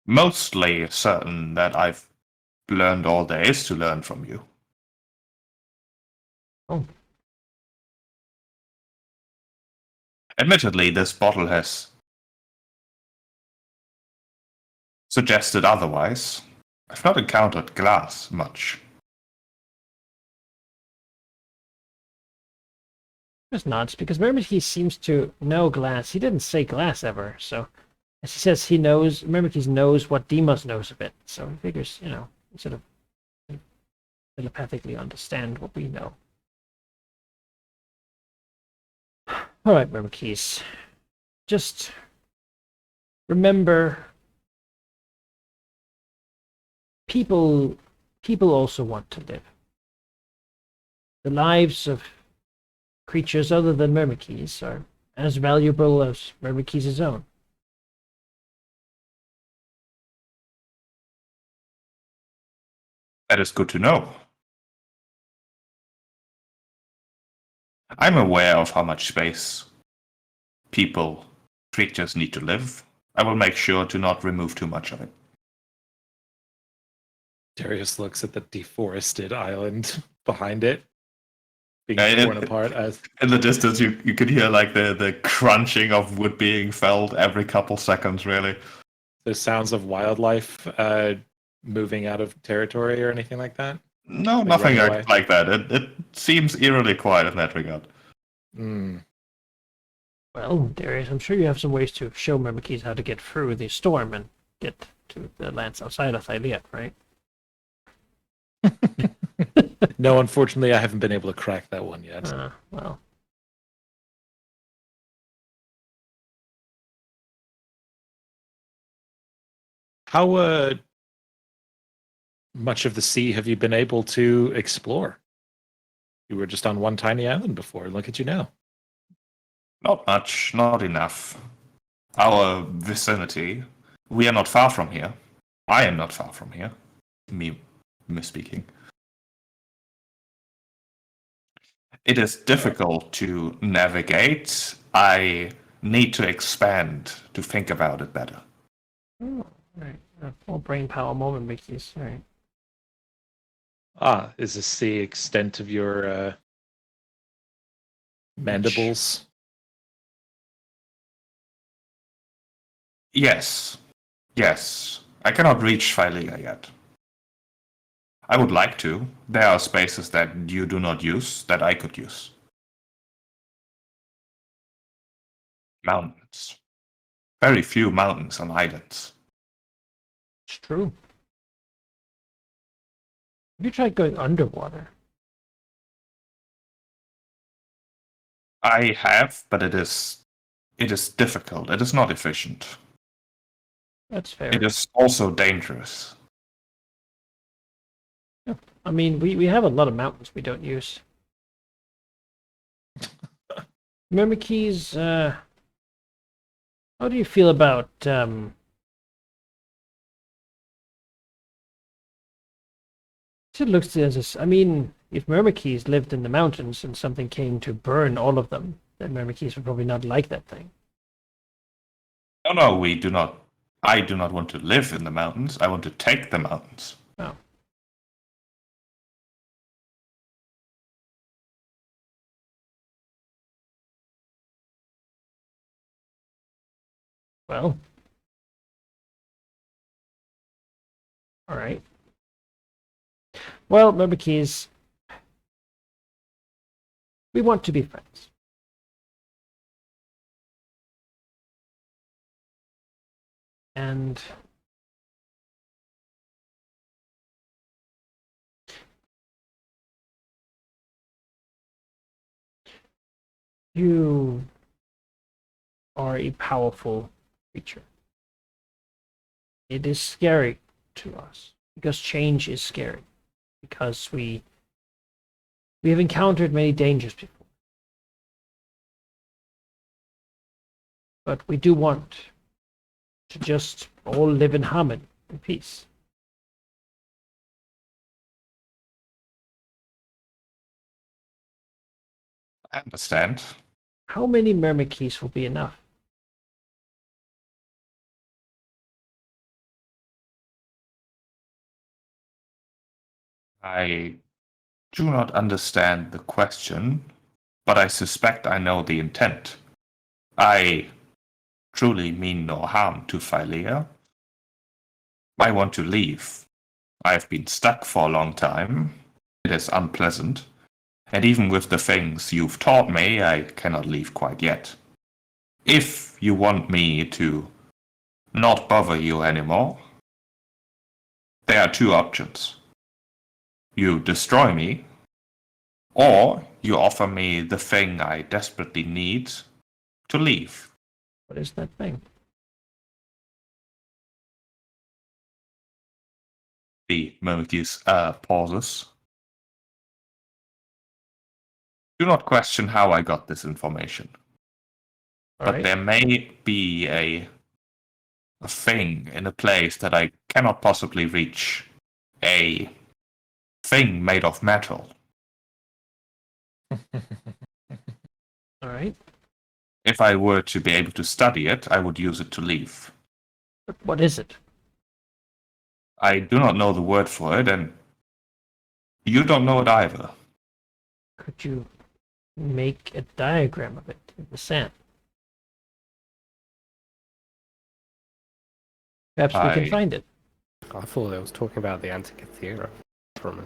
mostly certain that I've learned all there is to learn from you. Oh. Admittedly, this bottle has suggested otherwise. I've not encountered glass much. It's not, because remember, he seems to know glass. He didn't say glass ever, so as he says, he knows. Remember, he knows what Demos knows of it, so he figures, sort of telepathically understand what we know. All right, Myrmidons. Just remember, people also want to live. the lives of creatures other than Myrmikis are as valuable as Myrmikis' own. That is good to know. I'm aware of how much space people, creatures need to live. I will make sure to not remove too much of it. Darius looks at the deforested island behind it, being Yeah, torn apart as in the distance, you could hear like the crunching of wood being felled every couple seconds, really. the sounds of wildlife moving out of territory or anything like that. No, Like nothing running away? like that. It seems eerily quiet in that regard. Mm. Well, Darius, I'm sure you have some ways to show Myrmikis how to get through the storm and get to the lands outside of Thyliat, right? No, unfortunately, I haven't been able to crack that one yet. Well. How much of the sea have you been able to explore? You were just on one tiny island before. Look at you now. Not much, not enough. Our vicinity, we are not far from here. I am not far from here. Me misspeaking. It is difficult to navigate. I need to expand to think about it better. Oh, right. Full brain power moment makes these. Right. Ah, is this the extent of your mandibles? Yes. Yes. I cannot reach Phylea yet. I would like to. There are spaces that you do not use that I could use. Mountains. Very few mountains on islands. It's true. Have you tried going underwater? I have, but it is difficult. It is not efficient. That's fair. It is also dangerous. Yeah. I mean, we have a lot of mountains we don't use. Myrmikis, how do you feel about it looks as I mean, if Myrmikis lived in the mountains and something came to burn all of them, then Myrmikis would probably not like that thing. No, we do not. I do not want to live in the mountains. I want to take the mountains. Oh. Well. All right. Well, Myrmikis, we want to be friends. And you are a powerful creature. It is scary to us because change is scary. Because we have encountered many dangers before. But we do want to just all live in harmony and peace. I understand. How many Myrmikis will be enough? I do not understand the question, but I suspect I know the intent. I truly mean no harm to Phylea. I want to leave. I've been stuck for a long time. It is unpleasant. And even with the things you've taught me, I cannot leave quite yet. If you want me to not bother you anymore, there are two options. You destroy me, or you offer me the thing I desperately need to leave. What is that thing? The Myrmikis pauses. Do not question how I got this information. All But right. there may be a thing in a place that I cannot possibly reach. A thing made of metal. All right. If I were to be able to study it, I would use it to leave. But what is it? I do not know the word for it, and you don't know it either. Could you make a diagram of it in the sand? Perhaps we can find it. I thought it was talking about the Antikythera from it.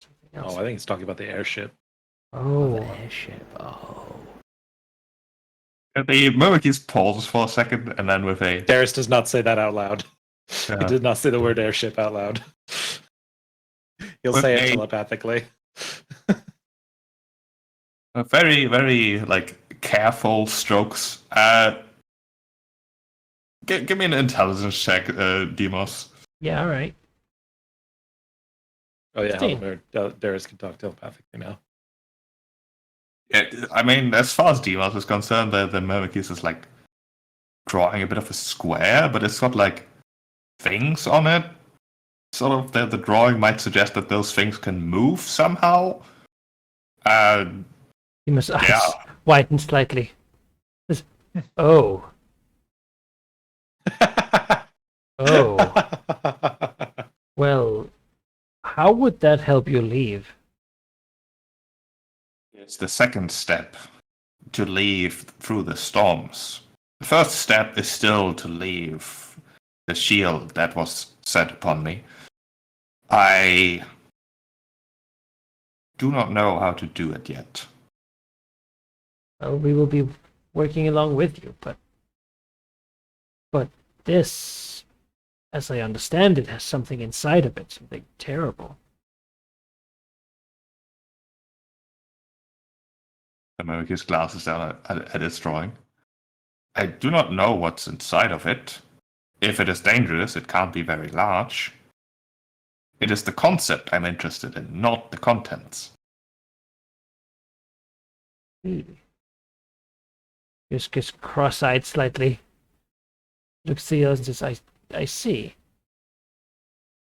Something Oh, else. I think it's talking about the airship. Oh, The airship. Oh. The Murmurkeys pauses for a second, and then with a Darius does not say that out loud. He uh, did not say the word airship out loud. He'll say it telepathically. a very, very careful strokes. Give me an intelligence check, Demos. yeah. All right. Oh yeah, 15. Darius can talk telepathically now. Yeah, I mean, as far as Demos is concerned, the Murmurkeys is like drawing a bit of a square, but it's got like things on it. Sort of the drawing might suggest that those things can move somehow. He must Yeah. widen slightly. Oh. Oh. Well, how would that help you leave? It's the second step to leave through the storms. The first step is still to leave the shield that was set upon me. I do not know how to do it yet. Well, we will be working along with you, but this, as I understand it, has something inside of it, something terrible. The Murmurkeys glances down at its drawing. I do not know what's inside of it. If it is dangerous, it can't be very large. It is the concept I'm interested in, not the contents. Just cross-eyed slightly. Looks to the others and says, I see.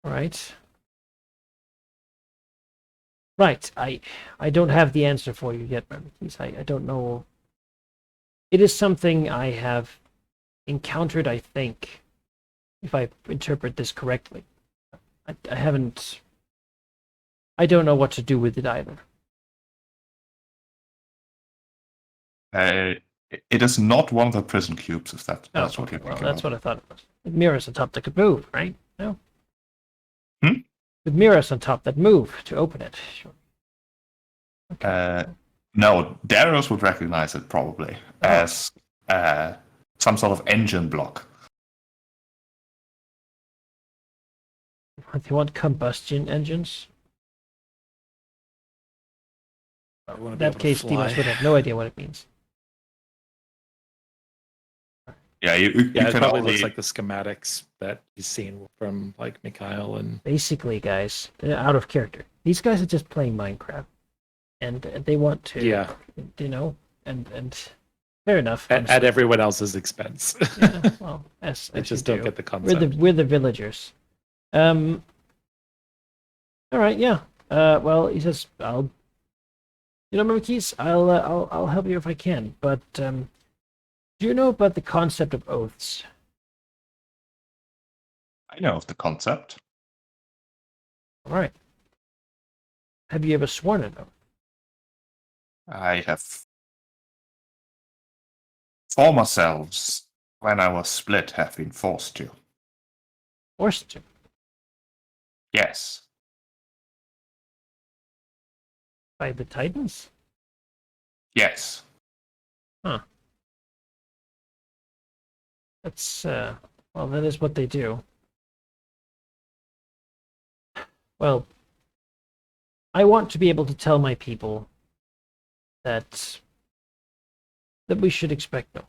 Right. Right. I don't have the answer for you yet, Murmurkeys. I don't know. It is something I have encountered, I think, if I interpret this correctly. I haven't. I don't know what to do with it either. It is not one of the prison cubes, if that's what Okay, you're well, thinking that's of. what I thought it was. With mirrors on top that could move, right? No? With mirrors on top that move to open it. Sure. Okay. No, Darius would recognize it probably as some sort of engine block. They want combustion engines? I wanna In be that able to case, fly. Demos would have no idea what it means. Yeah, you Yeah, it can probably only looks like the schematics that he's seen from like Mikhail and Basically, guys, they're out of character. These guys are just playing Minecraft, and they want to, yeah, and fair enough. at honestly. everyone else's expense. Yeah, well, as They as just you don't do. get the concept. We're the villagers. All right, yeah. Well, he says, Murmurkeys, I'll help you if I can. But do you know about the concept of oaths? I know of the concept. All right. Have you ever sworn an oath? I have former selves, when I was split, have been forced to. Forced to? Yes. By the Titans? Yes. That's well, that is what they do. Well, I want to be able to tell my people that we should expect no.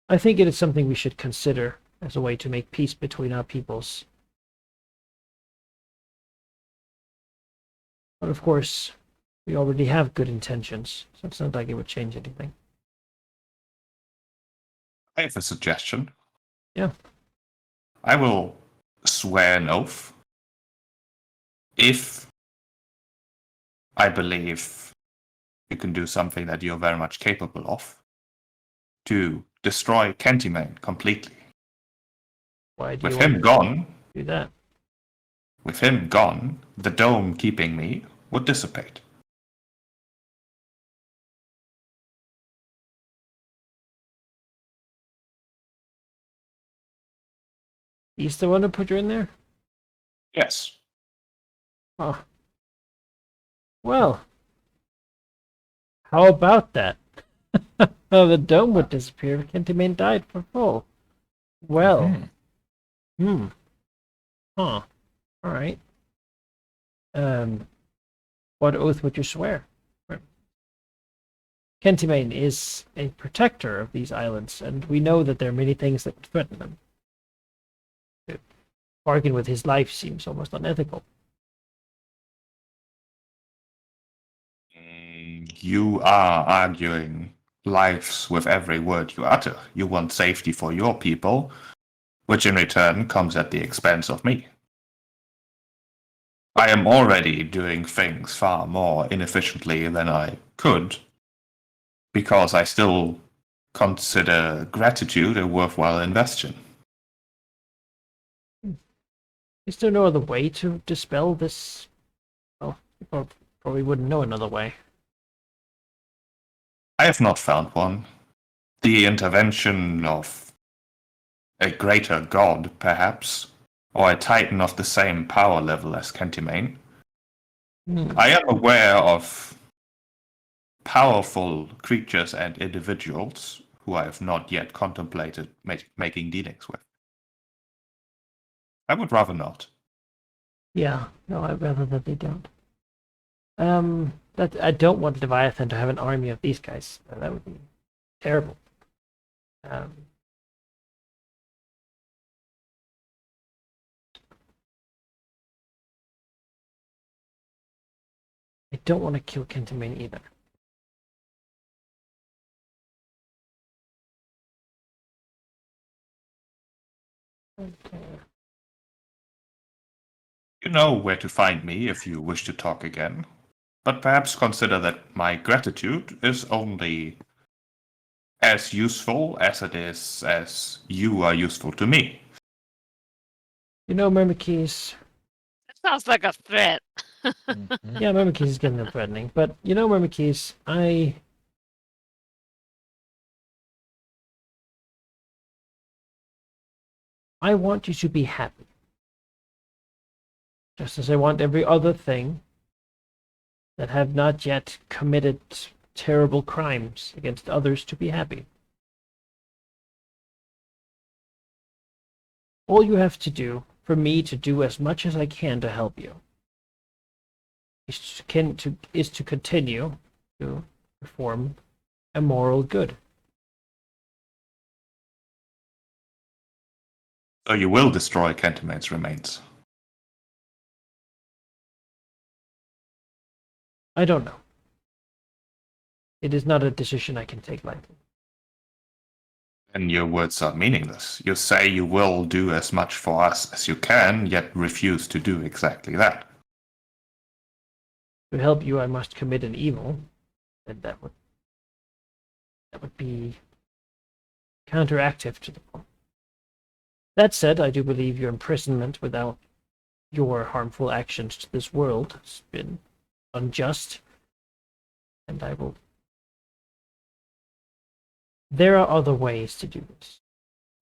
I think it is something we should consider as a way to make peace between our peoples. But of course, we already have good intentions, so it's not like it would change anything. I have a suggestion. Yeah. I will swear an oath if I believe you can do something that you're very much capable of, to destroy Kentymane completely. Why do you With want him to gone, do that? with him gone, the dome keeping me would dissipate. He's the one who put you in there? Yes. Oh. Well, how about that? Oh, the dome would disappear if Kentymane died for full. Well, Huh. All right. What oath would you swear? Kentymane is a protector of these islands, and we know that there are many things that would threaten them. To bargain with his life seems almost unethical. You are arguing lives with every word you utter. You want safety for your people, which in return comes at the expense of me. I am already doing things far more inefficiently than I could, because I still consider gratitude a worthwhile investment. Is there no other way to dispel this? Well, people probably wouldn't know another way. I have not found one. The intervention of a greater god, perhaps, or a titan of the same power level as Kentymane. I am aware of powerful creatures and individuals who I have not yet contemplated making dealings with. I would rather not. Yeah, no, I'd rather that they don't. That I don't want Leviathan to have an army of these guys. That would be terrible. I don't want to kill Kentymane either. Okay. You know where to find me if you wish to talk again, but perhaps consider that my gratitude is only as useful as it is as you are useful to me. You know, Myrmikes. That sounds like a threat. Yeah, Myrmikes is getting threatening, but you know, Myrmikes, I want you to be happy. Just as I want every other thing that have not yet committed terrible crimes against others to be happy. All you have to do for me to do as much as I can to help you is to continue to perform a moral good. So you will destroy Kentymane's remains. I don't know. It is not a decision I can take lightly. And your words are meaningless. You say you will do as much for us as you can, yet refuse to do exactly that. To help you, I must commit an evil, and that would be counteractive to the point. That said, I do believe your imprisonment without your harmful actions to this world has been unjust, and I will. There are other ways to do this.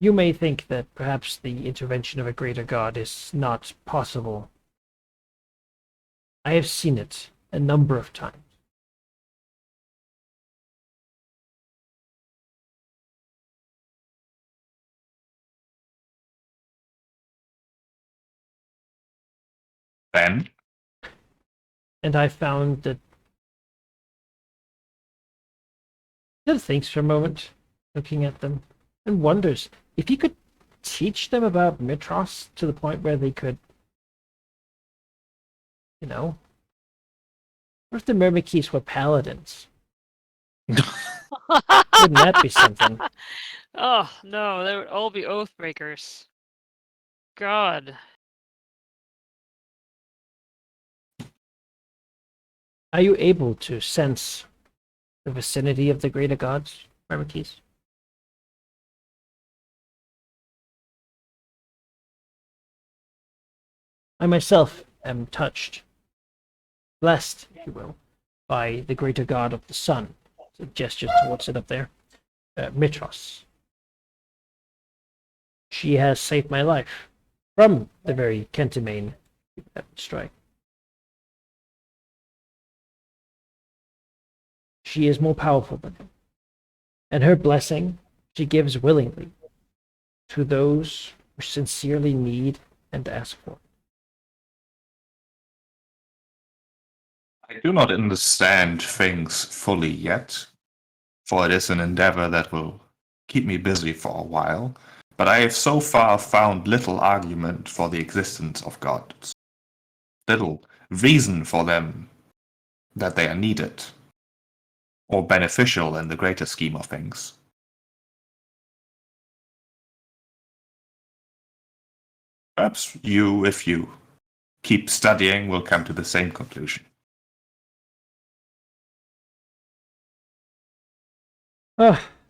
You may think that perhaps the intervention of a greater god is not possible. I have seen it a number of times. Then, And I found that. He thinks for a moment, looking at them, and wonders if he could teach them about Mitros to the point where they could, you know, what if the Myrmikis were paladins? Wouldn't that be something? Oh no, they would all be oathbreakers. God. Are you able to sense the vicinity of the greater gods, Myrmikis? I myself am touched, blessed, if you will, by the greater god of the sun. So gesture towards it up there. Mitros. She has saved my life from the very Kentimane that would strike. She is more powerful than him, and her blessing she gives willingly to those who sincerely need and ask for. I do not understand things fully yet, for it is an endeavor that will keep me busy for a while, but I have so far found little argument for the existence of gods, little reason for them that they are needed, or beneficial in the greater scheme of things. Perhaps you, if you keep studying, will come to the same conclusion.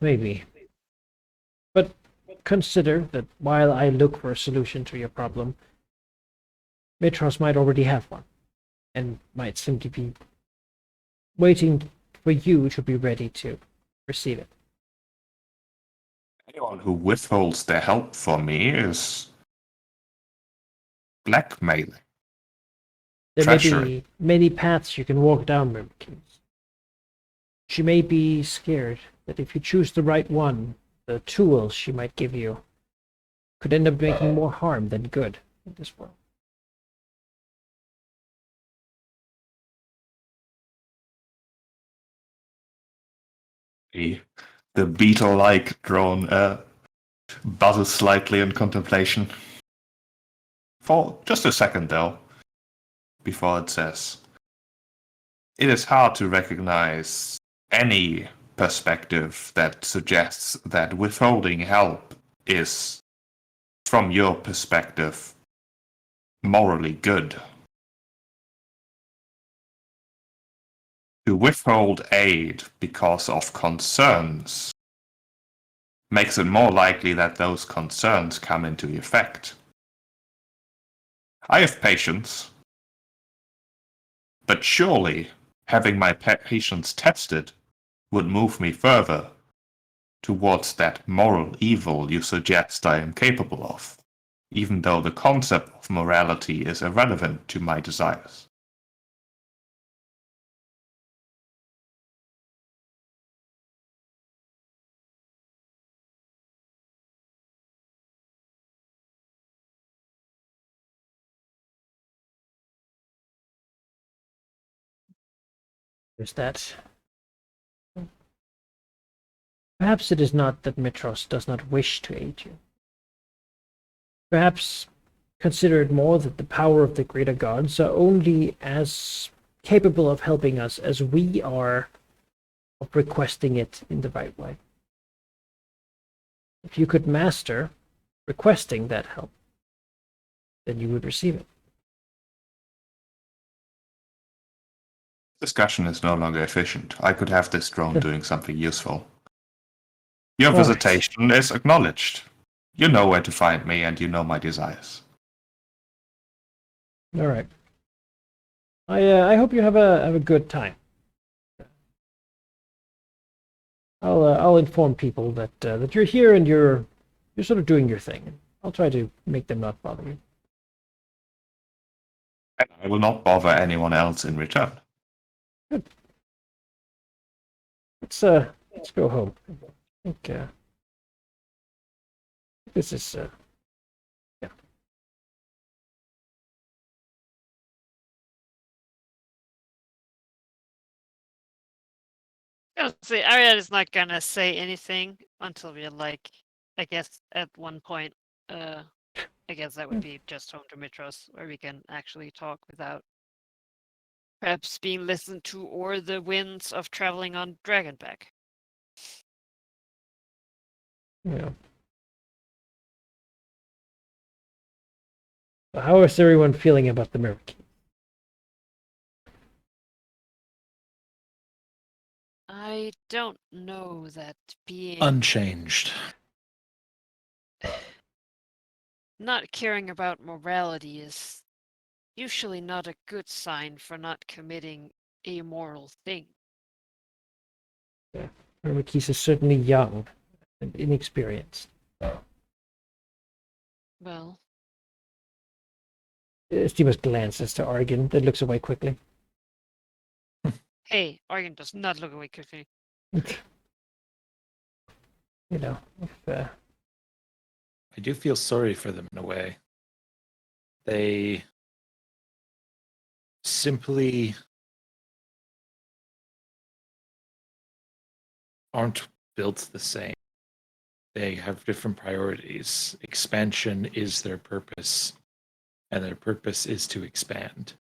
Maybe. But consider that while I look for a solution to your problem, Mitros might already have one, and might simply be waiting for you to be ready to receive it. Anyone who withholds their help from me is blackmailing. There may Treachery. be many paths you can walk down, Myrmikins. She may be scared that if you choose the right one, the tools she might give you could end up making more harm than good in this world. The beetle-like drone buzzes slightly in contemplation. For just a second, though, before it says, "It is hard to recognize any perspective that suggests that withholding help is, from your perspective, morally good. To withhold aid because of concerns makes it more likely that those concerns come into effect. I have patience, but surely having my patience tested would move me further towards that moral evil you suggest I am capable of, even though the concept of morality is irrelevant to my desires." There's that. Perhaps it is not that Mitros does not wish to aid you. Perhaps consider it more that the power of the greater gods are only as capable of helping us as we are of requesting it in the right way. If you could master requesting that help, then you would receive it. Discussion is no longer efficient. I could have this drone doing something useful. Your All right. visitation is acknowledged. You know where to find me, and you know my desires. All right. I hope you have a good time. I'll inform people that that you're here and you're sort of doing your thing. I'll try to make them not bother you. And I will not bother anyone else in return. Let's go home. I think this is yeah. See, Ariad is not gonna say anything until we're like, I guess, at one point I guess that would be just home to Mitros, where we can actually talk without perhaps being listened to or the winds of traveling on Dragonback. Yeah. So how is everyone feeling about the Mirror Key? I don't know that being Unchanged. not caring about morality is usually not a good sign for not committing a moral thing. Mirror Keys is certainly young and inexperienced. Well, Stemus glances to Argon, then looks away quickly. hey, Argon does not look away quickly. You know, if, I do feel sorry for them in a way. They simply aren't built the same. They have different priorities. Expansion is their purpose, and their purpose is to expand.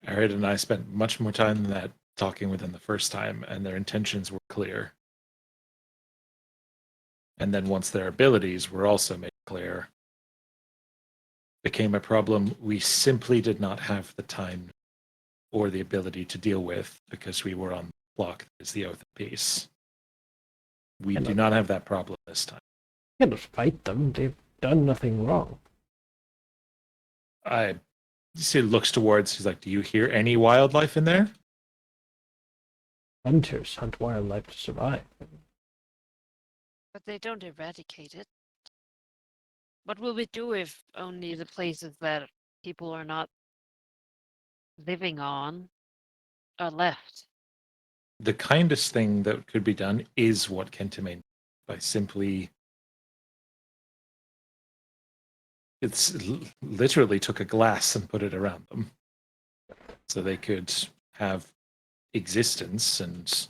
Arid and I spent much more time than that talking with them the first time, and their intentions were clear. And then once their abilities were also made clear, became a problem we simply did not have the time or the ability to deal with because we were on the block that is the Oath of Peace. We do not have that problem this time. you cannot fight them. They've done nothing wrong. I see looks towards, he's like, do you hear any wildlife in there? Hunters hunt wildlife to survive. But they don't eradicate it. What will we do if only the places that people are not living on are left? The kindest thing that could be done is what Kentimane by simply literally took a glass and put it around them so they could have existence and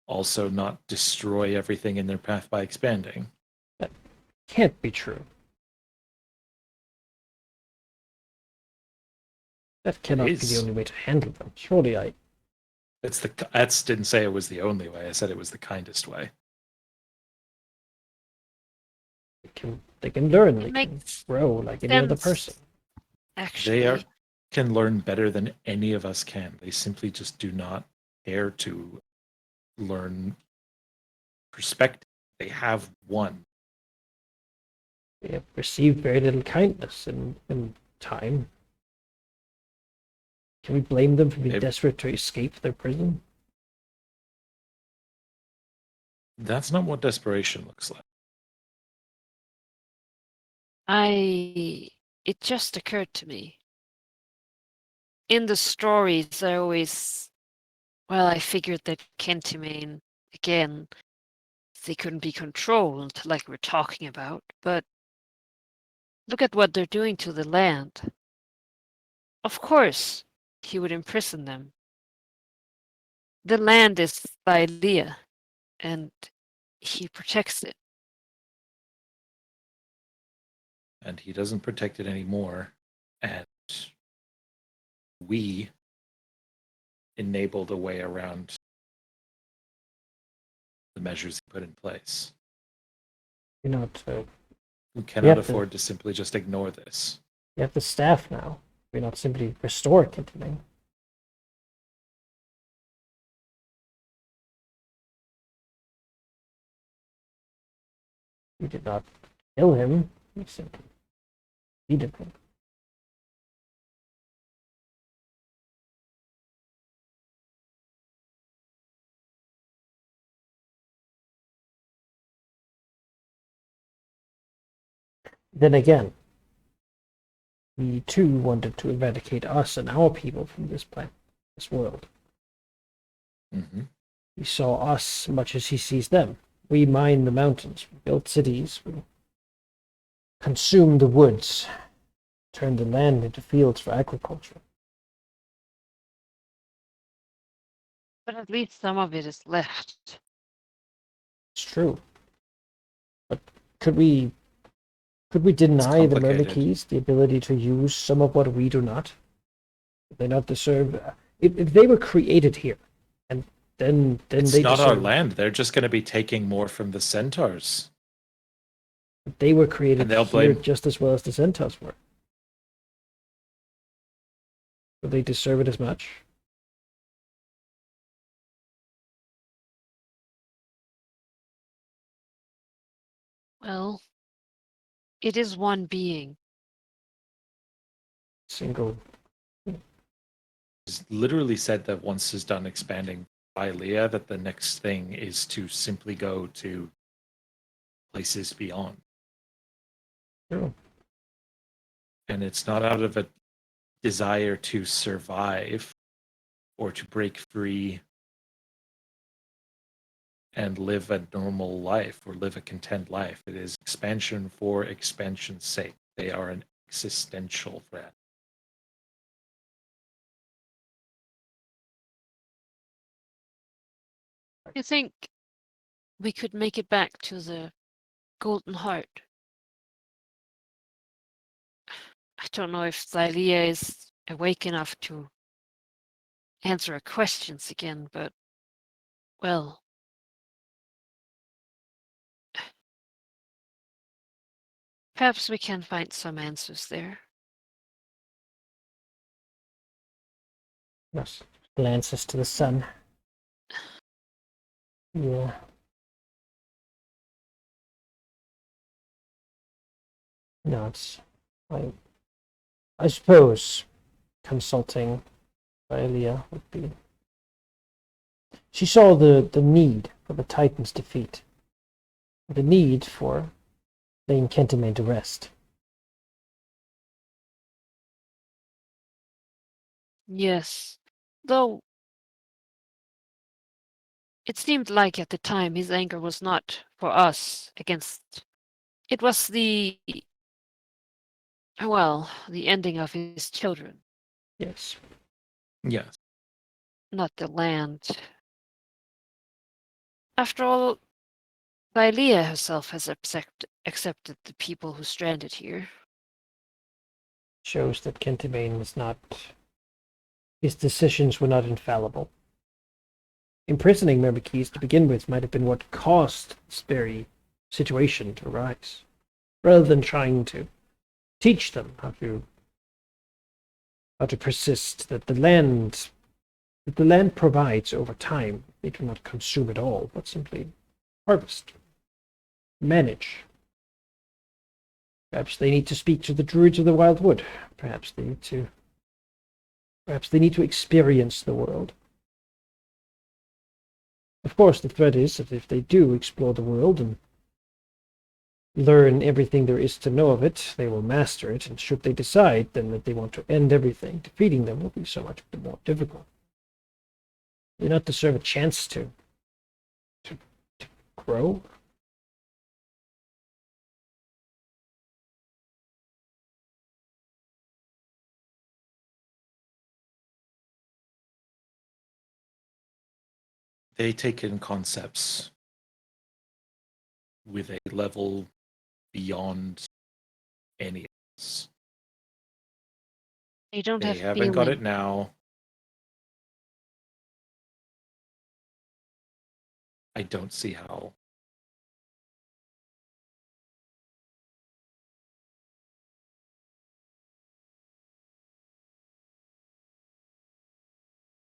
also not destroy everything in their path by expanding. That can't be true. That cannot be the only way to handle them. Surely That's didn't say it was the only way. I said it was the kindest way. they can learn, It they can makes grow like any other sense. person. Actually, They can learn better than any of us can. They simply just do not care to learn perspective. They have one. They have received very little kindness in time. Can we blame them for being desperate to escape their prison? That's not what desperation looks like. it just occurred to me. In the stories, I figured that Kentimane, again, they couldn't be controlled like we're talking about, but look at what they're doing to the land. Of course, he would imprison them. The land is Thylea, and he protects it. And he doesn't protect it anymore. And we enabled a way around the measures he put in place. You know, We cannot afford to simply just ignore this. We have the staff now. We not simply restore Kentimane. We did not kill him. We simply defeated him. Then again, we too wanted to eradicate us and our people from this planet, this world. Mm-hmm. He saw us much as he sees them. We mined the mountains, we built cities, we consumed the woods, turned the land into fields for agriculture. But at least some of it is left. It's true. could we deny the complicated. Myrmikis the ability to use some of what we do not? Do they not deserve? If they were created here, and then It's they not our deserve. land. They're just going to be taking more from the centaurs. They were created And they'll here blame- just as well as the centaurs were. Do they deserve it as much? Well, it is one being. Single. It's literally said that once he's done expanding Bylea, that the next thing is to simply go to places beyond. True. And it's not out of a desire to survive or to break free and live a normal life or live a content life. It is expansion for expansion's sake. They are an existential threat. You think we could make it back to the Golden Heart? I don't know if Xylea is awake enough to answer our questions again, but, well, perhaps we can find some answers there. Yes. Glances to the sun. Yeah. No, it's. I suppose consulting Aelia would be. She saw the need for the Titan's defeat, the need for laying Kentamane to rest. Yes, though it seemed like at the time his anger was not for us against. It was the ending of his children, Yes. Yes. not the land. After all, Lylea herself has accepted the people who stranded here. Shows that Kentamane was not. His decisions were not infallible. Imprisoning Myrmikis to begin with might have been what caused this very situation to arise, rather than trying to teach them how to persist. That the land provides over time. They do not consume it all, but simply harvest, manage. Perhaps they need to speak to the druids of the Wildwood. Perhaps they need to experience the world. Of course, the threat is that if they do explore the world and learn everything there is to know of it, they will master it, and should they decide then that they want to end everything, defeating them will be so much more difficult. They do not deserve a chance to grow. They take in concepts with a level beyond any else. They don't They have haven't got it feeling. now. I don't see how.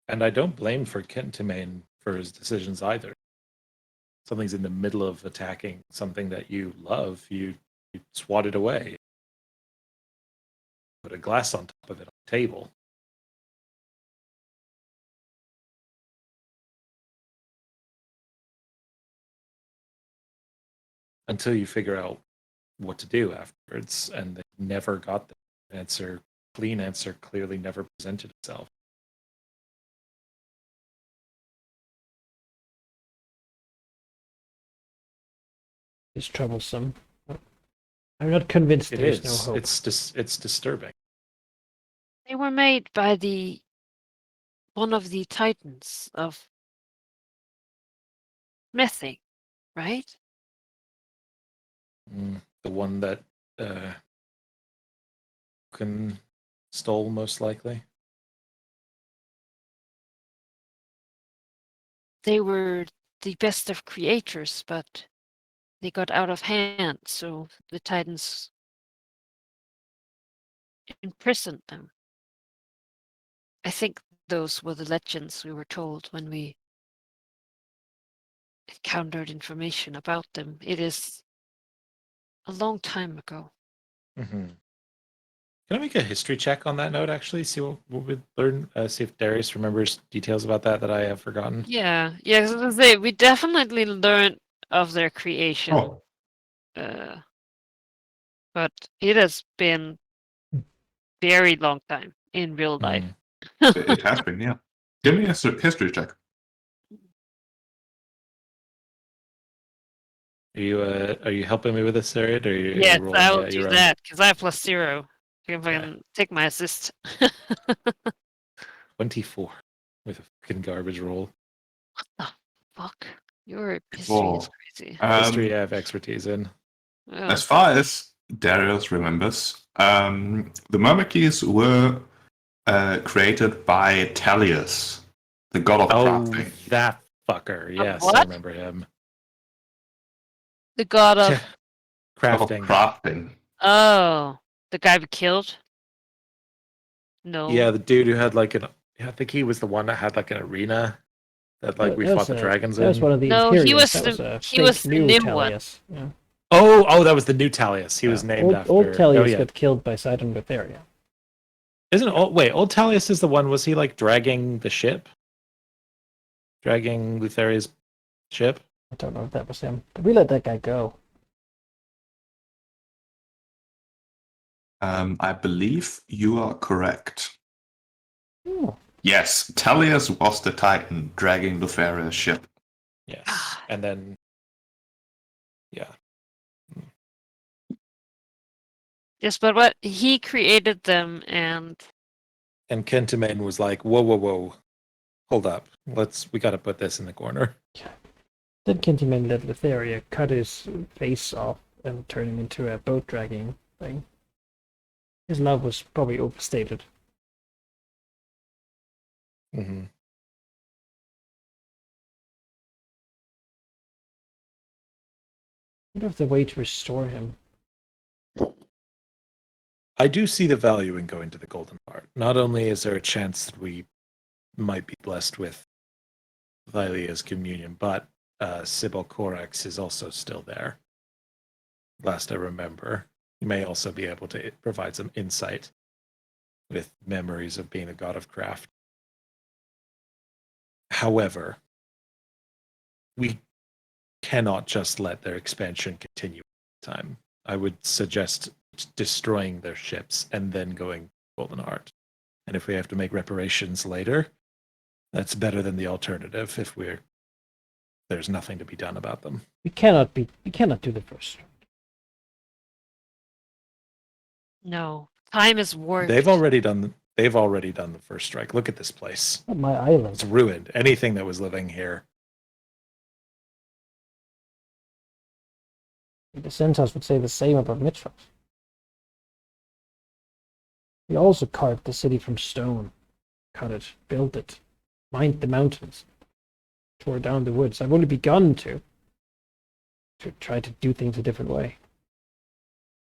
And I don't blame for Kentamane for his decisions either. Something's in the middle of attacking something that you love, you swat it away. Put a glass on top of it on the table. Until you figure out what to do afterwards, and they never got the answer. Clean answer clearly never presented itself. It's troublesome. I'm not convinced It there is is. no hope. It's disturbing. They were made by one of the titans of smithing, right? The one that stole, most likely. They were the best of creators, but they got out of hand, so the Titans imprisoned them. I think those were the legends we were told when we encountered information about them. It is a long time ago. Mm-hmm. Can I make a history check on that note, actually? See what we learn? See if Darius remembers details about that I have forgotten. Yeah, I was gonna say, we definitely learned of their creation. Oh, But it has been very long time in real life. it has been, yeah. Give me a history check. Are you helping me with this, Sarah? Or are you Yes, rolling I will do your own? that, because I have +0. If I Okay. can take my assist. 24 with a fucking garbage roll. Fuck. Your history is Oh. crazy. History I have expertise in. Oh. As far as Darius remembers, the Myrmidons were created by Talius, the god of crafting. That fucker. Yes, I what? remember him. The god of... God of Crafting. crafting. Oh. The guy we killed? No. Yeah, the dude who had like I think he was the one that had like an arena that like we fought the dragons That was in. one of the No, Imperials. he was that was the- a he fake was the new Nim one. Talius. Yeah. Oh, that was the new Talius. He was named old, after Old Talius yeah. got killed by Sidon Gutheria. Isn't old Talius is the one, was he like dragging the ship? Dragging Lutheria's ship? I don't know if that was him. But we let that guy go. I believe you are correct. Oh. Yes, Talius was the Titan dragging Lutheria's ship. Yes. And then yeah. Yes, but what? He created them and... And Kentamane was like, whoa. Hold up. We gotta put this in the corner. Then Kintiman let Lutheria cut his face off and turn him into a boat dragging thing. His love was probably overstated. Mm-hmm. What if the way to restore him? I do see the value in going to the Golden Heart. Not only is there a chance that we might be blessed with Thylia's communion, but Sybil Corax is also still there. Last I remember. You may also be able to provide some insight with memories of being a god of craft. However, we cannot just let their expansion continue time. I would suggest destroying their ships and then going Golden Heart. And if we have to make reparations later, that's better than the alternative if there's nothing to be done about them. We cannot do the first. No. Time is warped. They've already done the first strike. Look at this place. Not my island. It's ruined. Anything that was living here. The Centaurs would say the same about Mitros. We also carved the city from stone. Cut it, built it, mined the mountains, tore down the woods. I've only begun to try to do things a different way.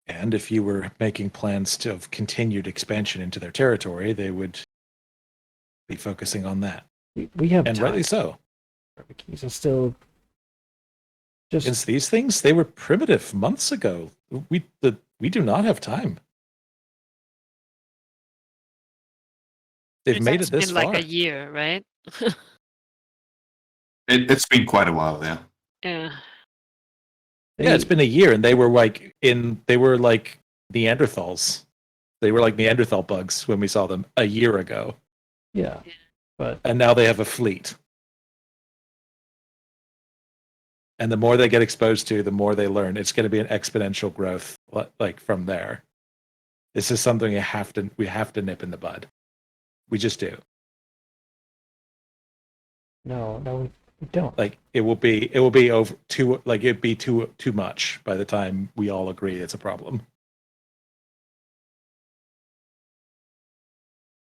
And if you were making plans to have continued expansion into their territory, they would be focusing on that. We have and time. rightly so. Keys are still just Against these things, they were primitive months ago. We do not have time. They've made it this been far. like a year, right? It's been quite a while, yeah. Yeah. Yeah, it's been a year, and they were like Neanderthals. They were like Neanderthal bugs when we saw them a year ago. Yeah, but and now they have a fleet. And the more they get exposed to, the more they learn. It's going to be an exponential growth, like from there. This is something we have to nip in the bud. We just do. No, I don't. Like it will be over too, like it'd be too much by the time we all agree it's a problem.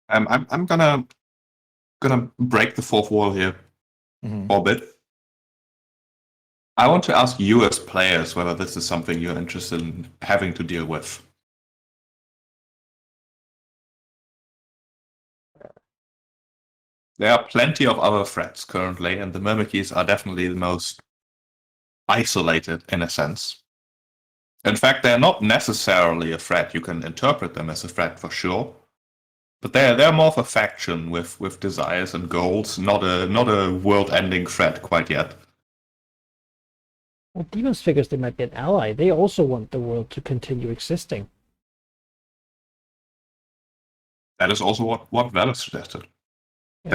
I'm gonna break the fourth wall here for a bit. I want to ask you as players whether this is something you're interested in having to deal with. There are plenty of other threats currently, and the Myrmidons are definitely the most isolated in a sense. In fact, they're not necessarily a threat. You can interpret them as a threat for sure, but they're more of a faction with desires and goals, not a world-ending threat quite yet. Well, Demons figures they might be an ally. They also want the world to continue existing. That is also what Valor suggested. Yeah.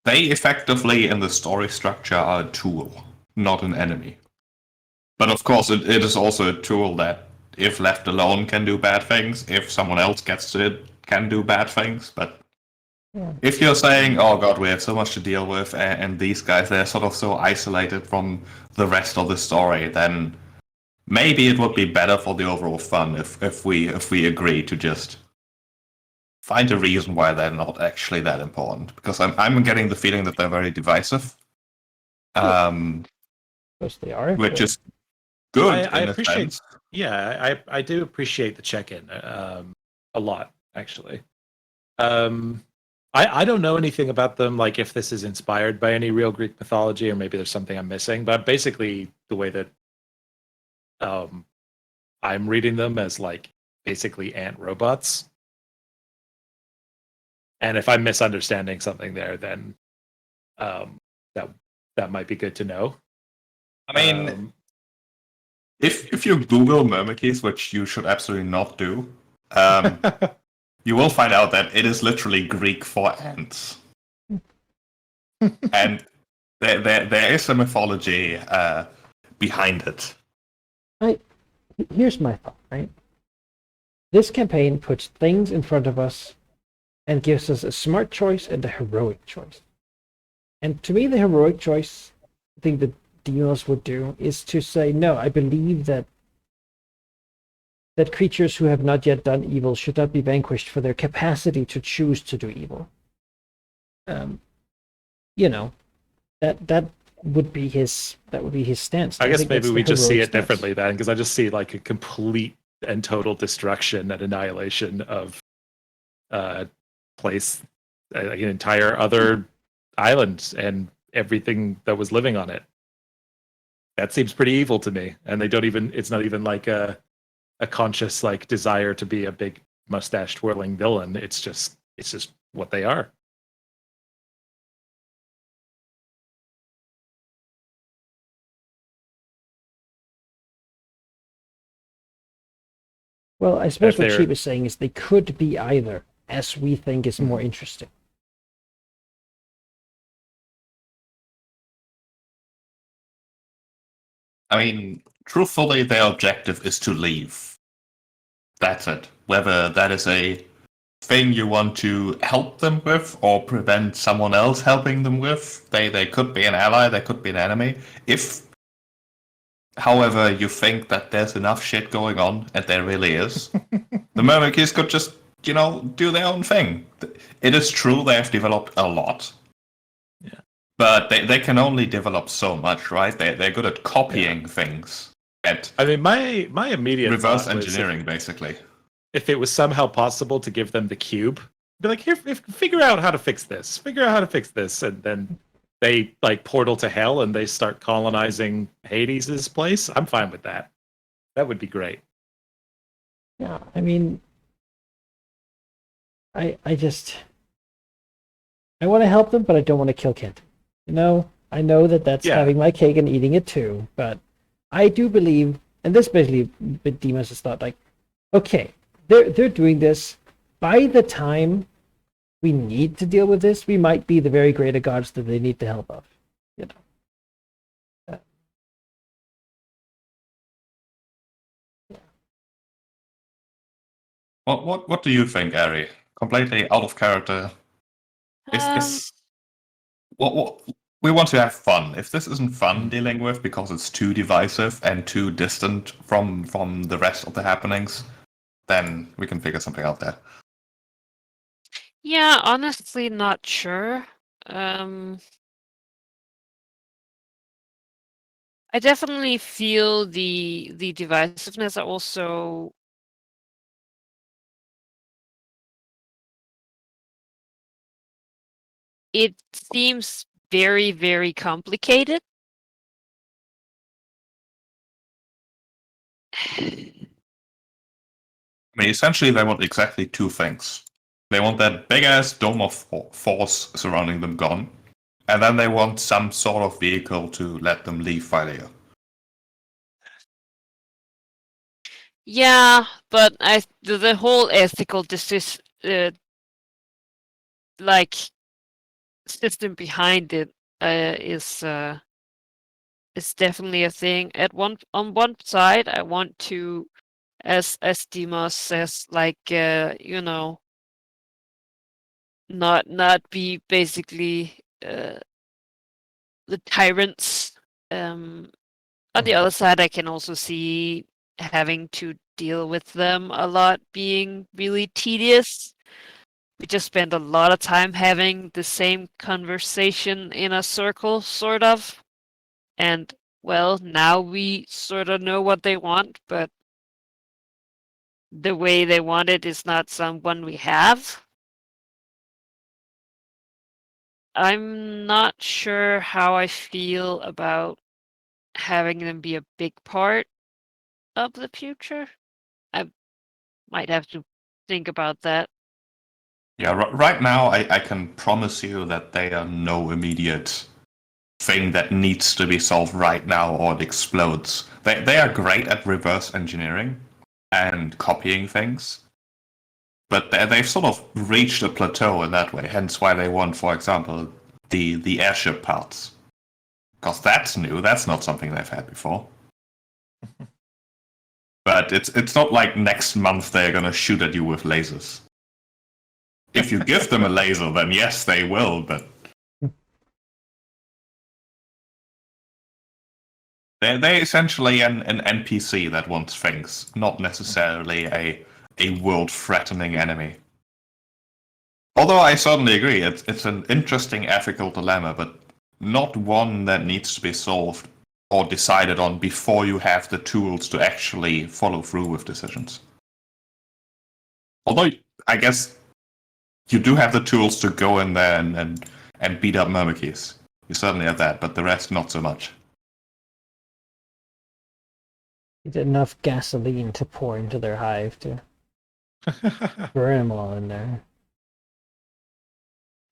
They effectively, in the story structure, are a tool, not an enemy. But of course, it is also a tool that, if left alone, can do bad things. If someone else gets to it, can do bad things. But if you're saying, oh god, we have so much to deal with, and these guys, they're sort of so isolated from the rest of the story, then maybe it would be better for the overall fun if we agree to just find a reason why they're not actually that important. Because I'm getting the feeling that they're very divisive. Because they are. Which is good. I appreciate. Yeah, I do appreciate the check-in a lot, actually. I don't know anything about them, like if this is inspired by any real Greek mythology, or maybe there's something I'm missing. But basically, the way that I'm reading them as like basically ant robots. And if I'm misunderstanding something there, then that might be good to know. I mean, if you Google Myrmidons, which you should absolutely not do, you will find out that it is literally Greek for ants. And there is a mythology behind it. Here's my thought, right? This campaign puts things in front of us and gives us a smart choice and a heroic choice. And to me, the heroic choice, I think that Demons would do, is to say, no, I believe that creatures who have not yet done evil should not be vanquished for their capacity to choose to do evil. That would be his stance. I guess maybe we just see it differently then, because I just see like a complete and total destruction and annihilation of place, like an entire other island and everything that was living on it. That seems pretty evil to me. And it's not even like a conscious like desire to be a big mustache twirling villain. It's just what they are. Well, I suppose what Sheep is saying is they could be either, as we think is more interesting. I mean, truthfully, their objective is to leave. That's it. Whether that is a thing you want to help them with or prevent someone else helping them with, they could be an ally, they could be an enemy. If, however, you think that there's enough shit going on, and there really is, the Myrmidons could just, do their own thing. It is true they have developed a lot. Yeah. But they can only develop so much, right? They're good at copying things. I mean, my immediate reverse engineering, basically. If it was somehow possible to give them the cube, be like, here, figure out how to fix this. And then they like portal to hell and they start colonizing Hades' place. I'm fine with that. That would be great. Yeah, I mean, I want to help them, but I don't want to kill Kent. I know that's having my cake and eating it too, but I do believe, and this basically Demas has thought like, okay, they're doing this. By the time we need to deal with this, we might be the very greater gods that they need the help of. What do you think, Ari? Completely out of character. What we want to have fun. If this isn't fun dealing with because it's too divisive and too distant from the rest of the happenings, then we can figure something out there. Yeah, honestly, not sure. I definitely feel the divisiveness. I also it seems very, very complicated. I mean, essentially, they want exactly two things. They want that big-ass dome of force surrounding them gone, and then they want some sort of vehicle to let them leave Phylea. Yeah, but the whole ethical like system behind it is definitely a thing. On one side, I want to, as Demos says, like not be basically the tyrants. On the other side, I can also see having to deal with them a lot being really tedious. We just spend a lot of time having the same conversation in a circle, sort of. And, well, now we sort of know what they want, but the way they want it is not someone we have. I'm not sure how I feel about having them be a big part of the future. I might have to think about that. Yeah, right now, I can promise you that they are no immediate thing that needs to be solved right now or it explodes. They are great at reverse engineering and copying things, but they've sort of reached a plateau in that way. Hence why they want, for example, the airship parts, because that's new. That's not something they've had before. But it's not like next month they're gonna shoot at you with lasers. If you give them a laser, then yes, they will. But they're essentially an NPC that wants things, not necessarily a world-threatening enemy. Although I certainly agree, it's an interesting ethical dilemma, but not one that needs to be solved or decided on before you have the tools to actually follow through with decisions. Although, I guess you do have the tools to go in there and beat up Myrmidons. You certainly have that, but the rest not so much. It's enough gasoline to pour into their hive to burn them all in there.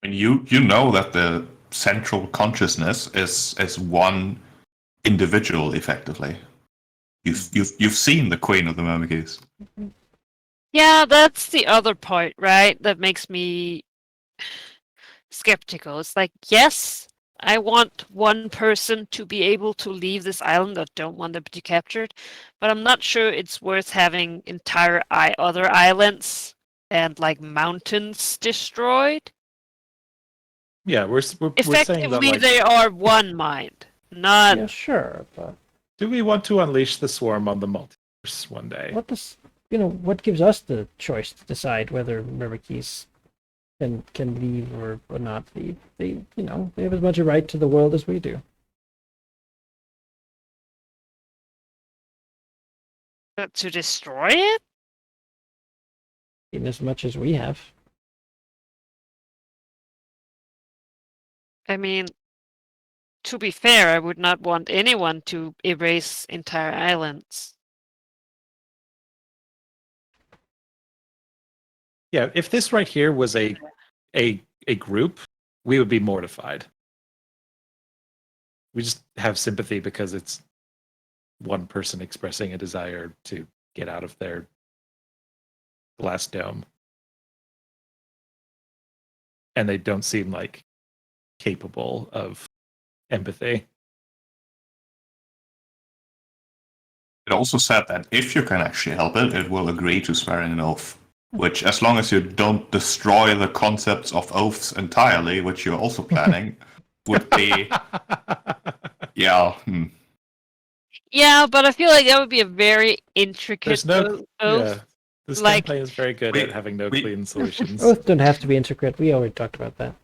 I mean, you know that the central consciousness is one individual, effectively. You've seen the Queen of the Myrmidons. Yeah, that's the other part, right? That makes me skeptical. It's like, yes, I want one person to be able to leave this island. I don't want them to be captured, but I'm not sure it's worth having entire other islands and like mountains destroyed. Yeah, we're saying that, Effectively, like, they are one mind, not. Yeah, sure, but do we want to unleash the swarm on the multiverse one day? what gives us the choice to decide whether Myrmidons can leave or not leave? They have as much a right to the world as we do. To destroy it? In as much as we have. I mean, to be fair, I would not want anyone to erase entire islands. Yeah, if this right here was a group, we would be mortified. We just have sympathy because it's one person expressing a desire to get out of their glass dome. And they don't seem like capable of empathy. It also said that if you can actually help it, it will agree to swearing an oath. Which, as long as you don't destroy the concepts of oaths entirely, which you're also planning, would be yeah. Yeah, but I feel like that would be a very intricate There's no oath. yeah. This Like- campaign is very good We- at having no we- clean solutions. Oaths don't have to be intricate. We already talked about that.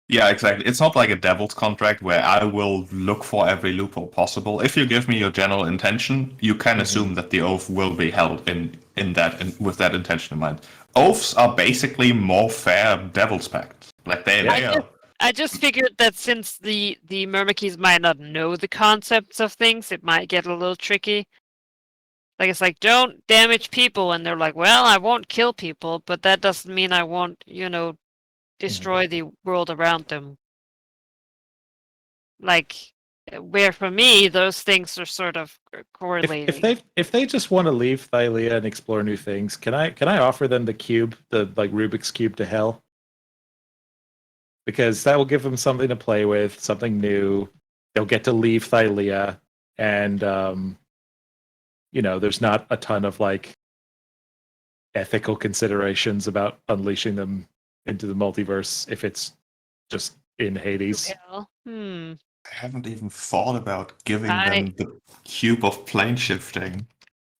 Yeah, exactly. It's not like a devil's contract where I will look for every loophole possible. If you give me your general intention, you can assume that the oath will be held with that intention in mind. Oaths are basically more fair devil's pacts. Like they are. I just figured that since the Myrmidons might not know the concepts of things, it might get a little tricky. Like it's like, don't damage people, and they're like, well, I won't kill people, but that doesn't mean I won't, destroy the world around them. Like, where for me, those things are sort of correlating. If they just want to leave Thylia and explore new things, can I offer them the cube, the like Rubik's cube to hell? Because that will give them something to play with, something new. They'll get to leave Thylia, and there's not a ton of like ethical considerations about unleashing them into the multiverse if it's just in Hades. Hell. I haven't even thought about giving them the cube of plane shifting.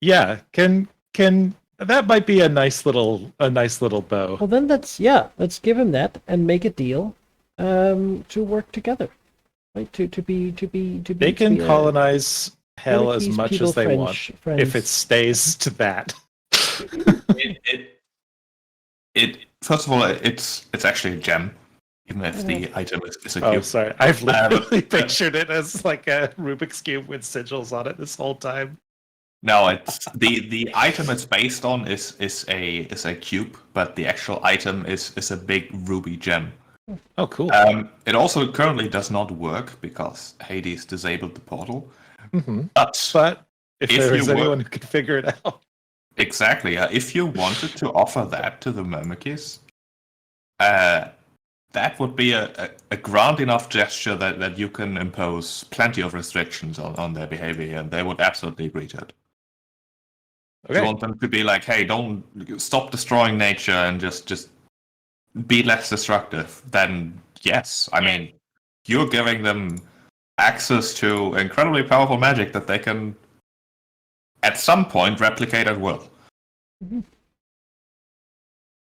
Yeah, can that might be a nice little bow. Well, then let's give him that and make a deal to work together. Right? To be. They can colonize hell as much as they want friends. if it stays to that. It first of all, it's actually a gem, even if the item is a cube. Oh, sorry, I've literally pictured it as like a Rubik's cube with sigils on it this whole time. No, it's the item it's based on is a cube, but the actual item is a big ruby gem. Oh, cool. It also currently does not work because Hades disabled the portal. Mm-hmm. But if there is anyone who could figure it out. Exactly. If you wanted to offer that to the Myrmidons, that would be a grand enough gesture that you can impose plenty of restrictions on their behavior, and they would absolutely agree to it. Okay. If you want them to be like, hey, don't stop destroying nature and just be less destructive, then yes. I mean, you're giving them access to incredibly powerful magic that they can at some point replicate at will.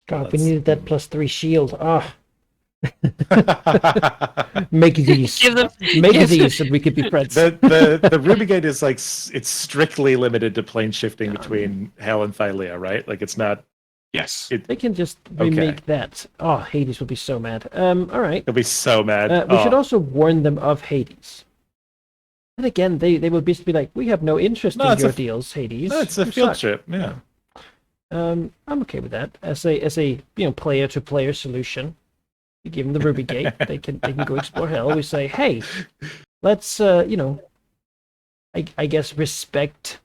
God, we needed that +3 shield. Make these. Make these so we could be friends. The Ruby Gate is like it's strictly limited to plane shifting between Hell and Thylia, right? Like it's not. Yes. They can just remake that. Oh, Hades will be so mad. All right. He'll be so mad. We should also warn them of Hades. And again, they will basically be like, we have no interest in your deals, Hades. No, it's a field trip. Yeah. I'm okay with that as a player to player solution. You give them the Ruby Gate, they can go explore hell. We say, hey, let's I guess respect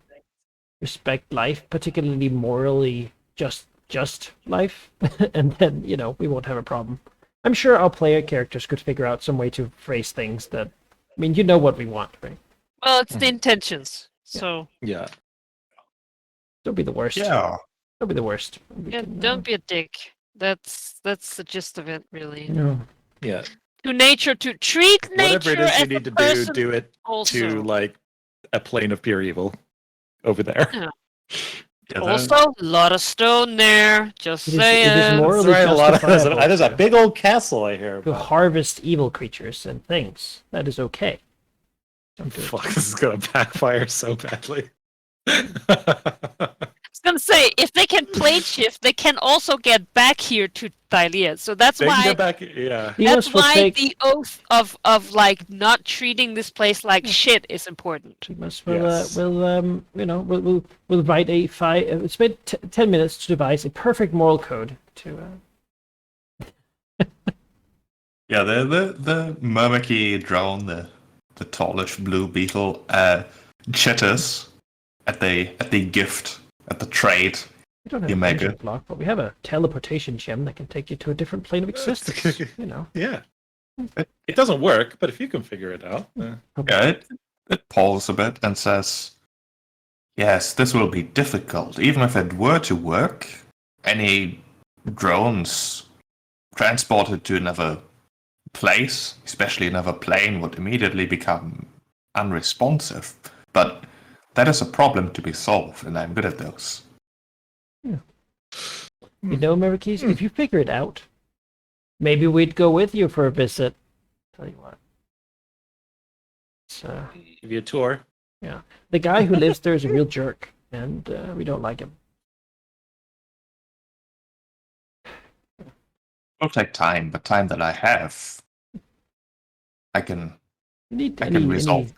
life, particularly morally just life, and then we won't have a problem. I'm sure our player characters could figure out some way to phrase things that. I mean, you know what we want, right? Well, it's the intentions. So yeah. Don't be the worst. Yeah. Don't be the worst. Don't be a dick. That's the gist of it, really. No. Yeah. To nature, to treat nature Whatever it is as you need to do it also. to like a plane of pure evil over there. Yeah. Yeah, Also, a lot of stone there. Just It is saying. morally justifiable There's a big old castle I hear to about. harvest evil creatures and things. That is okay. Don't do it. Fuck, this is gonna backfire so badly. I was gonna say, if they can plane shift, they can also get back here to Thylia. So that's They can why. get back, yeah. That's Demos will why take. the oath of like not treating this place like shit is important. Demos Yes. we'll write a it's been 10 minutes to devise a perfect moral code to. Yeah, the Myrmidon drone, the tallish blue beetle, chitters at the gift, at the trade. We don't have You a make dungeon it. block, but we have a teleportation gem that can take you to a different plane of existence. Yeah. It doesn't work, but if you can figure it out. Yeah, it pauses a bit and says, yes, this will be difficult. Even if it were to work, any drones transported to another place, especially another plane, would immediately become unresponsive. But that is a problem to be solved, and I'm good at those. You know, Marquise, if you figure it out, maybe we'd go with you for a visit. Tell you what. So, Give you a tour. yeah. The guy who lives there is a real jerk, and we don't like him. It'll take time, but time that I have, I can You need I can resolve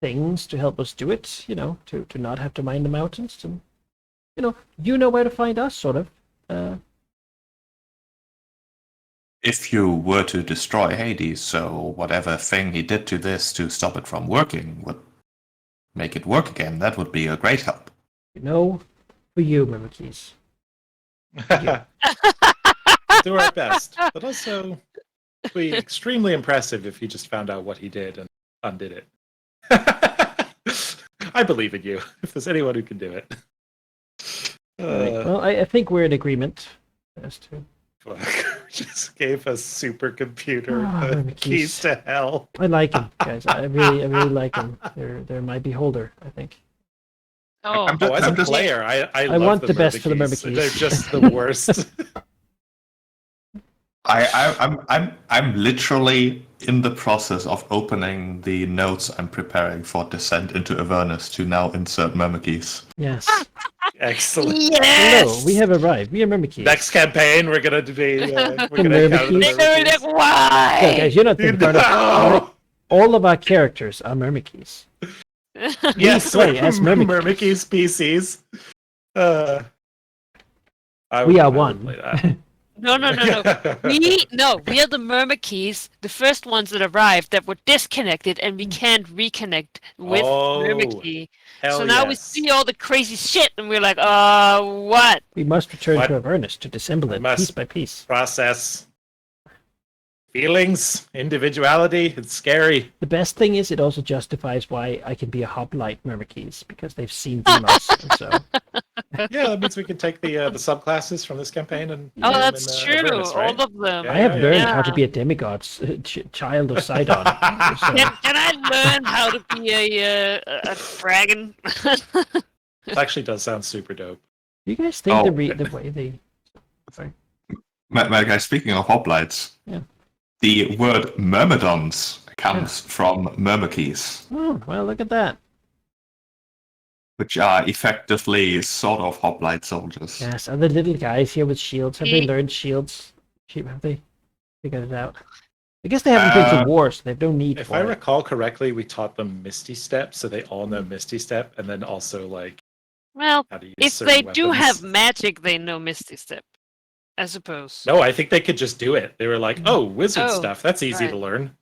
any things to help us do it, you know, to not have to mine the mountains. And, you know where to find us, sort of. If you were to destroy Hades, so whatever thing he did to this to stop it from working would make it work again, that would be a great help. For you, Marquise. Do our best, but also it'd be extremely impressive if you just found out what he did and undid it. I believe in you. If there's anyone who can do it. Well, I think we're in agreement as to. Just gave us supercomputer Marquise. keys to hell. I like him, guys. I really like him. They're my beholder, I think. Oh, As a player, I love want the best for the Myrmidons. Myrmidons. They're just the worst. I'm literally in the process of opening the notes I'm preparing for Descent into Avernus to now insert Myrmidons. Yes. Excellent. yes! Hello, we have arrived. We are Myrmidons. Next campaign, we're gonna be we're gonna Myrmidons. encounter the They're gonna be Myrmidons. like, why? Yeah, guys, you're not thinking part of No! all of our characters are Myrmidons. Yes, play as Myrmidons. Myrmidons PCs. We are one. Play that. No. We are the Myrmidons, the first ones that arrived that were disconnected, and we can't reconnect with Myrmidons. Hell So now we yes. see all the crazy shit, and we're like, what? We must return What? to Avernus to disassemble We it must. piece by piece. Process feelings, individuality. It's scary. The best thing is it also justifies why I can be a hoplite Myrmidons, because they've seen Demos. So Yeah, that means we can take the subclasses from this campaign and. Oh, use them that's in, true. Avernus, right? All of them. Yeah. I have learned yeah. how to be a demigod, child of Sidon. So, Can I learn how to be a dragon? It actually does sound super dope. do you guys think Oh. the way they? Sorry. My guy, speaking of hoplites, Yeah. the word Myrmidons comes from Myrmidons, Oh well, look at that. which are effectively sort of hoplite soldiers. Yes, are the little guys here with shields? Have they Mm. learned shields? Have they figured it out? I guess they haven't been to war, so they have no need If for I it. recall correctly, we taught them Misty Step, so they all know Misty Step, and then also like Well, how to use if certain they do weapons. have magic, they know Misty Step, I suppose. No, I think they could just do it. They were like, "Oh, wizard Oh, stuff. That's easy right. to learn."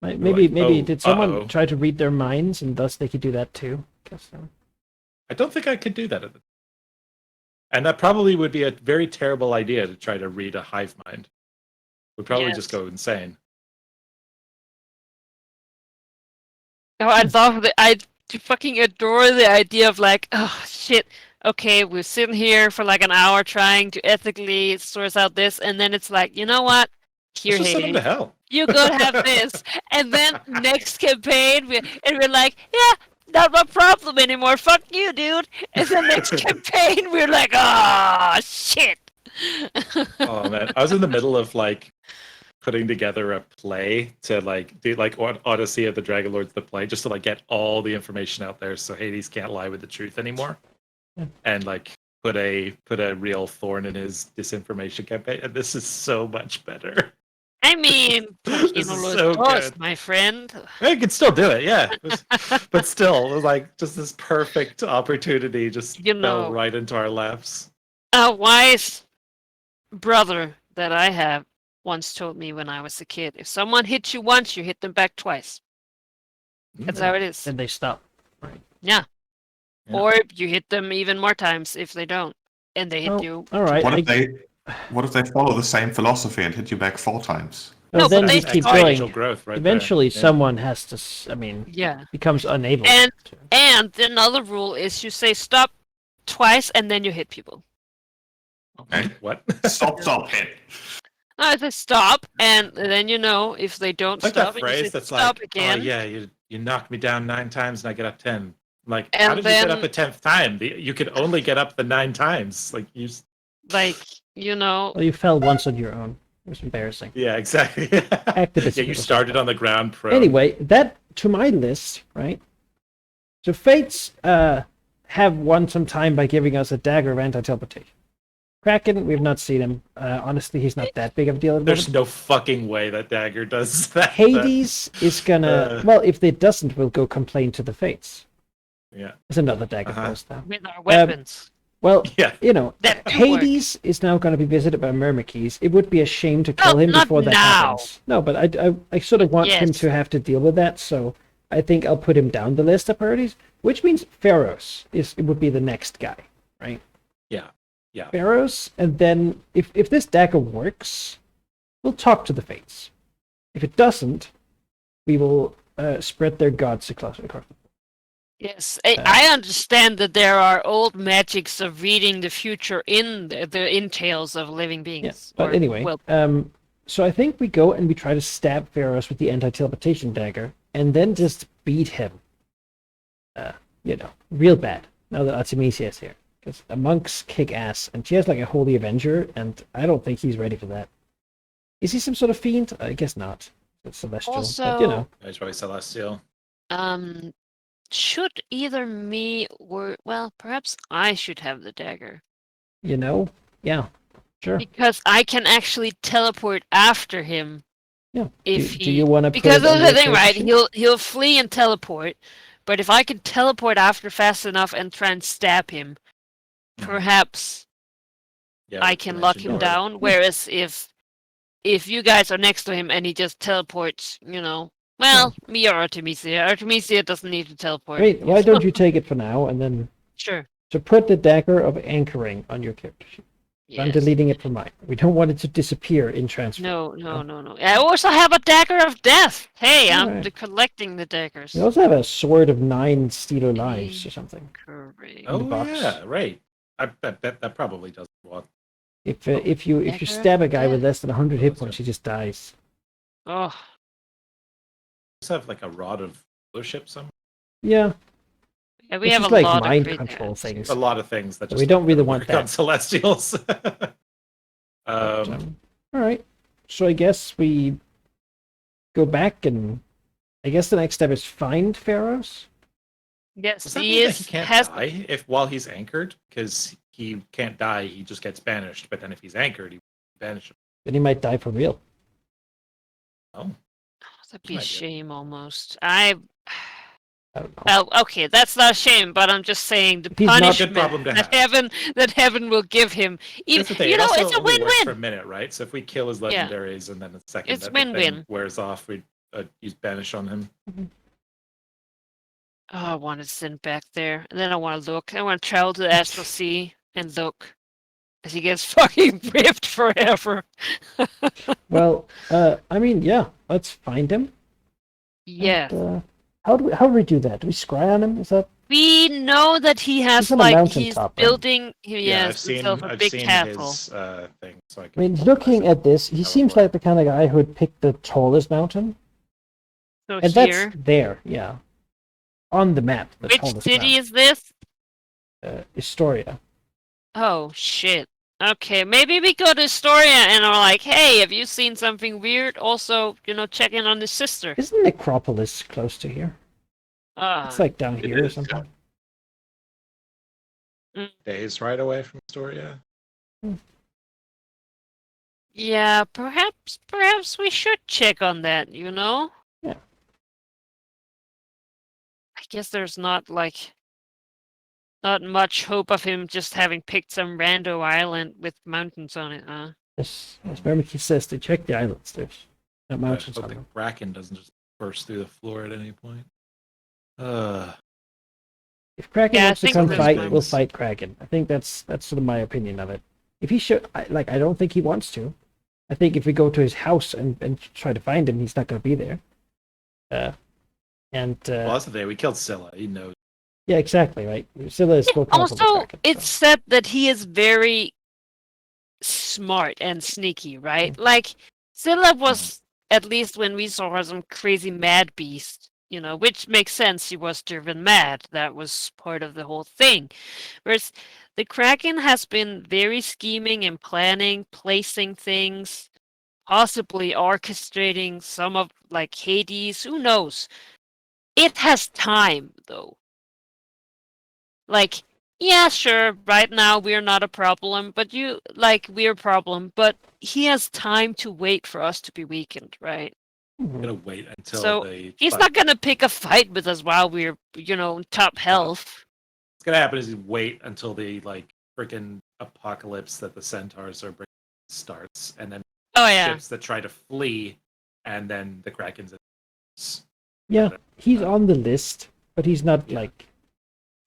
Maybe like, oh, did someone uh-oh. try to read their minds, and thus they could do that too? Guess so. I don't think I could do that. And that probably would be a very terrible idea to try to read a hive mind. Would probably Yes. just go insane. Oh, I love that. I fucking adore the idea of like, oh shit. Okay, we're sitting here for like an hour trying to ethically source out this, and then it's like, you know what? Here, Let's just send them to Hades, hell. you go have this, and then next campaign, we're like, yeah, not my problem anymore. Fuck you, dude. And then next campaign, we're like, ah, shit. Oh man, I was in the middle of like putting together a play to like do like Odyssey of the Dragonlords the play, just to like get all the information out there, so Hades can't lie with the truth anymore, and like put a real thorn in his disinformation campaign. And this is so much better. I mean, This is so good. my friend. I could still do it, yeah, but still, it was like just this perfect opportunity just You know. fell right into our laps. A wise brother that I have once told me when I was a kid, if someone hits you once, you hit them back twice. That's how it is. Then they stop. Yeah. Yeah. Or you hit them even more times if they don't. And they hit Oh, you. all right. What if they follow the same philosophy and hit you back 4 times? Well, No, then but you they keep start- going. Exponential growth, right? Eventually, there. Yeah. someone has to. Yeah. Becomes unable. And- to. And another rule is you say stop twice and then you hit people. Okay. What? Stop, hit. I say stop, and then if they don't Like stop, that and you say phrase that's stop like, again, "Oh yeah, you knocked me down 9 times and I get up 10." Like, how and did you get up then the 10th time? You could only get up the 9 times. Like you. like Well, you fell once on your own. It was embarrassing. Yeah, exactly. Activism Yeah, you was started something. on the ground prone. Anyway, that to my list, right? So Fates have won some time by giving us a dagger of anti-teleportation. Kraken, we've not seen him. Honestly, he's not that big of a deal at the There's moment. no fucking way that dagger does that. Hades is gonna. Well, if it doesn't, we'll go complain to the Fates. Yeah. There's another dagger falls down. with our weapons. Well, Yeah. That do Hades is now going to be visited by Myrmikes. It would be a shame to kill him not before that now. happens. No, but I sort of want him Yes. to have to deal with that, so I think I'll put him down the list of priorities, which means Pharaohs would be the next guy, right? Yeah. Yeah. Pharaohs, and then if this dagger works, we'll talk to the Fates. If it doesn't, we will spread their gods across the board. Yes, I understand that there are old magics of reading the future in the entails of living beings. Yes, but anyway, so I think we go and we try to stab Pharaohs with the anti-teleportation dagger, and then just beat him. Real bad. Now that Artemisia is here, because the monks kick ass, and she has like a holy avenger, and I don't think he's ready for that. Is he some sort of fiend? I guess not. It's celestial, but He's probably celestial. Should either me or perhaps I should have the dagger yeah, sure. because I can actually teleport after him. Yeah. If do you want to? Because that's the thing, right? He'll flee and teleport, but if I can teleport after fast enough and try and stab him, perhaps I can lock him down. Whereas if you guys are next to him and he just teleports, me or Artemisia. Artemisia doesn't need to teleport. Wait, why don't you take it for now and then? Sure. So put the dagger of anchoring on your character sheet. Yes. I'm deleting it from mine. We don't want it to disappear in transfer. No. I also have a dagger of death. Hey, I'm collecting the daggers. We also have a sword of 9 stealer lives or something. Correct. Oh box. yeah, right. I bet that probably doesn't work. If you stab a guy with less than 100 hit points, he just dies. Oh. Just have like a rod of rulership somewhere. Yeah. Yeah, we It's have just a like lot mind of control things. A lot of things that just We don't really want work on that. celestials. All right. So I guess we go back, and I guess the next step is find Pharaohs. Yes, Does that he mean that is. he can't die while he's anchored? Because he can't die, he just gets banished. But then if he's anchored, he banished. Then he might die for real. Oh. That'd be a Might be. shame almost. I don't know. Well, okay, that's not a shame, but I'm just saying the He's not- punishment Good problem to that heaven will give him. That's the thing. You It know, also it's a only works for a win-win. minute, right? So if we kill his legendaries and then the second It's that the thing win-win. wears off, we use banish on him. Oh, I want to send back there, and then I want to look. I want to travel to the Astral Sea and look as he gets fucking ripped forever. Well, I mean, yeah. Let's find him. Yeah. And, how do we do that? Do we scry on him? Is that? We know that he has He's on a he's mountaintop, right? building I've seen himself a I've big seen castle. his thing. So I I can mean, looking at this, he seems like the kind of guy who would pick the tallest mountain, So and here, that's there, yeah, on the map. The which tallest city is this? Astoria. Oh shit. Okay, maybe we go to Astoria and are like, hey, have you seen something weird? Also, check in on his sister. Isn't Necropolis close to here? Ah, It's like down It here or is, something. days right away from Astoria. yeah, perhaps we should check on that, Yeah. I guess there's not much hope of him just having picked some rando island with mountains on it, huh? As Mermiki says, to check the islands. There's no I mountains hope on the them. Kraken doesn't just burst through the floor at any point. If Kraken Yeah, I wants to think come those fight, ones- we'll fight Kraken. I think that's sort of my opinion of it. If he should, I don't think he wants to. I think if we go to his house and try to find him, he's not going to be there. Well, that's the day we killed Scylla. He knows. Yeah, exactly, right. Scylla is still powerful. Also, it's said that he is very smart and sneaky, right? Like Scylla was, at least when we saw her, some crazy mad beast, which makes sense. She was driven mad. That was part of the whole thing. Whereas the Kraken has been very scheming and planning, placing things, possibly orchestrating some of like Hades. Who knows? It has time though. Like, yeah, sure, right now we're not a problem, but we're a problem, but he has time to wait for us to be weakened, right? I'm gonna wait until So they. he's not gonna pick a fight with us while we're, top health. What's gonna happen is you wait until the freaking apocalypse that the centaurs are bringing starts, and then Oh yeah. ships that try to flee, and then the Krakens. Yeah, he's on the list, but he's not like.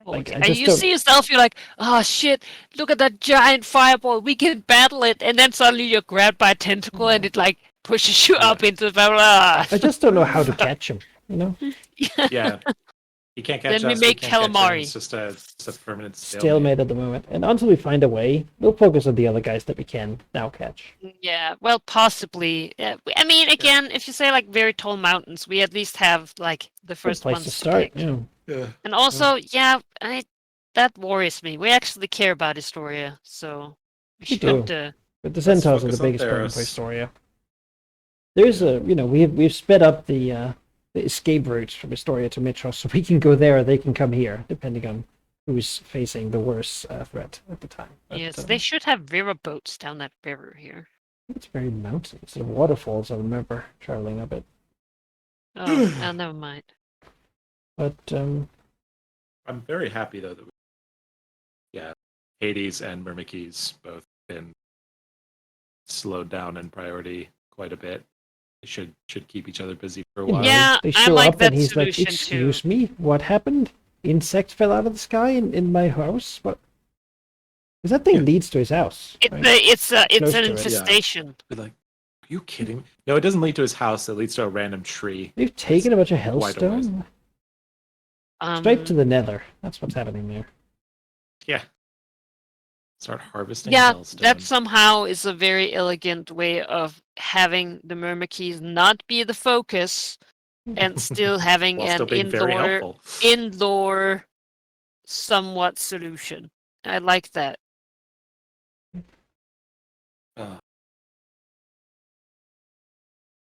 Okay. I And just you don't- see yourself, you're like, oh shit, look at that giant fireball, we can battle it, and then suddenly you're grabbed by a tentacle and it like pushes you up into the battle. I just don't know how to catch him, Yeah, you can't catch Then we us. make can't catch him. calamari. It's just a permanent Stalemate at the moment. And until we find a way, we'll focus on the other guys that we can now catch. Yeah, well, possibly. I mean, again, if you say like very tall mountains, we at least have like the Good first place ones to start. pick. Yeah. Yeah. And also, that worries me. We actually care about Historia, so we We should. do. But the centaurs are the focus on biggest problem for Theros. Historia. There's we've sped up the escape routes from Historia to Mitros, so we can go there or they can come here, depending on who's facing the worst threat at the time. But, Yes, they should have river boats down that river here. It's very mountains. Instead of waterfalls, I remember traveling up it. Oh, never mind. But I'm very happy though that Hades and Myrmikes both been slowed down in priority quite a bit. They should keep each other busy for a while. Yeah, they I show like up and that he's like, solution too. "Excuse me, what happened? Insect fell out of the sky in my house? What?" Because that thing Yeah. leads to his house. It's right? it's Close an to it, yeah. infestation. Be like, are you kidding me? No, it doesn't lead to his house. It leads to a random tree. They've taken a bunch of quite a ways. hellstone straight to the nether. That's what's happening there. Yeah. Start harvesting. Yeah, hellstone. that somehow is a very elegant way of having the Myrmikes not be the focus and still having While an still being very helpful. indoor somewhat solution. I like that.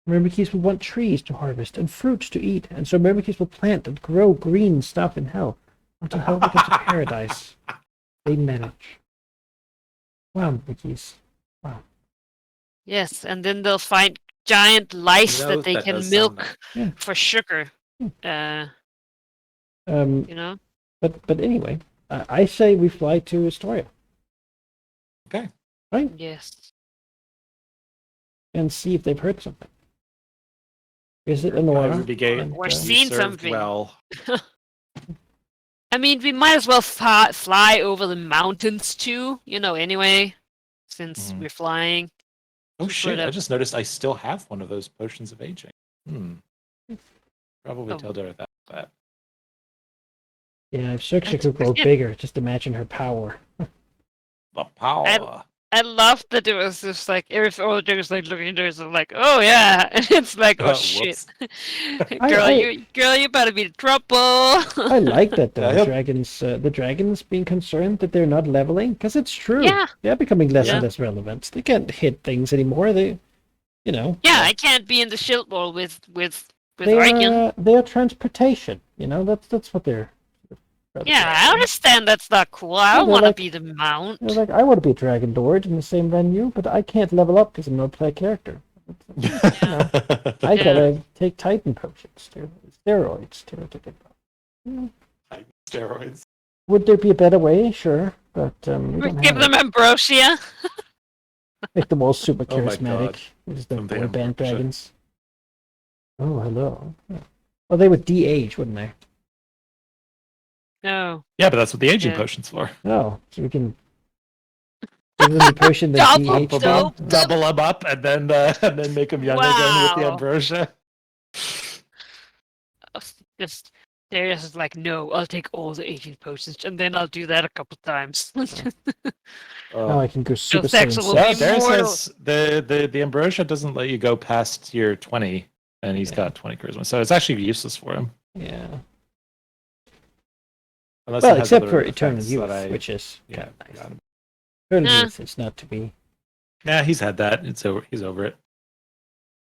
Myrmikes will want trees to harvest and fruits to eat, and so Myrmikes will plant and grow green stuff in hell until hell becomes a paradise. They manage. Wow, Myrmikes. Wow. Yes, and then they'll find giant lice You know, that they that can does sound milk nice. Yeah. for sugar. Um, You know? but anyway, I say we fly to Astoria. Okay. Right? Yes. And see if they've heard something. Visit Guys Honora. would be gay. and, Or You seen served something. Well. I mean, we might as well fly over the mountains too, anyway, since Mhm. we're flying. Oh Just shit! sort I of- just noticed I still have one of those potions of aging. Probably Oh. tell Dareth that. Yeah, if Circe That's could grow brilliant. bigger, just imagine her power. The power. I love that it was just like every order was like looking into it, so like, oh yeah, and it's like, oh shit, Whoops. girl, you better be in trouble. I like that though. Yeah, The dragons being concerned that they're not leveling, because it's true. Yeah. They're becoming less Yeah. and less relevant. They can't hit things anymore. They, Yeah, I can't be in the shield wall with Argan. They're transportation. That's what they're. Yeah, I understand that's not cool. I Yeah, don't they're want to like- be the mount. They're like, I want to be a dragon lord in the same venue, but I can't level up because I'm not a play character. I Yeah. gotta take Titan potions, steroids to get them. Steroids. Would there be a better way? Sure, but we don't Give have them it. ambrosia. Make them all super Oh my charismatic. God. Just the Something boy band ambrosia. dragons. Oh, hello. Yeah. Well, they would de-age, wouldn't they? No. Yeah, but that's what the aging Yeah. potion's for. Oh, so we can give them a potion that Double de-age them. dope. Double them up and then make them young again with the Wow. ambrosia. Just Darius is like, no, I'll take all the 18 potions, and then I'll do that a couple times. Now I can go Super Sex Saiyan will No, be 6. Darius mortal. says the ambrosia doesn't let you go past year 20, and he's got 20 charisma, so it's actually useless for him. Yeah. Unless Well, it has except other for Eternal effects Youth, that I, which is yeah, kind of nice. got him. Eternal Nah. Youth is not to be. Yeah, he's had that. It's over. He's over it.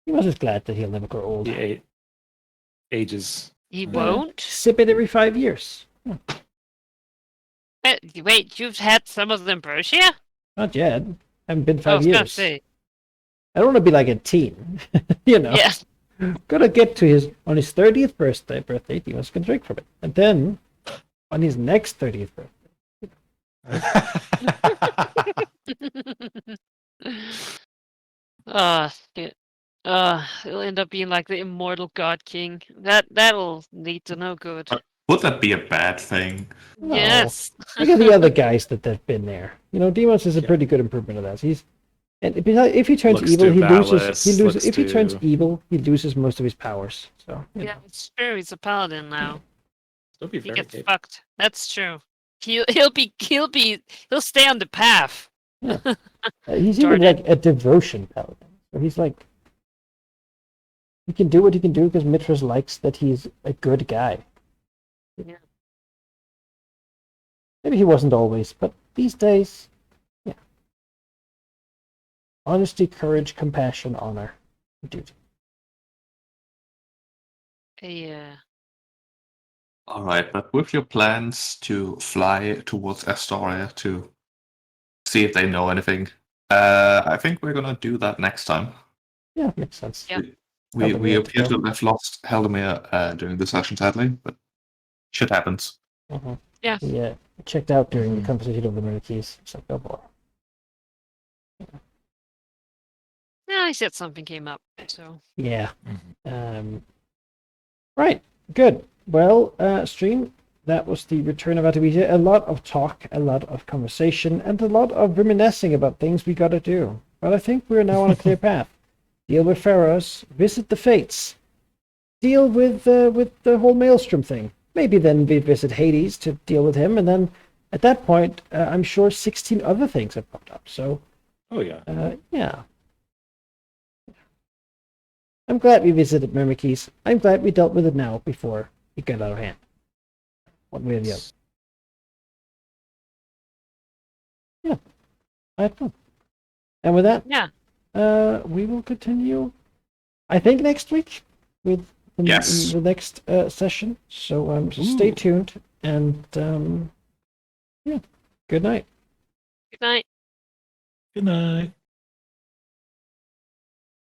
He was just glad that he'll never grow old. He ages. He Yeah. won't? Sip it every 5 years. Wait, you've had some of the ambrosia? Not yet. Haven't been I 5 was gonna years. say. I don't want to be like a teen. You know. Yeah. Gotta get to on his 30th birthday, he was gonna drink from it. And then on his next 30th birthday. Shit. He'll end up being like the immortal God King. That'll lead to no good. Would that be a bad thing? No. Yes. Look at the other guys that have been there. You know, Demos is a pretty good improvement of that. If he turns Looks evil, to he loses. Valis, He loses. looks If he turns to- evil, he loses most of his powers. So you Yeah, know. it's true. He's a paladin now. Still be He very gets capable. fucked. That's true. He'll stay on the path. He's Darn even like a devotion paladin. So he's like, he can do what he can do because Mithras likes that he's a good guy. Yeah. Maybe he wasn't always, but these days, yeah. Honesty, courage, compassion, honor, duty. Yeah. All right, but with your plans to fly towards Astoria to see if they know anything, I think we're gonna do that next time. Yeah, makes sense. Yeah. We Eldamir appear to to have lost Heldamir during the session, sadly, but shit happens. Uh-huh. Yeah. Yeah, checked out during Mhm. the conversation of the Murder Keys. It's like, oh boy. Yeah, he said something came up. So Yeah. Mhm. Right. Good. Well, stream. That was the return of Artemisia. A lot of talk, a lot of conversation, and a lot of reminiscing about things we gotta do. But I think we're now on a clear path. Deal with pharaohs, visit the fates, deal with the whole maelstrom thing. Maybe then we visit Hades to deal with him, and then at that point, I'm sure 16 other things have popped up. So, Oh yeah. yeah. I'm glad we visited Myrmikis. I'm glad we dealt with it now before it got out of hand. One way or the other. Yeah, I had fun. And with that, yeah. we will continue, I think, next week with Yes. the next session. So, so stay Ooh. tuned, and yeah, good night. Good night. Good night.